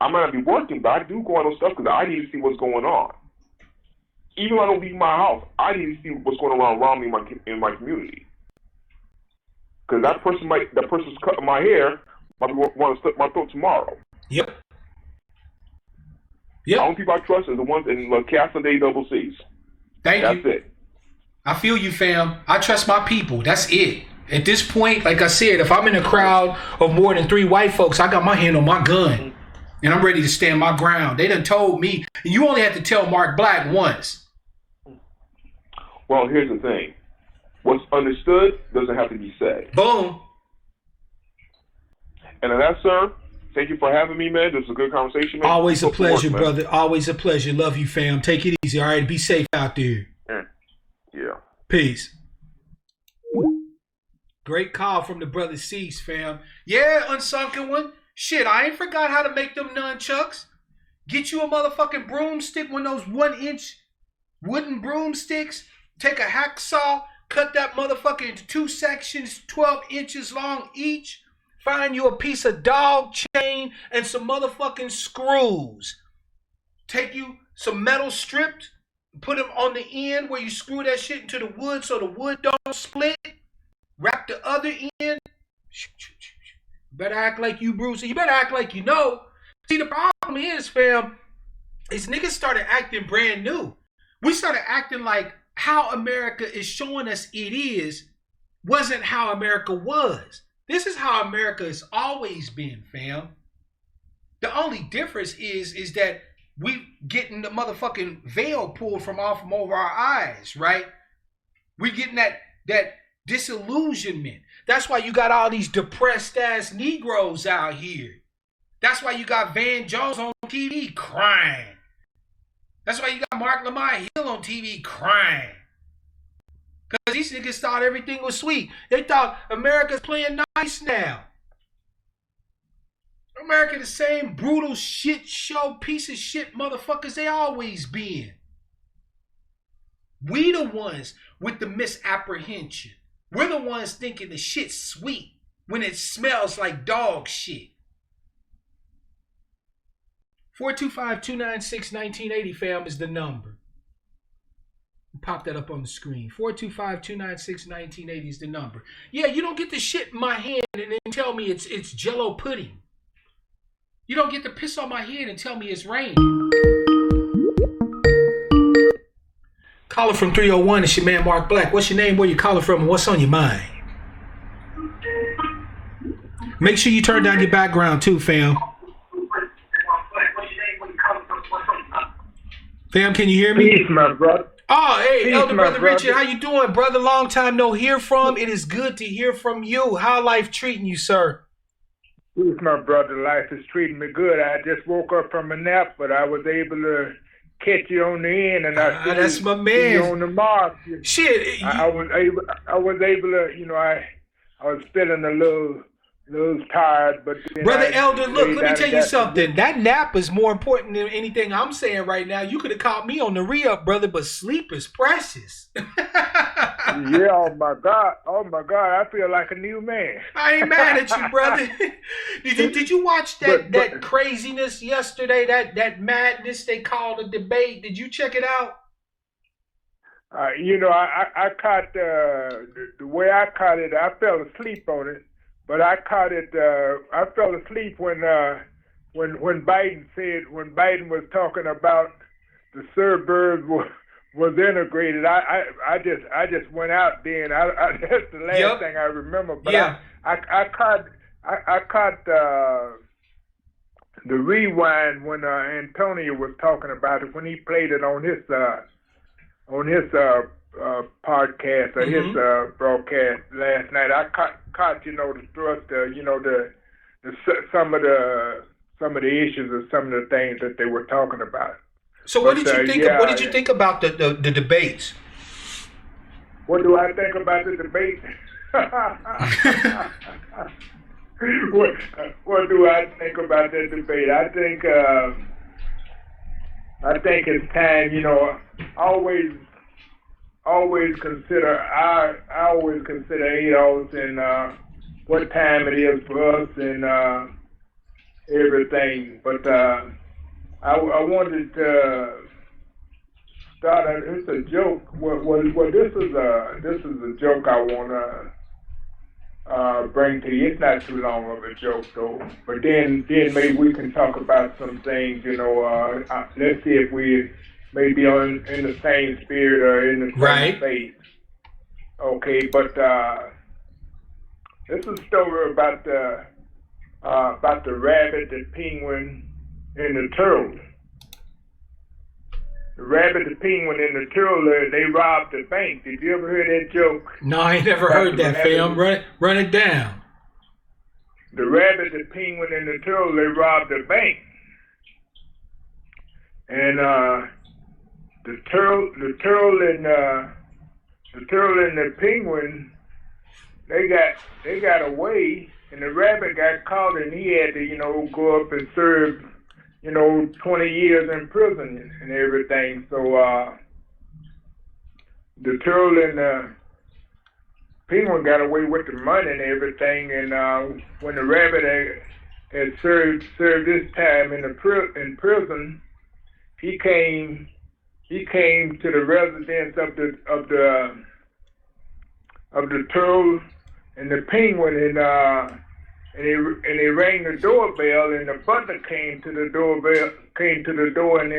not be working, but I do go on those stuff because I need to see what's going on. Even when I don't leave my house, I need to see what's going on around me in my community. Because that person's cutting my hair might want to slit my throat tomorrow. Yep. The only people I trust are the ones in La Casa de Double C's. That's it. I feel you, fam. I trust my people. That's it. At this point, like I said, if I'm in a crowd of more than 3 white folks, I got my hand on my gun. And I'm ready to stand my ground. They done told me. And you only have to tell Mark Black once. Well, here's the thing. What's understood doesn't have to be said. Boom. And that, sir, thank you for having me, man. This is a good conversation, man. Always a pleasure, man. brother. Always a pleasure. Love you, fam. Take it easy, all right? Be safe out there. Yeah. Peace. Great call from the brother Cease, fam. Yeah, unsunken one. Shit, I ain't forgot how to make them nunchucks. Get you a motherfucking broomstick, one of those 1-inch wooden broomsticks. Take a hacksaw, cut that motherfucker into 2 sections, 12 inches long each. Find you a piece of dog chain and some motherfucking screws. Take you some metal strips, put them on the end where you screw that shit into the wood so the wood don't split. Wrap the other end. Better act like you, Bruce. You better act like you know. See, the problem is, fam, is niggas started acting brand new. We started acting like how America is showing us it is wasn't how America was. This is how America has always been, fam. The only difference is that we getting the motherfucking veil pulled from over our eyes, right? We getting that disillusionment. That's why you got all these depressed ass Negroes out here. That's why you got Van Jones on TV crying. That's why you got Mark Lamar Hill on TV crying. Because these niggas thought everything was sweet. They thought America's playing nice now. America the same brutal shit show piece of shit motherfuckers they always been. We the ones with the misapprehension. We're the ones thinking the shit's sweet when it smells like dog shit. 425-296-1980, fam, is the number. Pop that up on the screen. 425-296-1980 is the number. Yeah, you don't get the shit in my hand and then tell me it's Jello pudding. You don't get to piss on my head and tell me it's raining. Caller from 301, it's your man Mark Black. What's your name, where you calling from, and what's on your mind? Make sure you turn down your background too, fam. Fam, can you hear me? Peace, my brother. Oh, hey, Peace, Elder Brother brother. Richard, how you doing, brother? Long time no hear from. It is good to hear from you. How life treating you, sir? Peace, my brother. Life is treating me good. I just woke up from a nap, but I was able to catch you on the end, and I see that's my see man. you on the mark. Shit. I was able to, I was feeling a little tired, but then Brother Elder, look, let me tell you that- something. That nap is more important than anything I'm saying right now. You could have caught me on the re-up, brother, but sleep is precious. Yeah, oh my God, I feel like a new man. I ain't mad at you, brother. Did you watch that craziness yesterday? That madness they called a debate. Did you check it out? I caught the way I caught it. I fell asleep on it, but I caught it. I fell asleep when Biden was talking about the suburbs was integrated. I just went out then. That's the last thing I remember. But yeah. I caught the rewind when Antonio was talking about it, when he played it on his podcast or his broadcast last night. I caught the thrust, some of the issues or some of the things that they were talking about. So what did you think? What did you think about the debates? What do I think about the debate? What do I think about that debate? I think it's time. Always consider. I always consider ADOS and what time it is for us and everything. But I wanted to start. It's a joke. Well, this is a joke I wanna bring to you. It's not too long of a joke though. But then maybe we can talk about some things. Let's see if we may be in the same spirit or in the same faith. Okay, but this is a story about the rabbit, the penguin, and the turtle. The rabbit, the penguin, and the turtle, they robbed the bank. Did you ever hear that joke? No, I ain't never heard that, fam. Run it down. the rabbit, the penguin, and the turtle, they robbed the bank. And the turtle and the penguin, they got away, and the rabbit got caught, and he had to, go up and serve, 20 years in prison and everything. So the turtle and the penguin got away with the money and everything, and when the rabbit had served his time in prison, he came to the residence of the turtle and the penguin, and he rang the doorbell, and the butler came to the door, and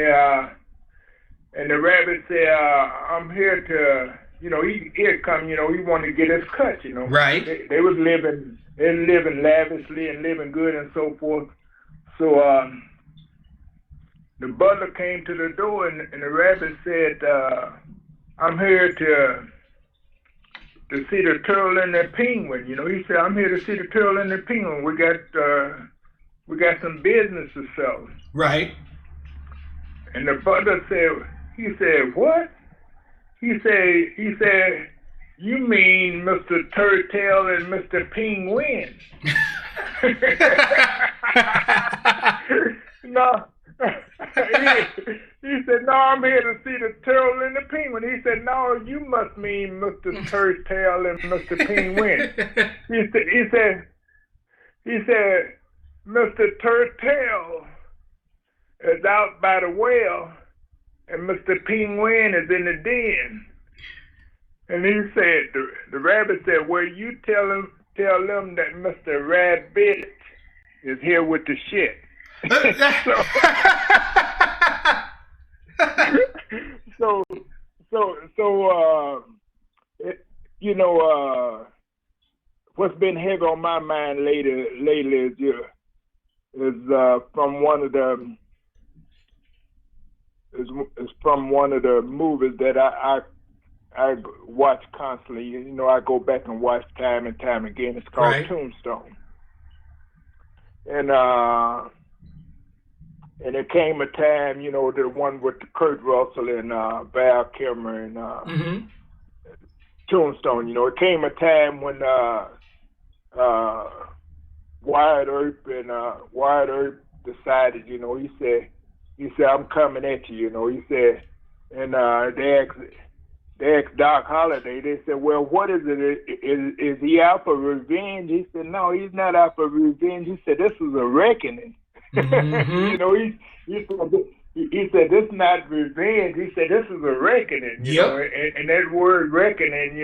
the rabbit said, "I'm here to." He had come, he wanted to get his cut, Right. They was living lavishly and living good and so forth. So the butler came to the door, and the rabbit said, "I'm here to see the turtle and the penguin." He said, "I'm here to see the turtle and the penguin. We got some business to sell." Right. And the butler said, "What?" He said, "You mean Mr. Turtle and Mr. Penguin?" No. He said, "No, I'm here to see the turtle and the penguin." He said, "No, you must mean Mr. Turtle and Mr. Penguin." He said, "Mr. Turtle is out by the well, and Mr. Penguin is in the den." And he said, the rabbit said, "Well, you tell them that Mr. Rabbit is here with the shit." What's been heavy on my mind lately is from one of the movies that I watch constantly. I go back and watch time and time again. It's called Right. Tombstone. And there came a time, the one with Kurt Russell and Val Kilmer and Tombstone. It came a time when Wyatt Earp decided, he said, "I'm coming at you," he said, and they asked Doc Holliday, they said, "Well, what is it? Is he out for revenge?" He said, "No, he's not out for revenge." He said, "This is a reckoning." Mm-hmm. He said, "This is not revenge." He said, "This is a reckoning." You know, and that word reckoning,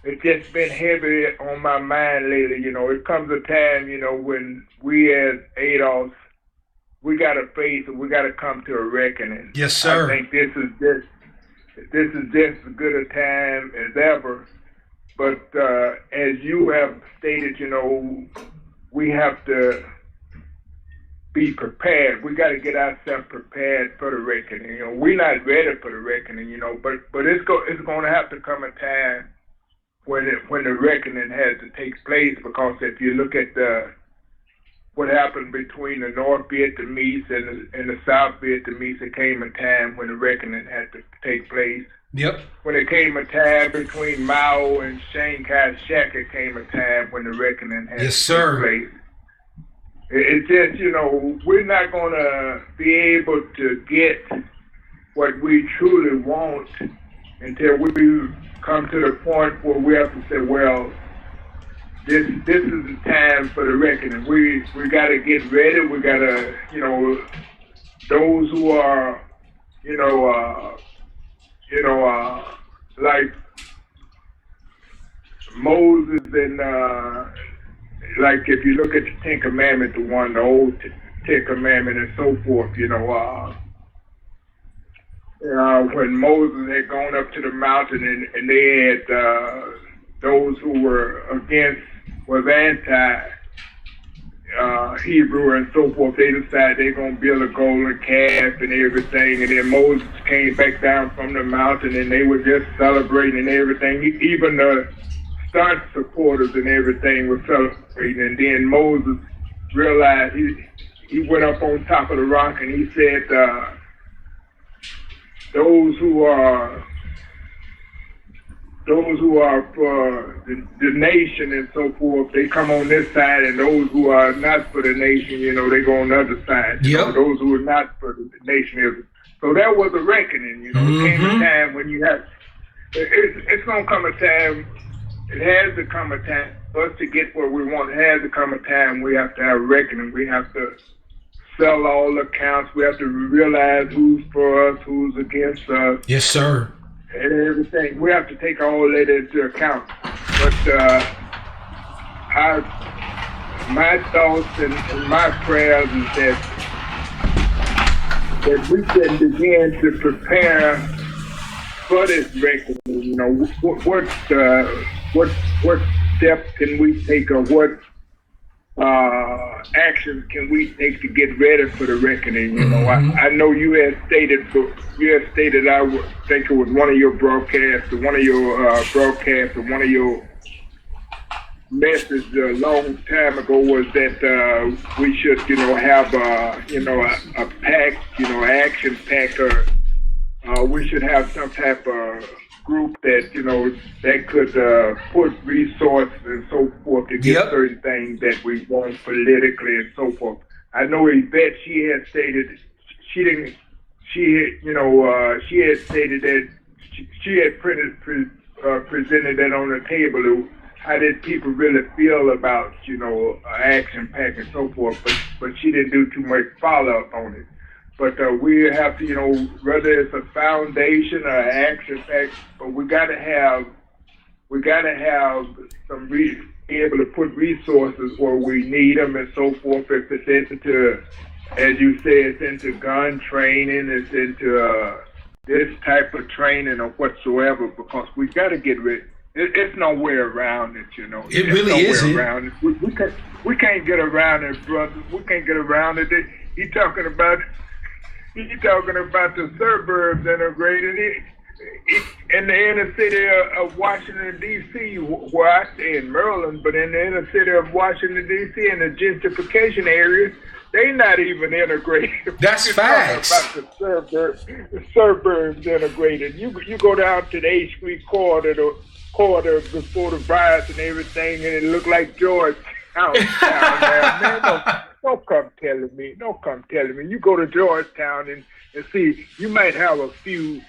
it's just been heavy on my mind lately. It comes a time, when we as adults, we got to face and we got to come to a reckoning. Yes, sir. I think this is just as good a time as ever. But as you have stated, we have to be prepared. We got to get ourselves prepared for the reckoning. We're not ready for the reckoning, but it's going to have to come a time when the reckoning has to take place, because if you look at what happened between the North Vietnamese and the South Vietnamese, it came a time when the reckoning had to take place. Yep. When it came a time between Mao and Chiang Kai-shek, it came a time when the reckoning had to take place. It's just, we're not going to be able to get what we truly want until we come to the point where we have to say, well, this is the time for the reckoning. We got to get ready. We got to, those who are, like Moses and like if you look at the Ten Commandments, the old Ten Commandment and so forth, when Moses had gone up to the mountain and they had those who were was anti Hebrew and so forth, they decided they're going to build a golden calf and everything, and then Moses came back down from the mountain and they were just celebrating and everything. Even the stunt supporters and everything were celebrating, and then Moses realized he went up on top of the rock and he said, those who are for the nation and so forth, they come on this side, and those who are not for the nation, they go on the other side. Those who are not for the nation. So that was a reckoning, There came a time when you have, it's going to come a time, it has to come a time for us to get where we want. It has to come a time we have to have a reckoning. We have to sell all accounts. We have to realize who's for us, who's against us. Yes, sir. And everything. We have to take all that into account. But my thoughts and my prayers is that we can begin to prepare for this reckoning. What steps can we take, or what actions can we take to get ready for the reckoning? I know you had stated, I would think it was one of your broadcasts, or one of your messages a long time ago was that we should, have a pack, action pack, or we should have some type of group that that could put resources and so forth to get certain things that we want politically and so forth. I know Yvette, she had stated that she had presented that on the table. How did people really feel about action pack and so forth? But she didn't do too much follow up on it. But we have to, whether it's a foundation or an action pack, but we gotta have some be able to put resources where we need them and so forth. If it's into, as you say, it's into gun training, it's into this type of training or whatsoever, because we gotta get rid. It's no way around it, It really isn't. We can't get around it, brother. We can't get around it. He's talking about the suburbs integrated in the inner city of Washington, D.C., where I stay in Maryland, but in the inner city of Washington, D.C., in the gentrification areas, they not even integrated. That's facts. About the suburbs integrated. You go down to the 8th Street corridor before the riots and everything, and it looked like Georgetown down there. Man, don't come telling me. You go to Georgetown and see, you might have a few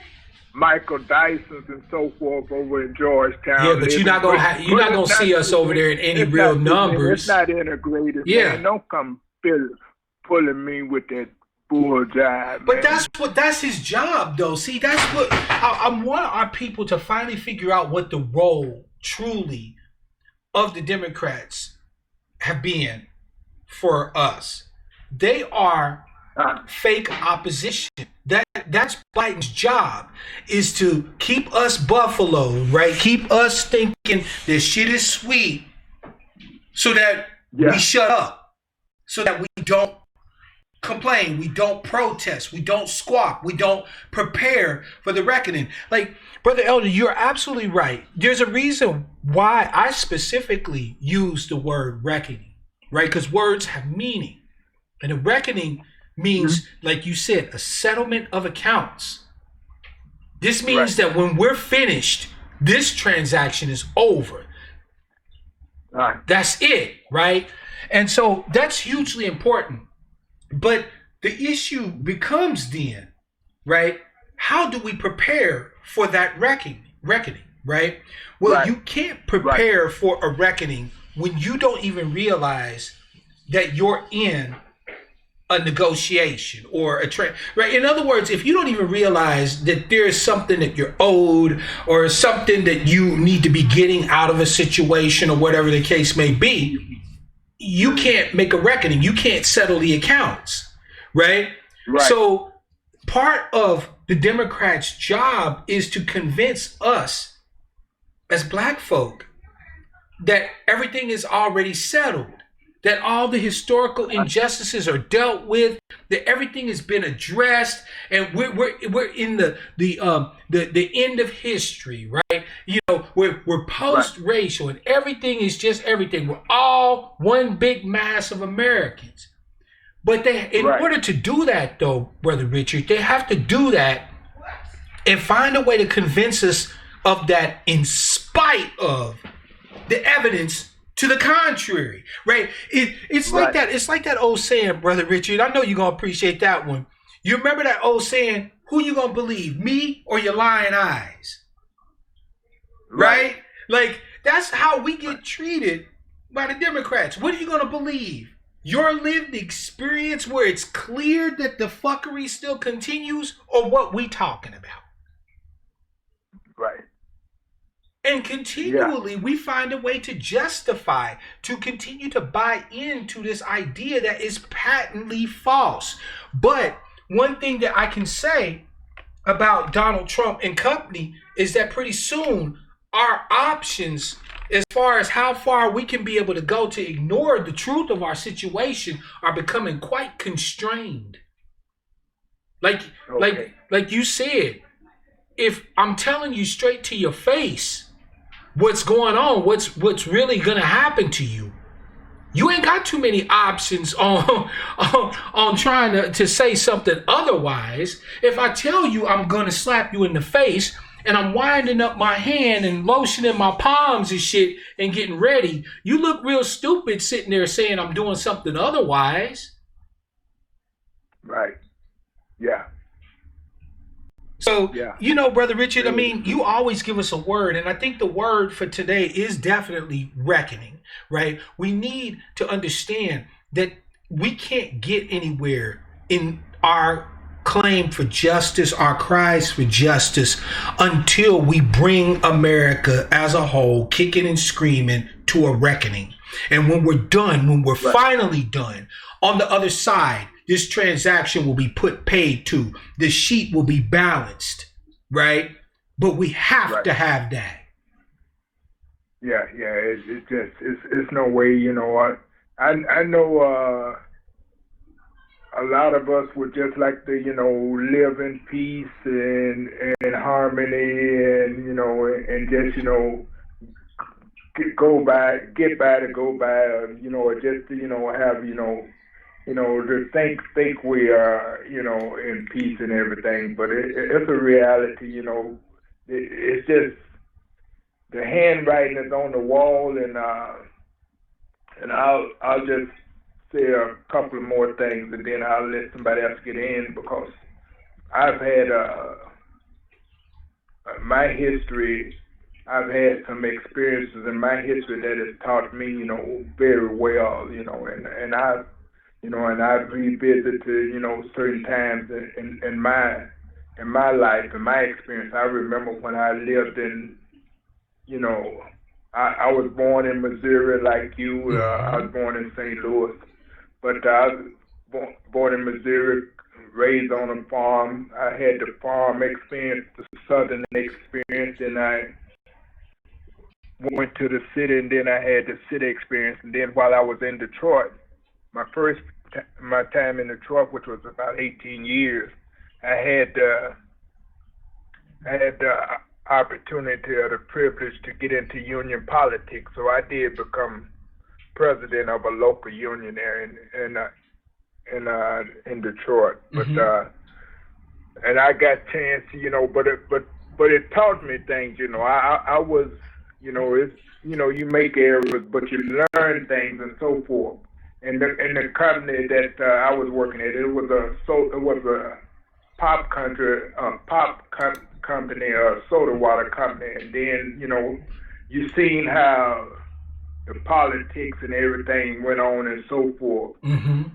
Michael Dysons and so forth over in Georgetown. Yeah, but you're not gonna see us over there in any real numbers. It's not integrated. Yeah, man. Don't come pulling me with that bull jive. But man. that's his job, though. See, that's what I want our people to finally figure out, what the role truly of the Democrats have been for us. They are fake opposition. That's Biden's job, is to keep us buffaloed, right? Keep us thinking this shit is sweet, so that we shut up, so that we don't complain, we don't protest, we don't squawk, we don't prepare for the reckoning. Like, Brother Elder, you're absolutely right. There's a reason why I specifically use the word reckoning, right? Because words have meaning. And a reckoning means, like you said, a settlement of accounts. This means that when we're finished, this transaction is over. That's it, right? And so that's hugely important. But the issue becomes then, right? How do we prepare for that reckoning, right? Well, you can't prepare for a reckoning when you don't even realize that you're in a negotiation or a trade, right? In other words, if you don't even realize that there is something that you're owed, or something that you need to be getting out of a situation, or whatever the case may be, you can't make a reckoning. You can't settle the accounts, right? So part of the Democrats' job is to convince us as black folk that everything is already settled. that all the historical injustices are dealt with, that everything has been addressed, and we're in the end of history, right? You know, we're post-racial, and everything is just everything. We're all one big mass of Americans. But in order to do that, though, Brother Richard, they have to do that and find a way to convince us of that in spite of the evidence to the contrary, right? It's like that. It's like that old saying, Brother Richard. I know you're going to appreciate that one. You remember that old saying, who you going to believe, me or your lying eyes? Right? Like, that's how we get treated by the Democrats. What are you going to believe? Your lived experience where it's clear that the fuckery still continues, or what we talking about? Right. And continually, we find a way to justify, to continue to buy into this idea that is patently false. But one thing that I can say about Donald Trump and company is that pretty soon our options, as far as how far we can be able to go to ignore the truth of our situation, are becoming quite constrained. Like you said, if I'm telling you straight to your face what's going on, what's really gonna happen to you, you ain't got too many options on trying to say something otherwise. If I tell you I'm gonna slap you in the face, and I'm winding up my hand and lotioning my palms and shit and getting ready, you look real stupid sitting there saying I'm doing something otherwise. Right. Yeah. So, you know, Brother Richard, I mean, you always give us a word, and I think the word for today is definitely reckoning, right? We need to understand that we can't get anywhere in our claim for justice, our cries for justice, until we bring America as a whole, kicking and screaming, to a reckoning. And when we're done, when we're finally done, on the other side, this transaction will be paid to. The sheet will be balanced, right? But we have to have that. Yeah. It's no way, you know. I know a lot of us would just like to, you know, live in peace and harmony, and you know, and just, you know, get by, you know, or just, you know, have, you know, to think we are, you know, in peace and everything. But it's a reality, you know. It's just the handwriting is on the wall, and I'll just say a couple of more things, and then I'll let somebody else get in, because I've had my history. I've had some experiences in my history that has taught me, you know, very well, you know, and I've, you know, and I've revisited, you know, certain times in my life, in my experience. I remember when I lived in, you know, I was born in Missouri like you. I was born in St. Louis, but I was born in Missouri, raised on a farm. I had the farm experience, the southern experience, and I went to the city, and then I had the city experience. And then while I was in Detroit, my time in Detroit, which was about 18 years, I had the opportunity or the privilege to get into union politics. So I did become president of a local union there in Detroit. But and I got a chance, you know, but it taught me things, you know. I was, you know, it's, you know, you make errors, but you learn things and so forth. And the company that I was working at, it was a pop company, a soda water company. And then, you know, you seen how the politics and everything went on and so forth. And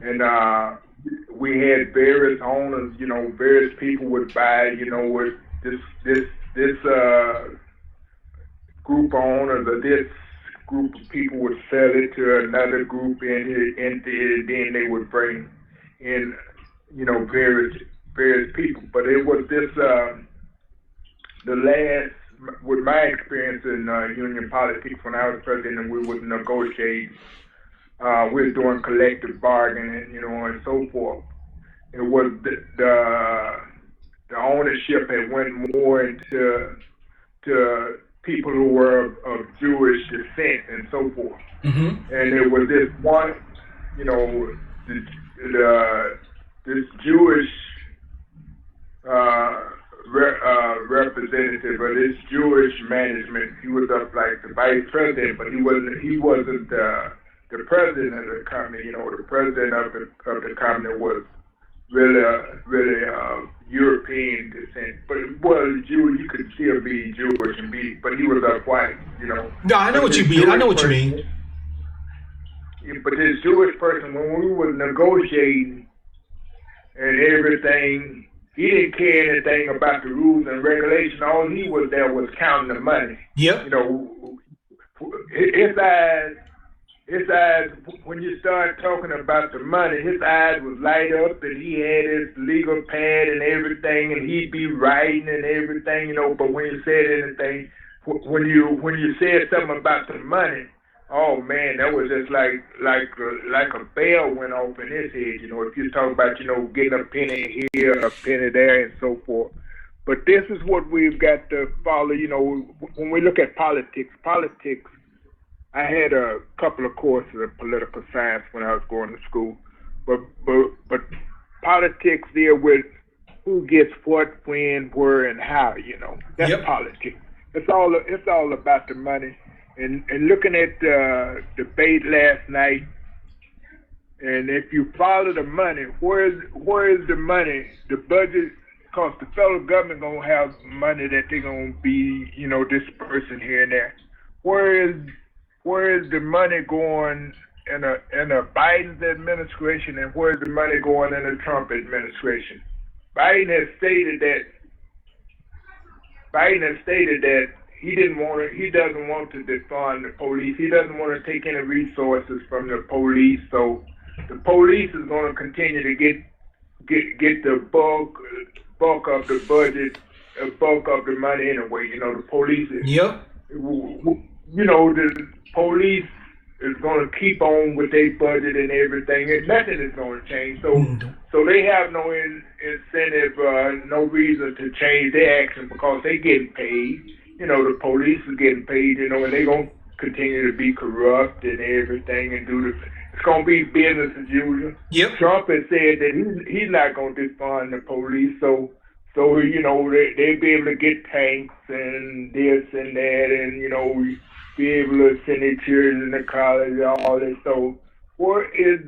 we had various owners, you know, various people would buy, you know, with this group of owners, or this group of people would sell it to another group, and then they would bring in, you know, various people. But it was this, with my experience in union politics when I was president, and we would negotiate we're doing collective bargaining, and so forth. It was the ownership had went more into to people who were of Jewish descent and so forth. Mm-hmm. And it was this one, this Jewish representative or this Jewish management. He was up like the vice president, but he wasn't the president of the company. The president of the company was really European descent, but it was Jew. You could still be Jewish but he was up white. No, I know what you mean. I know what you mean. But this Jewish person, when we were negotiating and everything, he didn't care anything about the rules and regulations. All he was there was counting the money. Yep. His eyes, when you start talking about the money, his eyes would light up, and he had his legal pad and everything, and he'd be writing and everything, But when you said anything, when you said something about the money, oh man, that was just like a bell went off in his head. If you talk about getting a penny here, a penny there, and so forth. But this is what we've got to follow. When we look at politics. I had a couple of courses in political science when I was going to school, but politics deal with who gets what, when, where, and how. That's politics. It's all about the money. And looking at the debate last night, and if you follow the money, where is the money? The budget, because the federal government gonna have money that they're gonna be dispersing here and there. Where is the money going in a Biden's administration, and where is the money going in the Trump administration? Biden has stated that he doesn't want to defund the police. He doesn't want to take any resources from the police. So the police is going to continue to get the bulk of the budget, bulk of the money anyway. The police. Yep. The police is going to keep on with their budget and everything, and nothing is going to change. So they have no incentive, no reason to change their action because they getting paid. The police is getting paid, and they're going to continue to be corrupt and everything and it's going to be business as usual. Yep. Trump has said that he's not going to defund the police, so they'll be able to get tanks and this and that and, be able to send their children to college and all that. So where is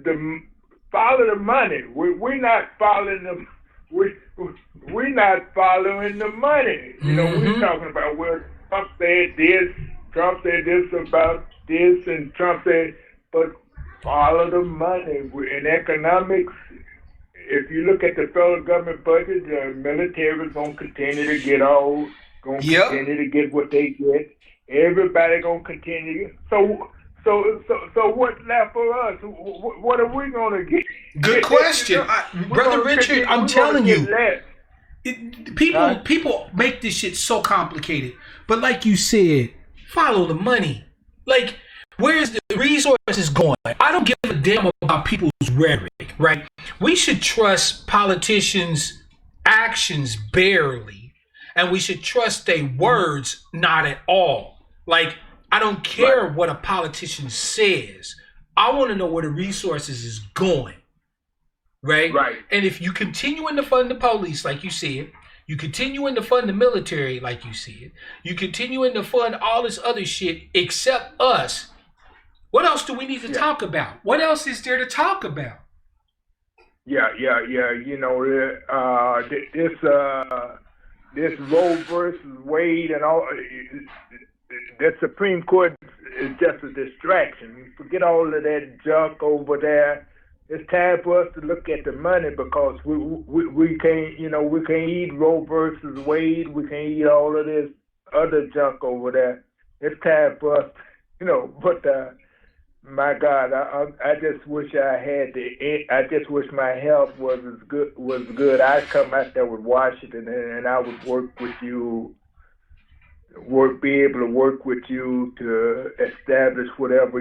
follow the money? We're not following them. We're not following the money. We're talking about where Trump said this about this, and Trump said, but follow the money. In economics, if you look at the federal government budget, the military is going to continue to continue to get what they get. Everybody going to continue. So what's left for us? What are we going to get? Good question. Brother Richard, I'm telling you. People make this shit so complicated. But like you said, follow the money. Like, where's the resources going? I don't give a damn about people's rhetoric, right? We should trust politicians' actions barely, and we should trust their words not at all. Like, I don't care what a politician says. I want to know where the resources is going. Right? And if you continuing to fund the police, like you said, you continuing to fund the military, like you said, you continuing to fund all this other shit except us, what else do we need to talk about? What else is there to talk about? This Roe versus Wade and all, the Supreme Court is just a distraction. Forget all of that junk over there. It's time for us to look at the money because we can't, we can't eat Roe versus Wade. We can't eat all of this other junk over there. It's time for us, but my God, I just wish I just wish my health was good. I'd come out there with Washington and I would work with you, be able to work with you to establish whatever,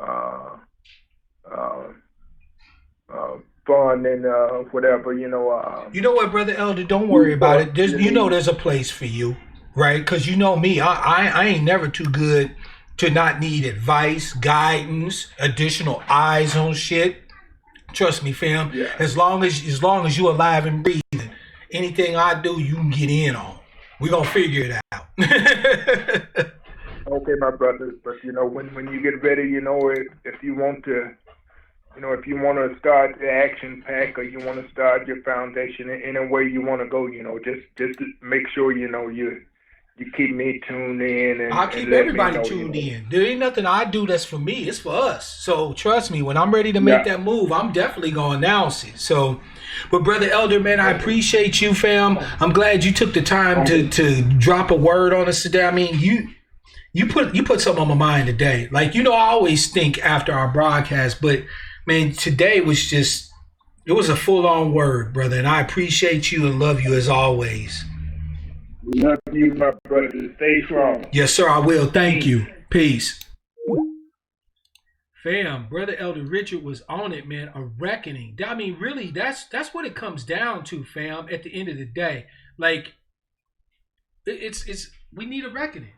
uh, uh, fun and whatever, You know what, Brother Elder? Don't worry about it. There's a place for you, right? Because you know me, I ain't never too good to not need advice, guidance, additional eyes on shit. Trust me, fam. Yeah. As long as you alive and breathing, anything I do, you can get in on. We gonna figure it out. Okay, my brother. But when you get ready, if you want to, if you want to start the action pack or you want to start your foundation in any way you want to go, just to make sure you keep me tuned in and I'll keep and let everybody me know, tuned in. There ain't nothing I do that's for me. It's for us. So trust me, when I'm ready to make that move, I'm definitely gonna announce it. So, but Brother Elder, man, I appreciate you, fam. I'm glad you took the time to drop a word on us today. I mean, you put something on my mind today. Like, I always think after our broadcast, but man, today was just, it was a full-on word, brother. And I appreciate you and love you as always. Love you, my brother. Stay strong. Yes, sir, I will. Thank you. Peace. Fam, Brother Elder Richard was on it, man. A reckoning. I mean, really, that's what it comes down to, fam, at the end of the day. Like, it's we need a reckoning.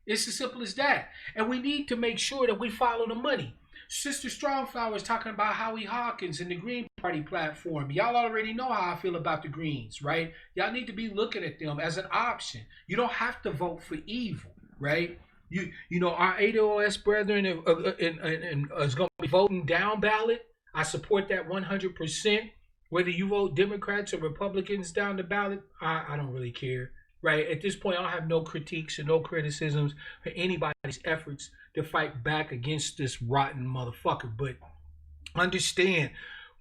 It's as simple as that. And we need to make sure that we follow the money. Sister Strongflower is talking about Howie Hawkins and the Green Party platform. Y'all already know how I feel about the Greens, right? Y'all need to be looking at them as an option. You don't have to vote for evil, right? Our ADOS brethren is going to be voting down ballot. I support that 100%. Whether you vote Democrats or Republicans down the ballot, I don't really care, right? At this point, I don't have no critiques and no criticisms for anybody's efforts to fight back against this rotten motherfucker. But understand,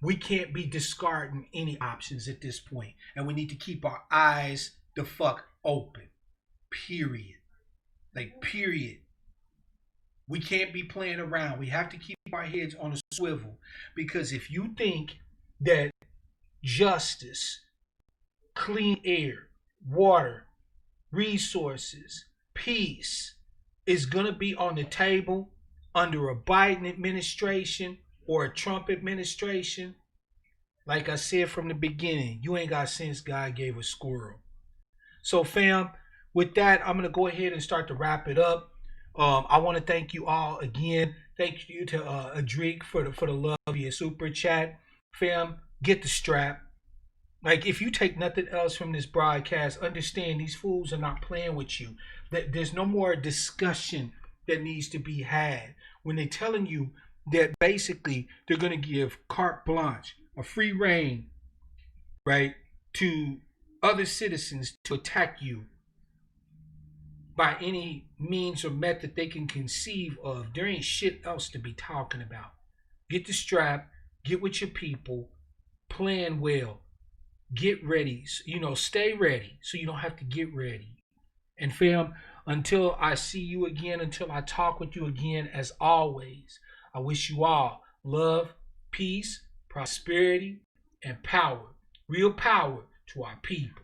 we can't be discarding any options at this point. And we need to keep our eyes the fuck open. Period. Like, period. We can't be playing around. We have to keep our heads on a swivel. Because if you think that justice, clean air, water, resources, peace is going to be on the table under a Biden administration or a Trump administration, like I said from the beginning, you ain't got sense God gave a squirrel. So, fam, with that, I'm going to go ahead and start to wrap it up. I want to thank you all again. Thank you to Adric for the love via Super Chat. Fam, get the strap. Like, if you take nothing else from this broadcast, understand these fools are not playing with you. There's no more discussion that needs to be had. When they're telling you that basically they're going to give carte blanche, a free reign, right, to other citizens to attack you by any means or method they can conceive of, there ain't shit else to be talking about. Get the strap, get with your people, plan well, get ready, stay ready so you don't have to get ready. And fam, until I see you again, until I talk with you again, as always, I wish you all love, peace, prosperity, and power. Real power to our people.